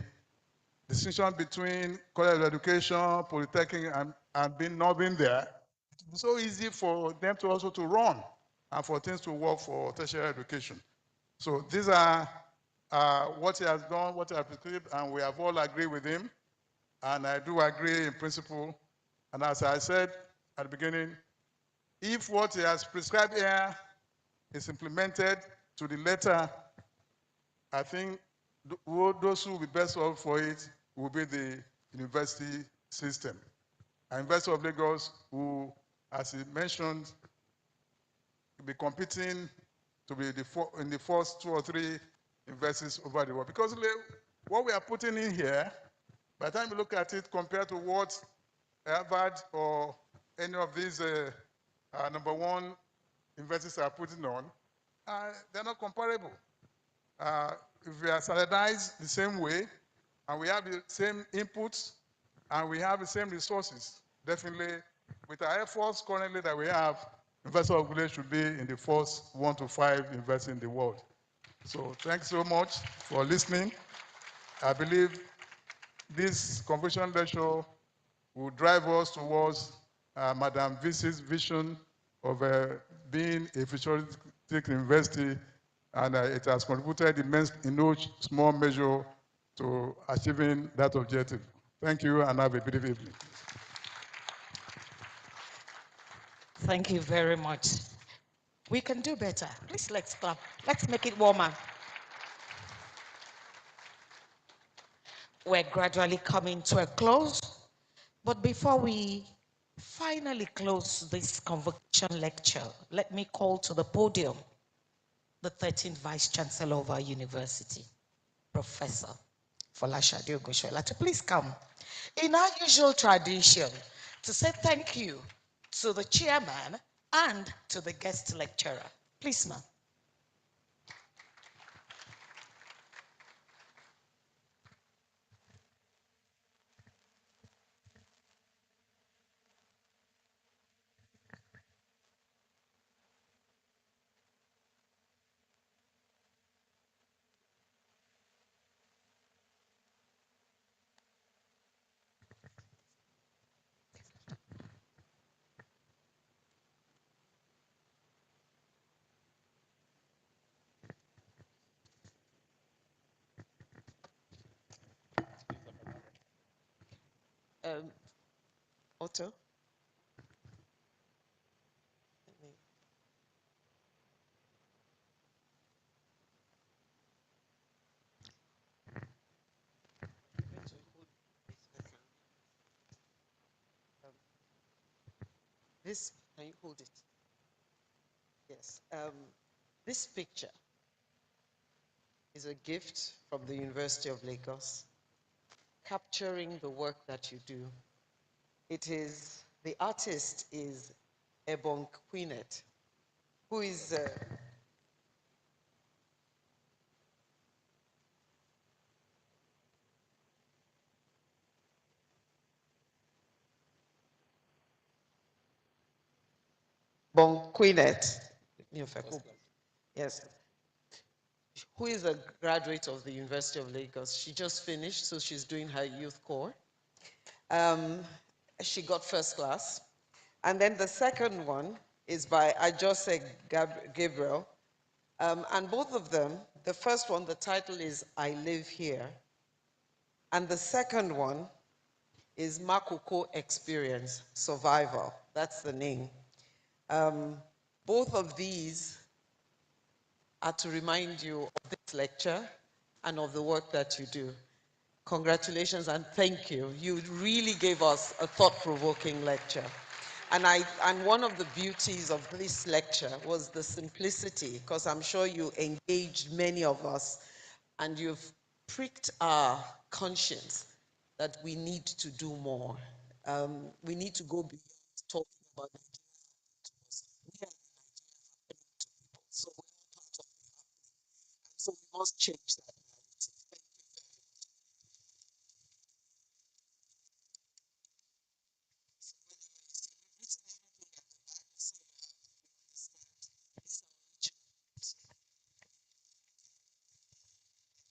distinction between college education, polytechnic, and not being there, it's so easy for them to also to run and for things to work for tertiary education. So these are what he has done, what he has prescribed, and we have all agreed with him. And I do agree in principle. And as I said at the beginning, if what he has prescribed here is implemented to the letter, I think those who will be best off for it will be the university system. And University of Lagos will, as he mentioned, be competing to be in the first 2 or 3 universities over the world. Because what we are putting in here, by the time you look at it compared to what Harvard or any of these #1 universities are putting on, they're not comparable. If we are standardized the same way, and we have the same inputs, and we have the same resources, definitely, with our efforts currently that we have, University of Village should be in the first 1 to 5 universities in the world. So thanks so much for listening. I believe this convocation lecture will drive us towards Madam Vc's vision of being a futuristic university, and it has contributed in no small measure to achieving that objective. Thank you, and have a beautiful evening. Thank you very much. We can do better. Please, let's clap. Let's make it warmer. We're gradually coming to a close. But before we finally close this convocation lecture, let me call to the podium the 13th Vice Chancellor of our university, Professor Folashade Ogoshola, to please come in our usual tradition to say thank you to the chairman and to the guest lecturer. Please, ma'am. Otto. This, can you hold it? Yes. This picture is a gift from the University of Lagos, capturing the work that you do. The artist is Ebon Queenet, who is Bon Queenet. Yes. Who is a graduate of the University of Lagos. She just finished, so she's doing her youth corps. She got first class. And then the second one is by Ajose Gabriel. And both of them, the first one, the title is I Live Here. And the second one is Makoko Experience Survival. That's the name. Both of these are to remind you of this lecture and of the work that you do. Congratulations and thank you. You really gave us a thought-provoking lecture. And one of the beauties of this lecture was the simplicity, because I'm sure you engaged many of us and you've pricked our conscience that we need to do more. We need to go beyond talking about Nigeria. We are Nigeria to people. So we're all part of it. So we must change that narrative. Thank you very much. So whenever you see, we've written everything at the back so you understand. These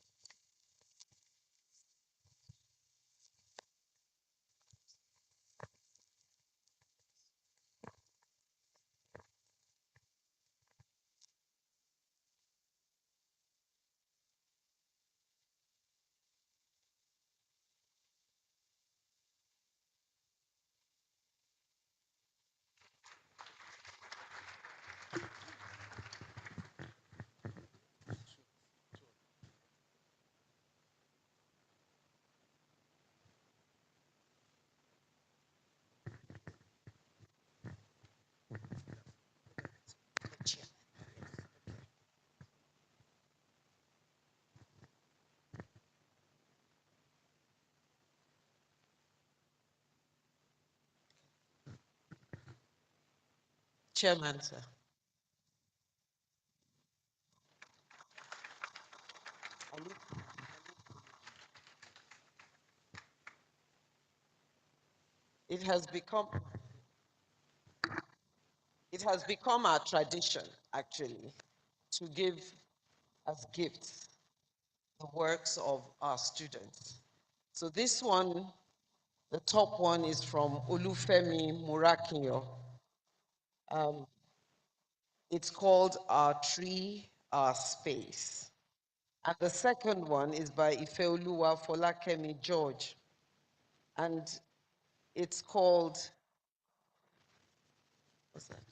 are originals. Chairman, sir. It has become our tradition, actually, to give as gifts the works of our students. So this one, the top one is from Olufemi Murakinyo. It's called Our Tree, Our Space. And the second one is by Ifeoluwa Folakemi George. And it's called, what's that?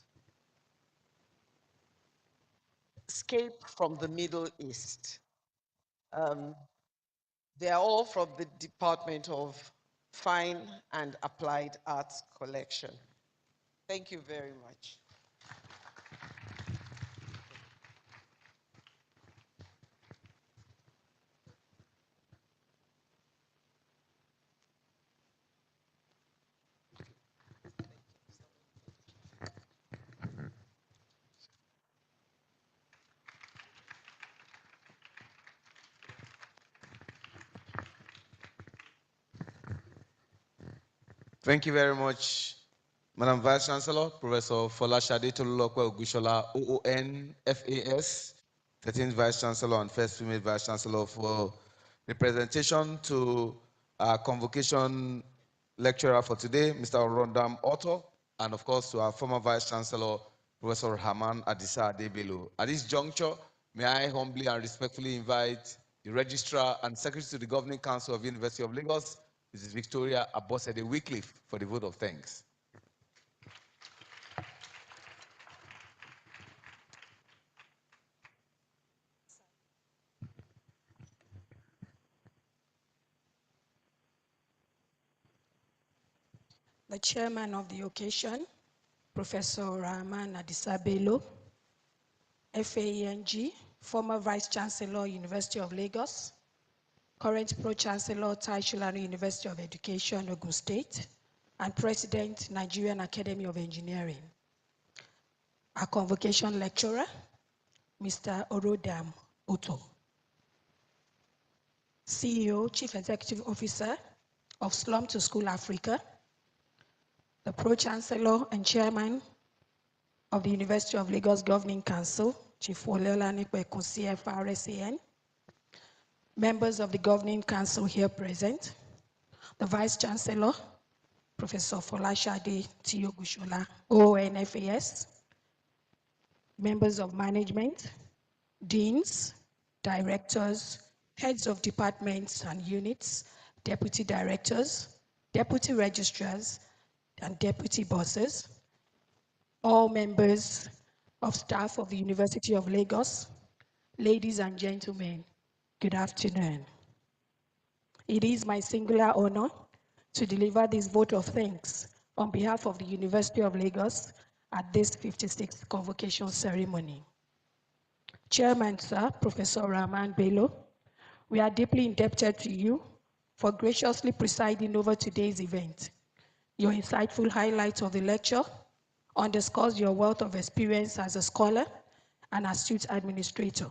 Escape from the Middle East. They are all from the Department of Fine and Applied Arts Collection. Thank you very much. Thank you very much, Madam Vice Chancellor, Professor Folashade Tolulokwe Ogushola, OON, FAS, 13th Vice Chancellor and first female Vice Chancellor, for the presentation to our convocation lecturer for today, Mr. Rondam Otto, and of course to our former Vice Chancellor, Professor Haman Adisa Adebelu. At this juncture, may I humbly and respectfully invite the Registrar and Secretary to the Governing Council of University of Lagos, Mrs. Victoria Abosede Wycliffe, for the vote of thanks. The chairman of the occasion, Professor Rahman Adisabelo, FAENG, former Vice Chancellor, University of Lagos, current Pro-Chancellor, Tai Sholari University of Education, Ogun State, and President, Nigerian Academy of Engineering. our Convocation Lecturer, Mr. Orodam Otto, CEO, Chief Executive Officer of Slum to School Africa, the Pro-Chancellor and Chairman of the University of Lagos Governing Council, Chief Woleola Nikpekun, CFRSAN, members of the Governing Council here present, the Vice Chancellor, Professor Folashade Tiyogushola, ONFAS, members of management, deans, directors, heads of departments and units, deputy directors, deputy registrars, and deputy bosses, all members of staff of the University of Lagos, ladies and gentlemen, good afternoon. It is my singular honor to deliver this vote of thanks on behalf of the University of Lagos at this 56th convocation ceremony. Chairman, sir, Professor Rahman Bello, we are deeply indebted to you for graciously presiding over today's event. Your insightful highlights of the lecture underscores your wealth of experience as a scholar and astute administrator.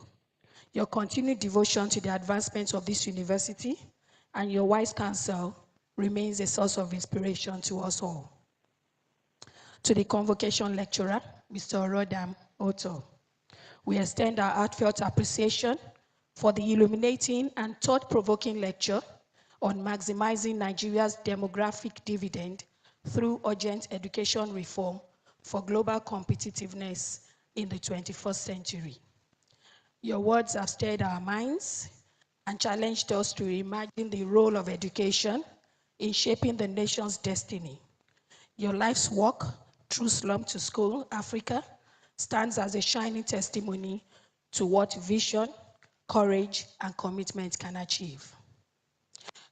Your continued devotion to the advancement of this university and your wise counsel remains a source of inspiration to us all. To the Convocation Lecturer, Mr. Orodam Otto, we extend our heartfelt appreciation for the illuminating and thought-provoking lecture on maximizing Nigeria's demographic dividend through urgent education reform for global competitiveness in the 21st century. Your words have stirred our minds and challenged us to reimagine the role of education in shaping the nation's destiny. Your life's work through Slum to School Africa stands as a shining testimony to what vision, courage, and commitment can achieve.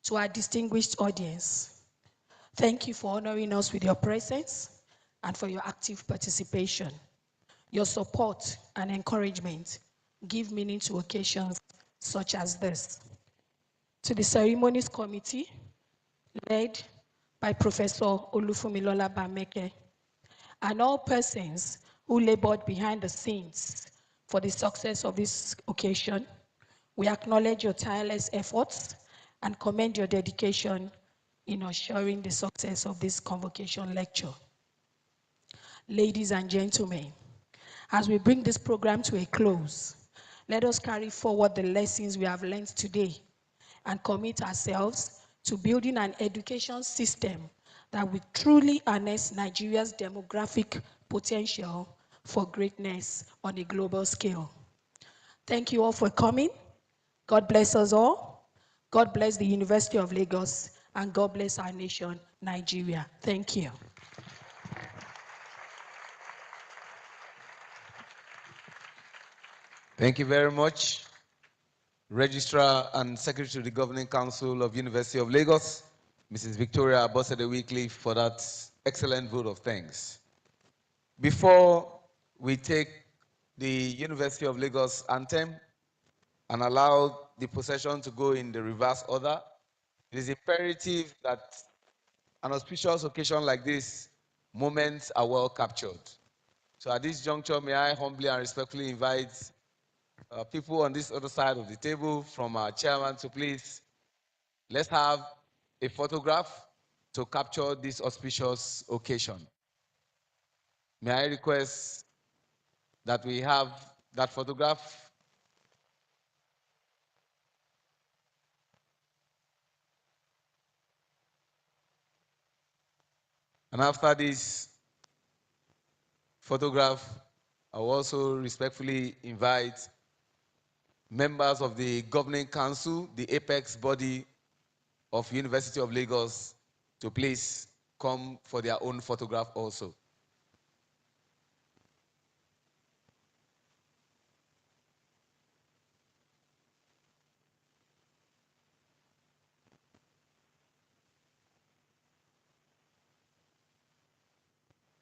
To our distinguished audience, thank you for honoring us with your presence and for your active participation. Your support and encouragement give meaning to occasions such as this. To the ceremonies committee, led by Professor Olufumilola Bameke, and all persons who labored behind the scenes for the success of this occasion, we acknowledge your tireless efforts and commend your dedication in assuring the success of this convocation lecture. Ladies and gentlemen, as we bring this program to a close, let us carry forward the lessons we have learned today and commit ourselves to building an education system that will truly harness Nigeria's demographic potential for greatness on a global scale. Thank you all for coming. God bless us all. God bless the University of Lagos, and God bless our nation, Nigeria. Thank you. Thank you very much, Registrar and Secretary to the Governing Council of University of Lagos, Mrs. Victoria Abosede-Weekly, for that excellent vote of thanks. Before we take the University of Lagos anthem and allow the procession to go in the reverse order, it is imperative that an auspicious occasion like this, moments are well captured. So at this juncture, may I humbly and respectfully invite people on this other side of the table from our chairman to please, let's have a photograph to capture this auspicious occasion. May I request that we have that photograph? And after this photograph, I will also respectfully invite members of the Governing Council, the apex body of University of Lagos, to please come for their own photograph also.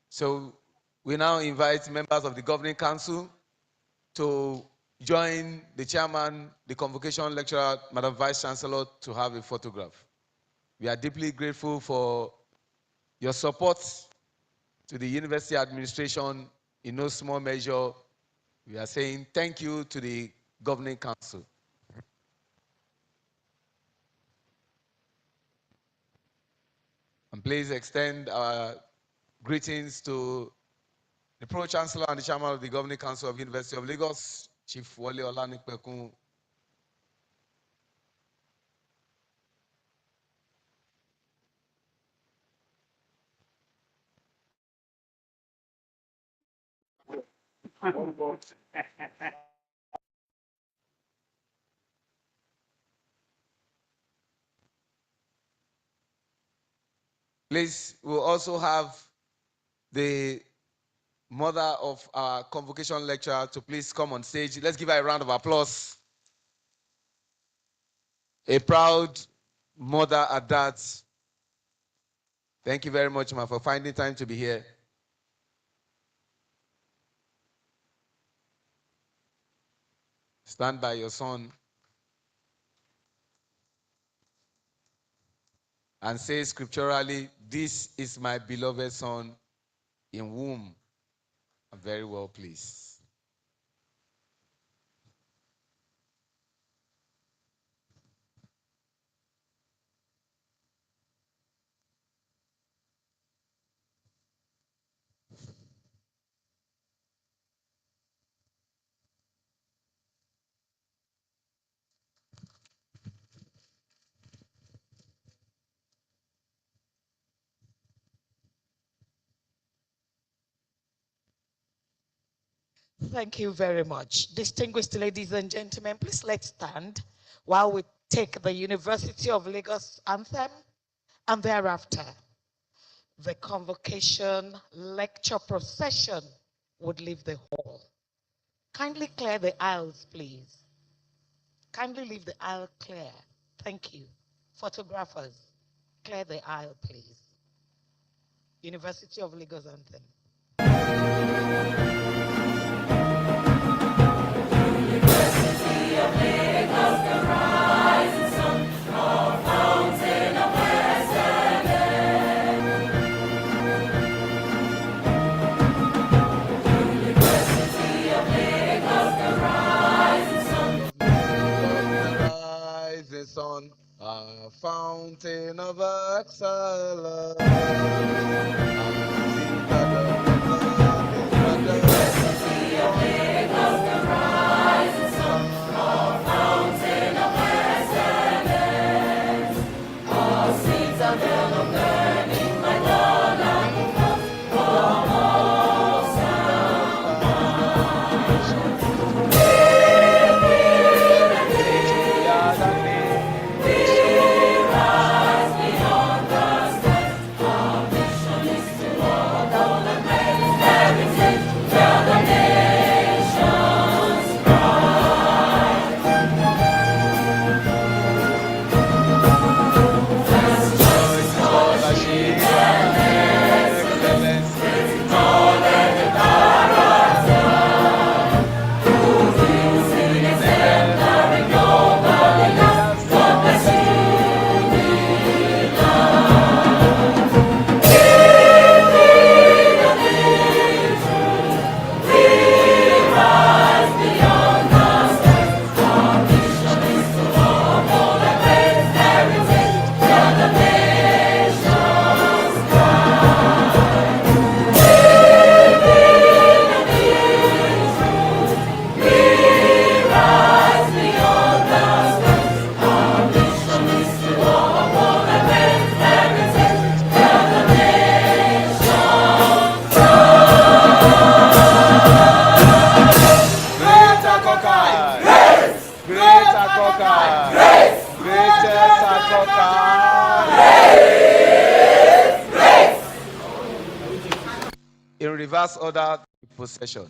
So we now invite members of the Governing Council to join the chairman, the Convocation Lecturer, Madam Vice Chancellor, to have a photograph. We are deeply grateful for your support to the university administration in no small measure, we are saying thank you to the Governing Council. And please extend our greetings to the Pro-Chancellor and the Chairman of the Governing Council of University of Lagos, Chief Wole Olanipekun. Please, we'll also have the mother of our convocation lecturer to please come on stage. Let's give her a round of applause. A proud mother at that. Thank you very much, ma, for finding time to be here. Stand by your son and say scripturally, "This is my beloved son in whom I'm very well pleased." Thank you very much. Distinguished ladies and gentlemen, please let's stand while we take the University of Lagos anthem, and thereafter the convocation lecture procession would leave the hall. Kindly clear the aisles, please. Kindly leave the aisle clear. Thank you. Photographers, clear the aisle, please. University of Lagos anthem. Rising sun, a fountain of excellence. In reverse order, possession.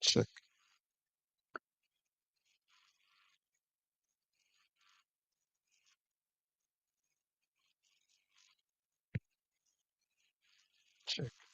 Check. Check.